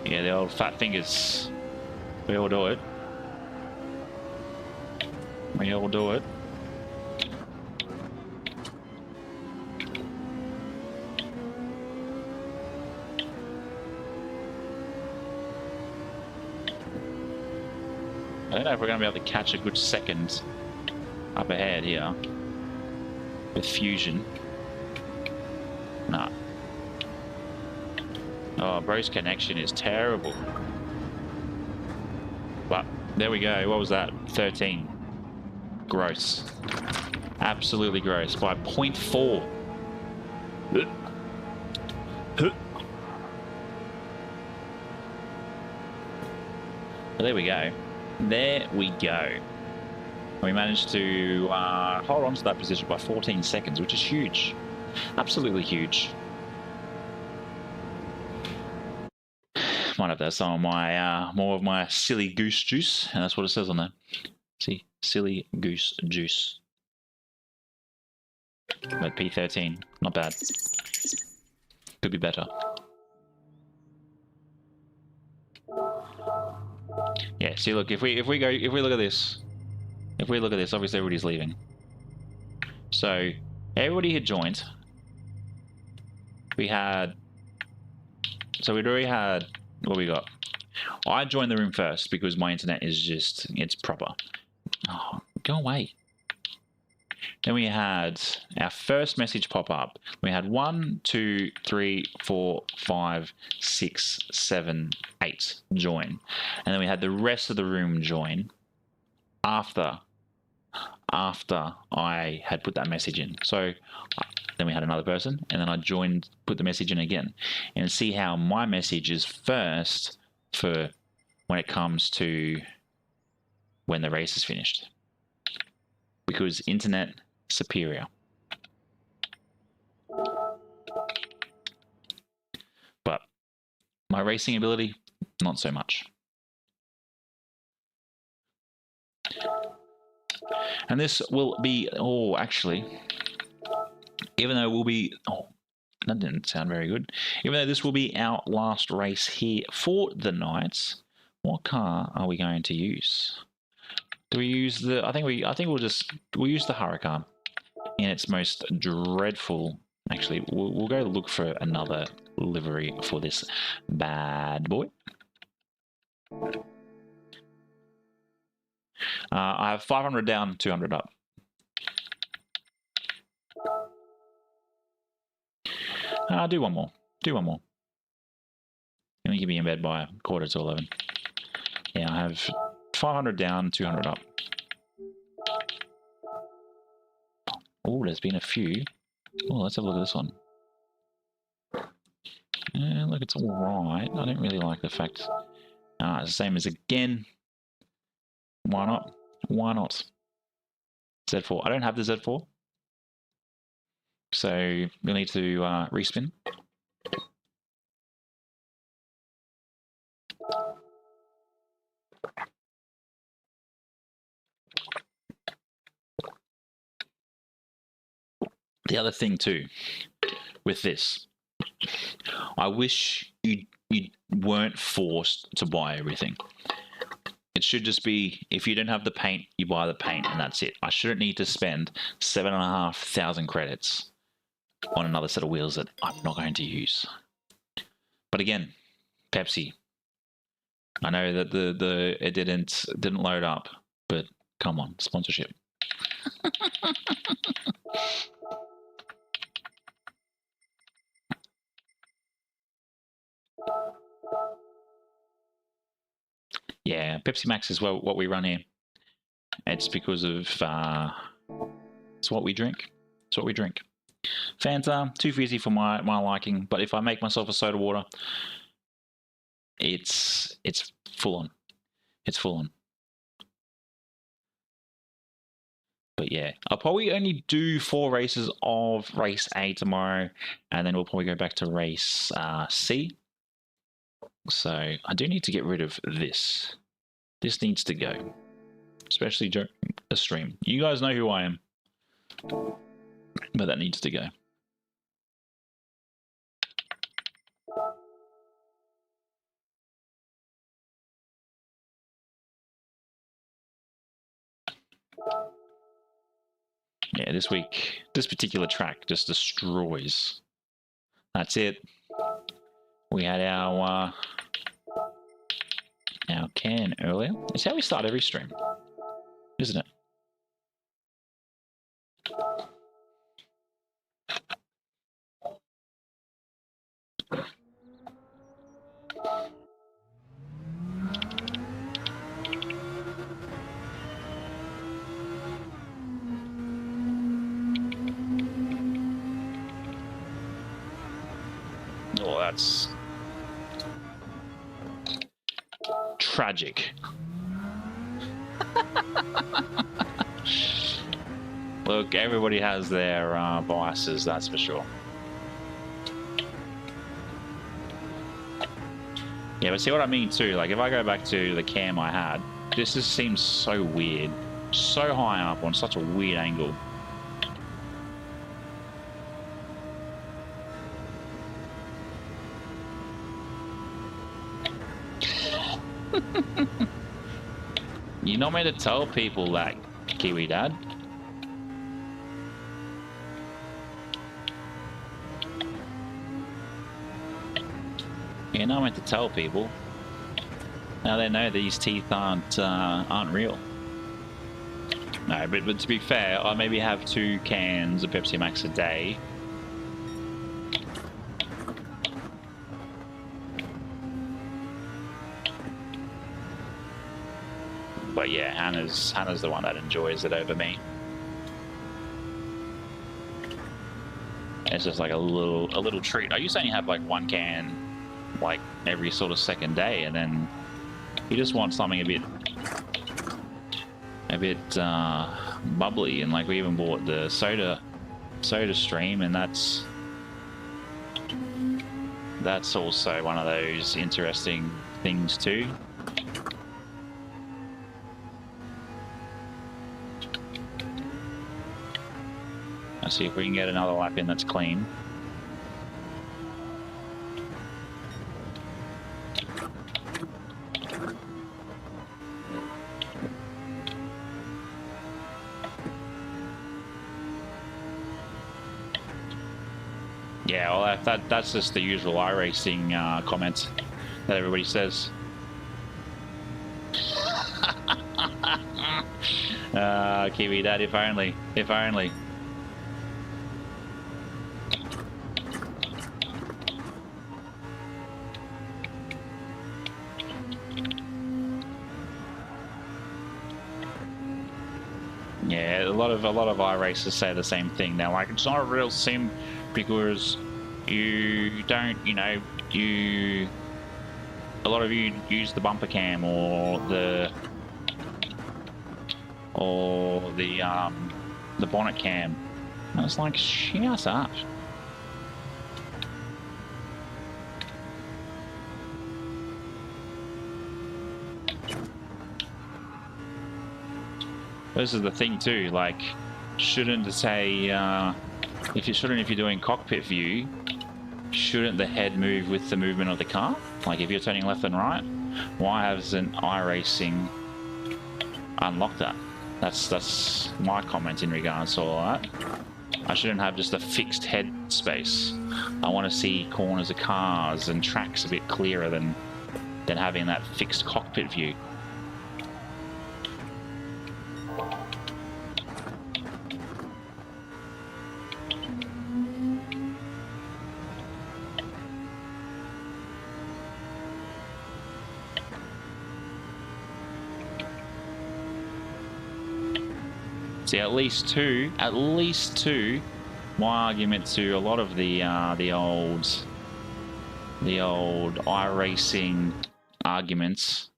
Yeah, the old fat fingers. We all do it. We all do it. I don't know if we're going to be able to catch a good second up ahead here. With Fusion. Nah. Oh, bro's connection is terrible. But there we go. What was that? 13. Gross. Absolutely gross. By 0.4. There we go. There we go. We managed to hold on to that position by 14 seconds, which is huge. Absolutely huge. Might have some of my more of my silly goose juice, and that's what it says on there. See, silly goose juice. But P13, not bad. Could be better. Yeah. See, look, if we look at this. If we look at this, obviously everybody's leaving. So everybody had joined. We'd already had, what we got? I joined the room first because my internet is just, it's proper. Oh, go away. Then we had our first message pop up. We had 1, 2, 3, 4, 5, 6, 7, 8 join. And then we had the rest of the room join after I had put that message in. So then we had another person, and then I joined, put the message in again. And see how my message is first for when it comes to when the race is finished. Because internet superior. But my racing ability, not so much. And this will be, oh, actually, even though it will be, oh, that didn't sound very good. Even though this will be our last race here for the night, what car are we going to use? Do we use the, I think we'll use the Huracan in its most dreadful, actually, we'll go look for another livery for this bad boy. I have 500 down, 200 up. Do one more. Do one more. Let me be in bed by 11:15. Yeah, I have 500 down, 200 up. Oh, there's been a few. Oh, let's have a look at this one. Look, it's all right. I don't really like the fact. It's the same as again. Why not? Why not? Z4. I don't have the Z4. So we'll need to respin. The other thing too, with this, I wish you weren't forced to buy everything. It should just be, if you don't have the paint, you buy the paint and that's it. I shouldn't need to spend 7,500 credits on another set of wheels that I'm not going to use. But again, Pepsi. I know that it didn't load up, but come on, sponsorship. Yeah, Pepsi Max is what we run here. It's because of it's what we drink. It's what we drink. Fanta, too fizzy for my liking. But if I make myself a soda water, it's full on. It's full on. But yeah, I'll probably only do 4 races of race A tomorrow, and then we'll probably go back to race C. So I do need to get rid of this. This needs to go, especially during a stream. You guys know who I am, but that needs to go. Yeah, this week, this particular track just destroys. That's it. We had our can earlier. It's how we start every stream, isn't it? Oh, that's tragic. Look, everybody has their biases, that's for sure. Yeah, but see what I mean too, like if I go back to the cam I had, this just seems so weird. So high up on such a weird angle. You're not meant to tell people that, Kiwi Dad. You're not meant to tell people. Now they know these teeth aren't real. No, but to be fair, I maybe have 2 cans of Pepsi Max a day. But yeah, Hannah's the one that enjoys it over me. It's just like a little treat. I used to only have like 1 can like every sort of second day, and then you just want something a bit bubbly. And like we even bought the soda stream, and that's also one of those interesting things too. Let's see if we can get another lap in that's clean. Yeah, well, that's just the usual iRacing comments that everybody says. Kiwi Dad, if only. Yeah, a lot of iRacers say the same thing. They're like, it's not a real sim because you don't, a lot of you use the bumper cam or the bonnet cam. And it's like, shut up. This is the thing too, like, shouldn't say, if you're doing cockpit view, shouldn't the head move with the movement of the car? Like if you're turning left and right, why hasn't iRacing unlocked that? That's my comment in regards to all that. I shouldn't have just a fixed head space. I want to see corners of cars and tracks a bit clearer than having that fixed cockpit view. See, at least two. My argument to a lot of the old iRacing arguments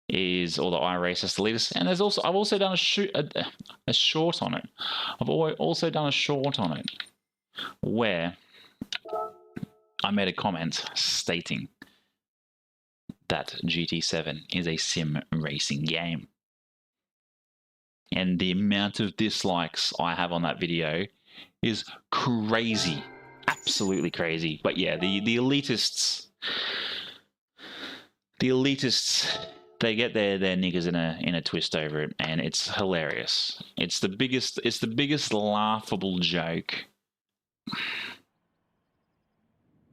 is, or the iRacers, the latest. And there's also, I've also done a short on it. I've also done a short on it where I made a comment stating that GT7 is a sim racing game. And the amount of dislikes I have on that video is crazy. Absolutely crazy. But yeah, the elitists, they get their niggers in a twist over it, and it's hilarious. It's the biggest laughable joke.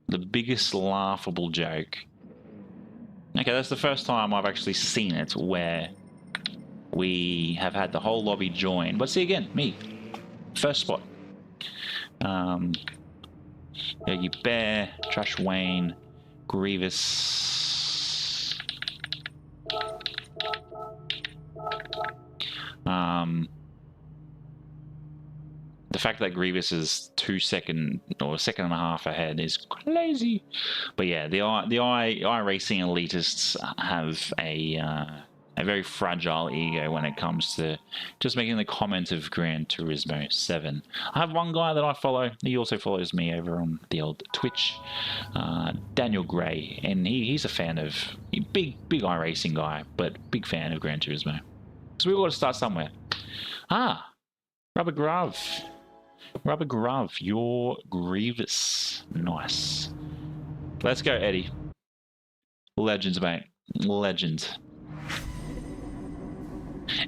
The biggest laughable joke. Okay, that's the first time I've actually seen it where we have had the whole lobby join. But see, again, me. First spot. Yogi Bear, Trash Wayne, Grievous. The fact that Grievous is 2 seconds or a second and a half ahead is crazy. But yeah, the iRacing elitists have a very fragile ego when it comes to just making the comment of Gran Turismo 7. I have one guy that I follow. He also follows me over on the old Twitch, Daniel Gray, and he's a fan of big iRacing guy, but big fan of Gran Turismo. So we've got to start somewhere. Gr.B, you're Grievous. Nice. Let's go, Eddie. Legends, mate. Legend.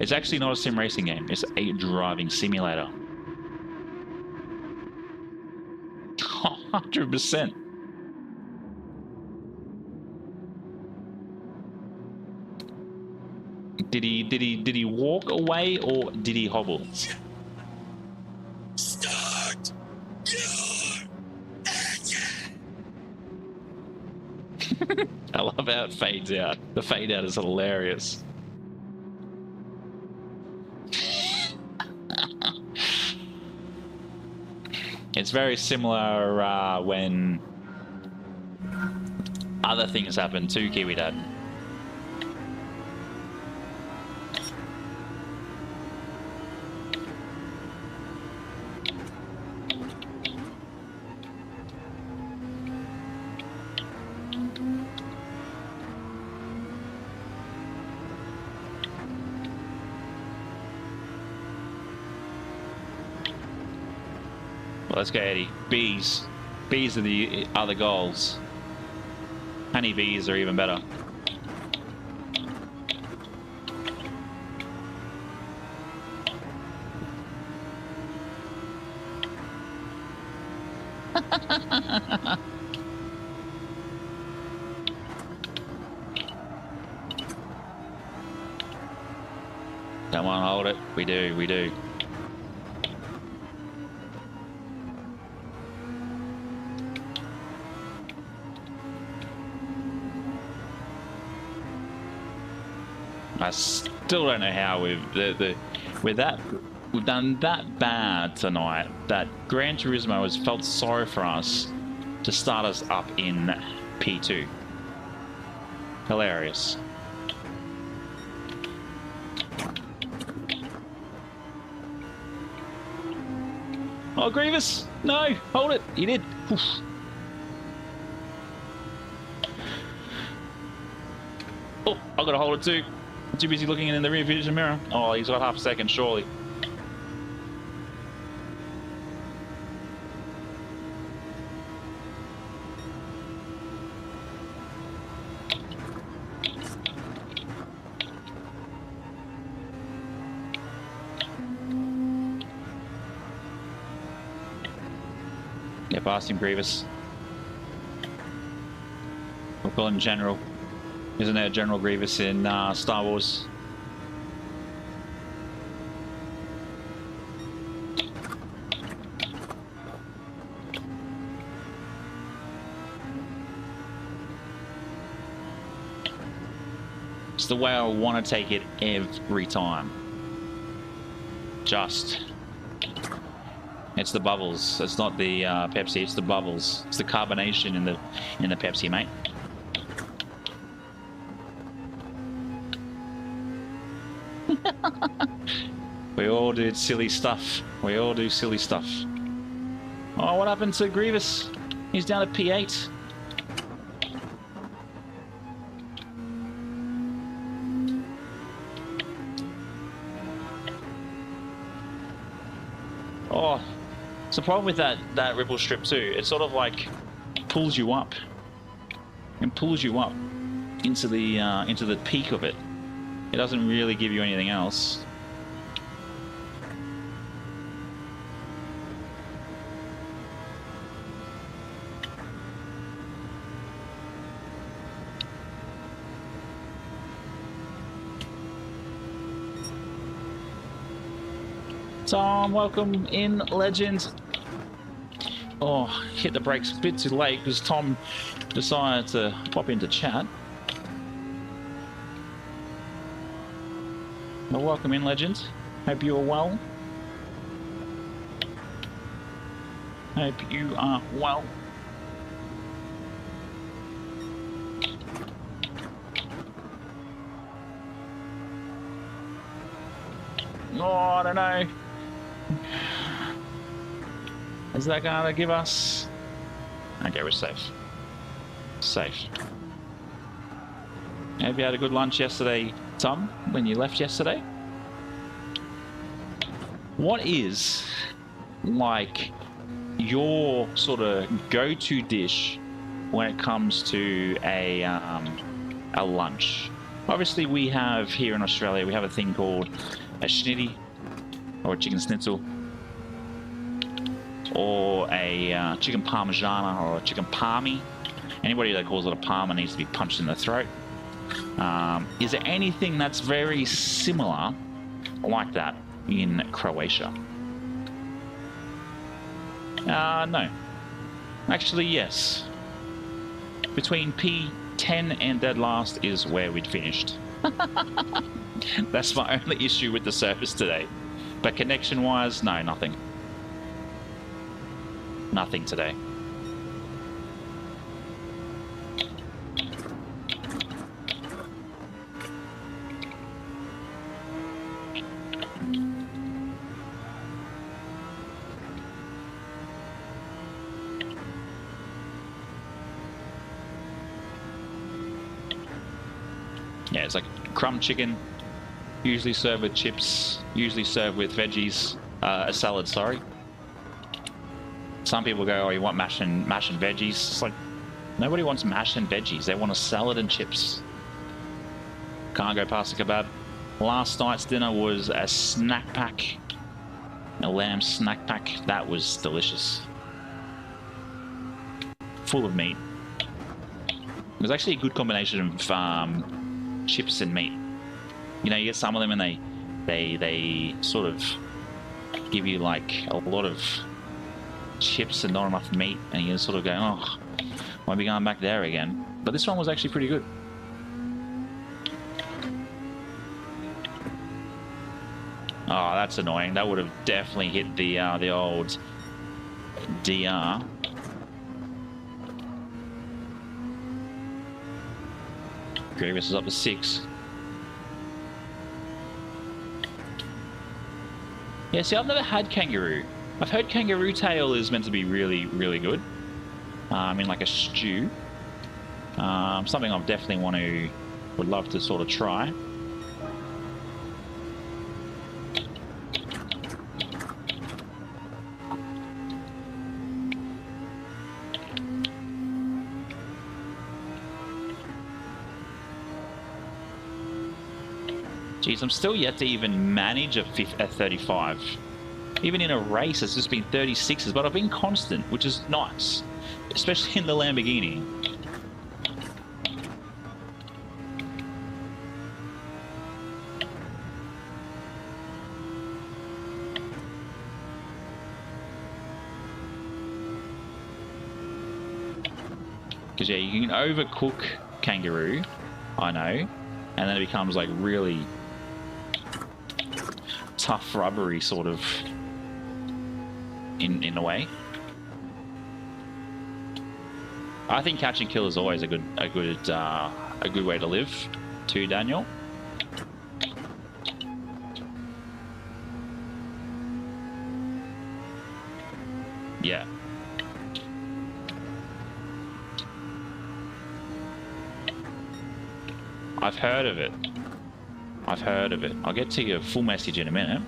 It's actually not a sim racing game. It's a driving simulator. 100%. Did he walk away or did he hobble? Start your engine. I love how it fades out. The fade out is hilarious. It's very similar when other things happen to Kiwi Dad. Well, let's go, Eddie. Bees. Bees are the other goals. Honey bees are even better. Come on, hold it. We do, we do. I still don't know how we've done that bad tonight that Gran Turismo has felt sorry for us to start us up in P2. Hilarious. Oh, Grievous! No! Hold it! He did! Oof. Oh, I've got to hold it too. I'm too busy looking in the rear vision mirror. Oh, he's got half a second, surely. Yeah, past him, Grievous. We'll call him General. Isn't there General Grievous in Star Wars? It's the way I want to take it every time. It's the bubbles. It's not the Pepsi. It's the bubbles. It's the carbonation in the Pepsi, mate. We all did silly stuff. We all do silly stuff. Oh, what happened to Grievous? He's down at P8. Oh, it's the problem with that ripple strip too. It sort of like pulls you up and pulls you up into the peak of it. It doesn't really give you anything else. Tom, welcome in, legend. Oh, hit the brakes a bit too late because Tom decided to pop into chat. Well, welcome in, legend. Hope you are well. Hope you are well. Oh, I don't know. Is that gonna give us... Okay, we're safe. Safe. Have you had a good lunch yesterday, Tom, when you left yesterday? What is, like, your sort of go-to dish when it comes to a lunch? Obviously, we have, here in Australia, we have a thing called a schnitty, or a chicken schnitzel, or a chicken parmigiana, or a chicken palmy. Anybody that calls it a parma needs to be punched in the throat. Is there anything that's very similar like that in Croatia? No. Actually, yes. Between P10 and dead last is where we'd finished. That's my only issue with the service today. But connection-wise, no, nothing. Nothing today. Yeah, it's like crumb chicken, usually served with chips, usually served with veggies, a salad, sorry. Some people go, oh, you want mash and veggies? It's like, nobody wants mash and veggies. They want a salad and chips. Can't go past a kebab. Last night's dinner was a snack pack, a lamb snack pack. That was delicious. Full of meat. It was actually a good combination of chips and meat. You know, you get some of them and they sort of give you like a lot of chips and not enough meat, and you sort of go, oh, won't be going back there again. But this one was actually pretty good. Oh, that's annoying. That would have definitely hit the old DR. Grievous is up to 6. Yeah, see, I've never had kangaroo. I've heard kangaroo tail is meant to be really, really good. In like a stew. Something I've definitely would love to sort of try. Jeez, I'm still yet to even manage a 35. Even in a race, it's just been 36s, but I've been constant, which is nice, especially in the Lamborghini. Because yeah, you can overcook kangaroo, I know, and then it becomes like really tough, rubbery sort of in a way. I think catch and kill is always a good way to live, too, Daniel. Yeah. I've heard of it. I've heard of it. I'll get to your full message in a minute.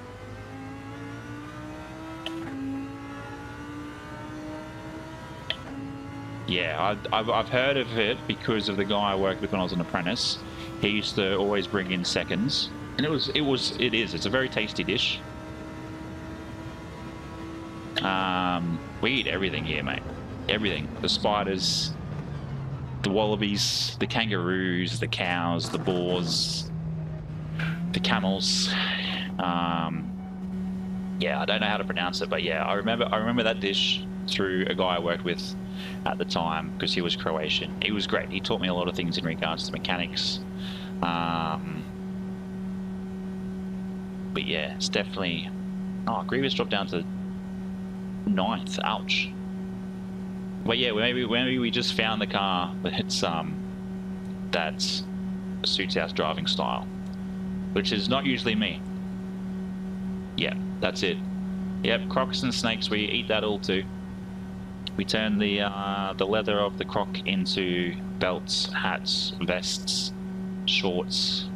Yeah, I've heard of it because of the guy I worked with when I was an apprentice. He used to always bring in seconds, and it's a very tasty dish. We eat everything here, mate. Everything. The spiders, the wallabies, the kangaroos, the cows, the boars, the camels. Yeah, I don't know how to pronounce it, but yeah, I remember that dish through a guy I worked with at the time because he was Croatian. He was great. He taught me a lot of things in regards to mechanics. But yeah, it's definitely. Oh, Grievous dropped down to 9th. Ouch. But yeah, maybe we just found the car that's suits our driving style, which is not usually me. Yeah, that's it. Yep, crocs and snakes, we eat that all too. We turn the leather of the croc into belts, hats, vests, shorts,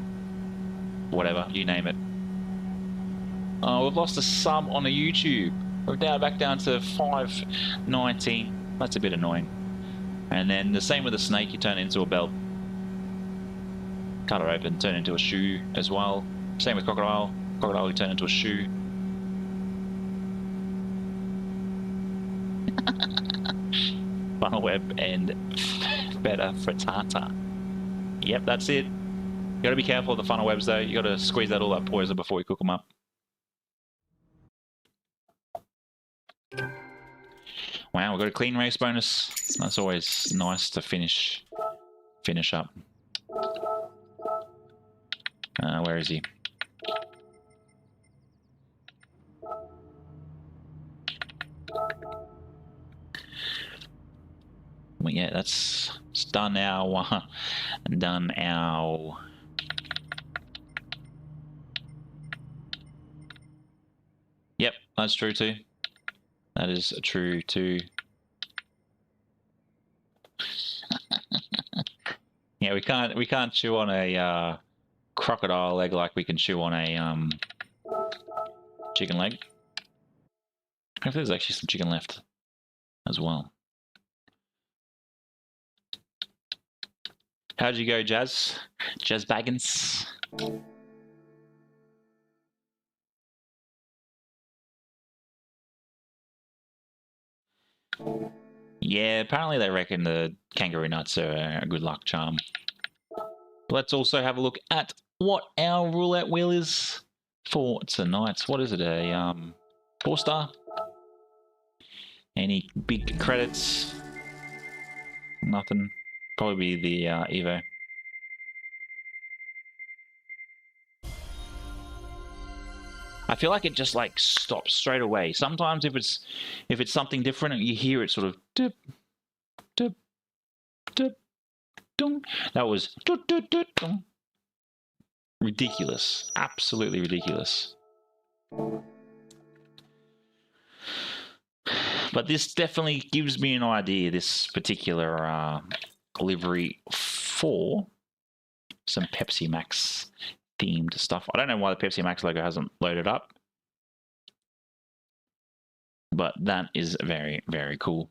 whatever, you name it. Oh, we've lost a sub on the YouTube. We're back down to 590. That's a bit annoying. And then the same with the snake, you turn it into a belt. Cut it open, turn it into a shoe as well. Same with crocodile. Crocodile, you turn into a shoe. Funnel web and better frittata. Yep, that's it. You got to be careful of the funnel webs though. You got to squeeze out all that poison before you cook them up. Wow, we got a clean race bonus. That's always nice to finish up. Where is he? Well, yeah, it's done our Yep, that's true too. That is true too. Yeah, we can't chew on a crocodile leg like we can chew on a chicken leg. Hopefully there's actually some chicken left as well. How'd you go, Jazz? Jazz Baggins? Yeah, apparently they reckon the kangaroo nuts are a good luck charm. But let's also have a look at what our roulette wheel is for tonight. What is it? A 4-star? Any big credits? Nothing. Probably the Evo. I feel like it just like stops straight away. Sometimes if it's something different, you hear it sort of dip, dip, dip, dong. That was dip, dip, dip, dong. Ridiculous, absolutely ridiculous. But this definitely gives me an idea. This particular livery for some Pepsi Max themed stuff. I don't know why the Pepsi Max logo hasn't loaded up, but that is very, very cool.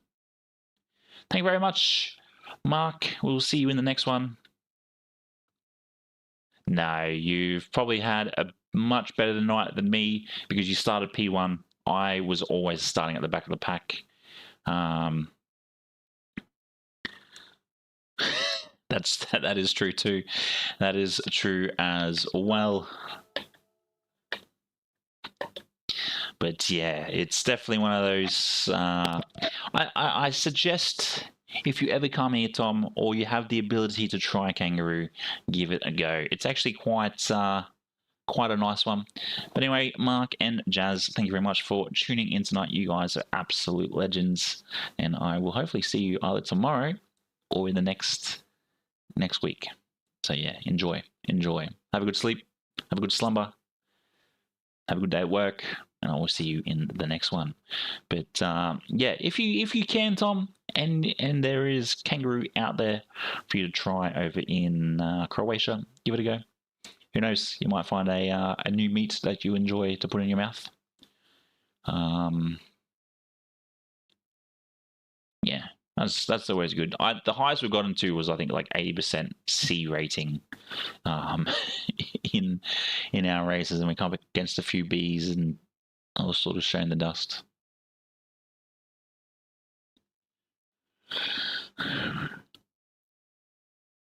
Thank you very much, Mark. We'll see you in the next one. No, you've probably had a much better night than me because you started P1. I was always starting at the back of the pack. That is true too. That is true as well. But yeah, it's definitely one of those. I suggest if you ever come here, Tom, or you have the ability to try kangaroo, give it a go. It's actually quite a nice one. But anyway, Mark and Jazz, thank you very much for tuning in tonight. You guys are absolute legends, and I will hopefully see you either tomorrow or in the next week. So yeah, enjoy. Have a good sleep. Have a good slumber. Have a good day at work, and I will see you in the next one. But yeah, if you can, Tom, and there is kangaroo out there for you to try over in Croatia, give it a go. Who knows? You might find a new meat that you enjoy to put in your mouth. Yeah, that's always good. The highest we've gotten to was I think like 80% C rating in our races, and we come up against a few Bs, and I was sort of showing the dust.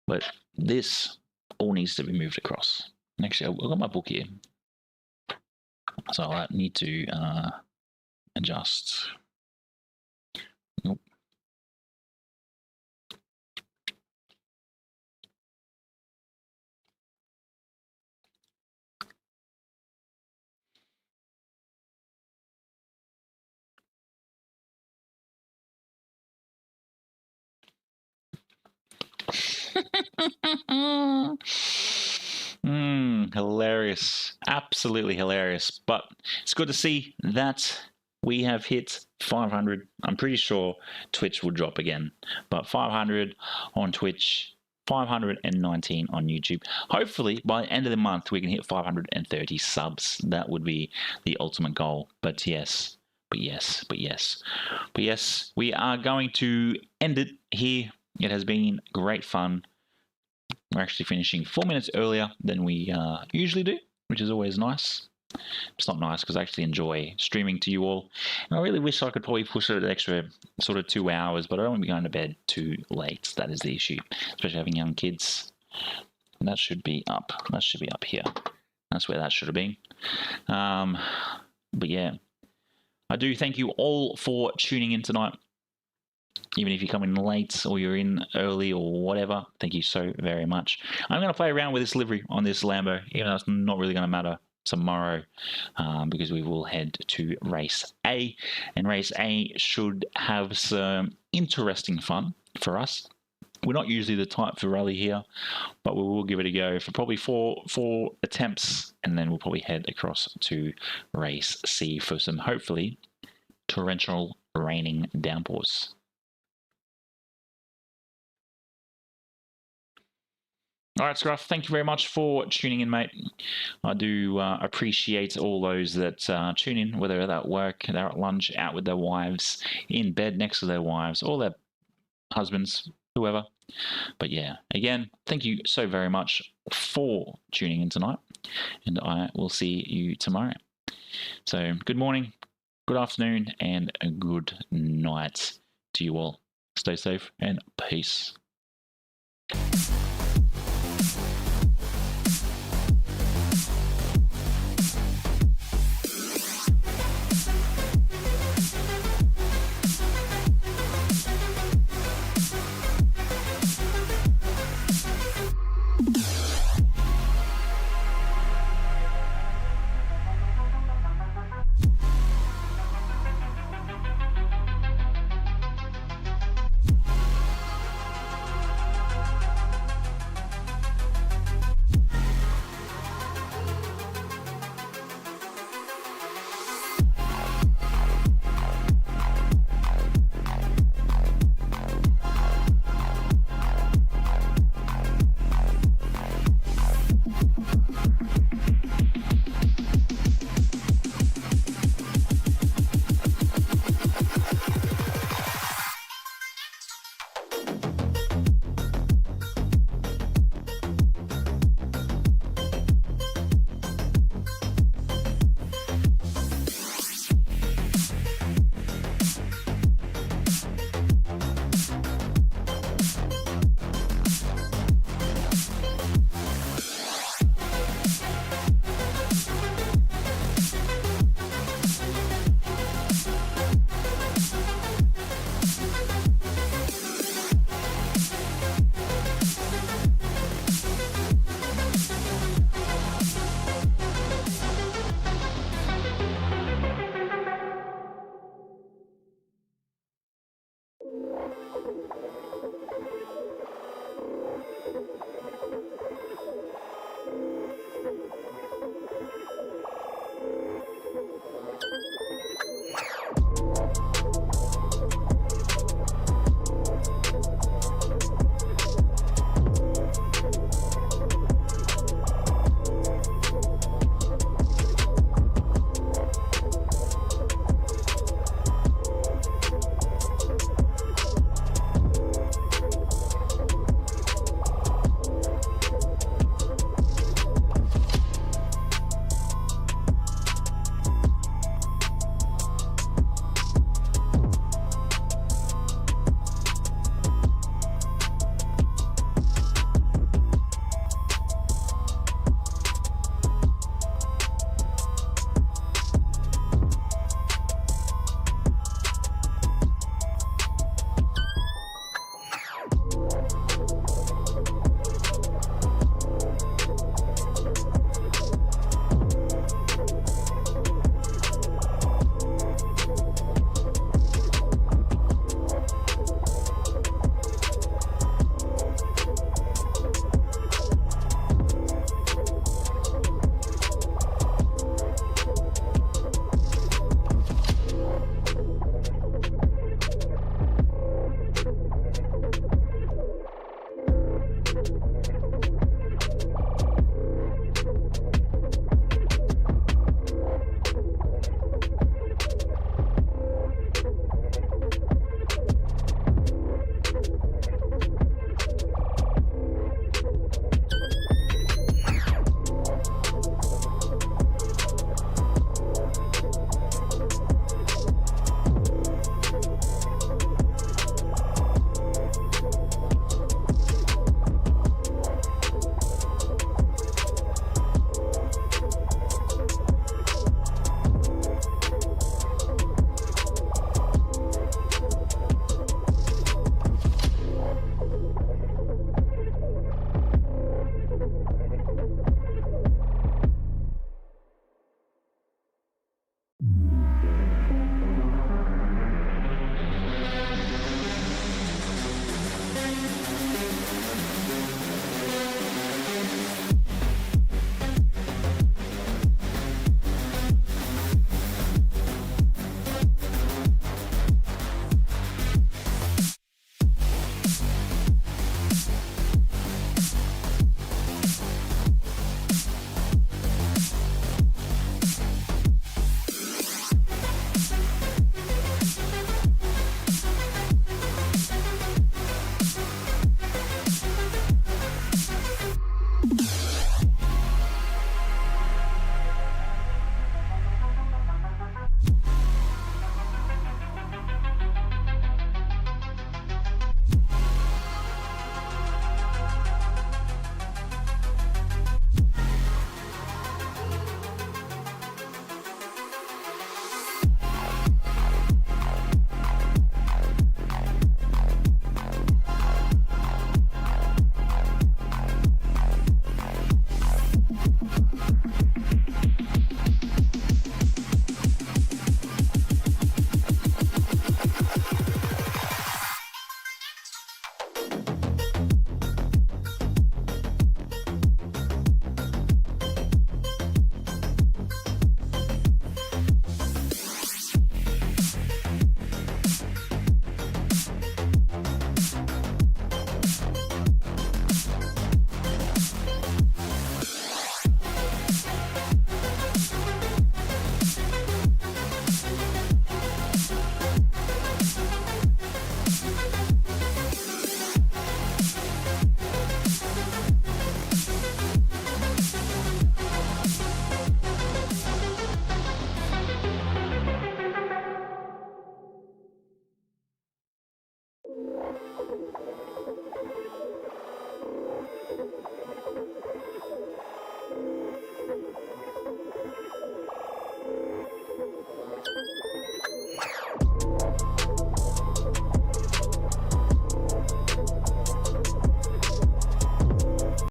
But this all needs to be moved across. Actually, I've got my book here, so I need to adjust. Nope. Hilarious. Absolutely hilarious. But it's good to see that we have hit 500. I'm pretty sure Twitch will drop again. But 500 on Twitch, 519 on YouTube. Hopefully, by the end of the month, we can hit 530 subs. That would be the ultimate goal. But yes, we are going to end it here. It has been great fun. We're actually finishing 4 minutes earlier than we usually do, which is always nice. It's not nice because I actually enjoy streaming to you all. And I really wish I could probably push it an extra sort of 2 hours, but I don't want to be going to bed too late. That is the issue, especially having young kids. That should be up. That should be up here. That's where that should have been. But yeah, I do thank you all for tuning in tonight. Even if you come in late or you're in early or whatever, thank you so very much. I'm going to play around with this livery on this Lambo, even though it's not really going to matter tomorrow, because we will head to race A, and race A should have some interesting fun for us. We're not usually the type for rally here, but we will give it a go for probably four attempts, and then we'll probably head across to race C for some hopefully torrential raining downpours. All right, Scruff, thank you very much for tuning in, mate. I do appreciate all those that tune in, whether they're at work, they're at lunch, out with their wives, in bed next to their wives, or their husbands, whoever. But yeah, again, thank you so very much for tuning in tonight, and I will see you tomorrow. So good morning, good afternoon, and a good night to you all. Stay safe and peace.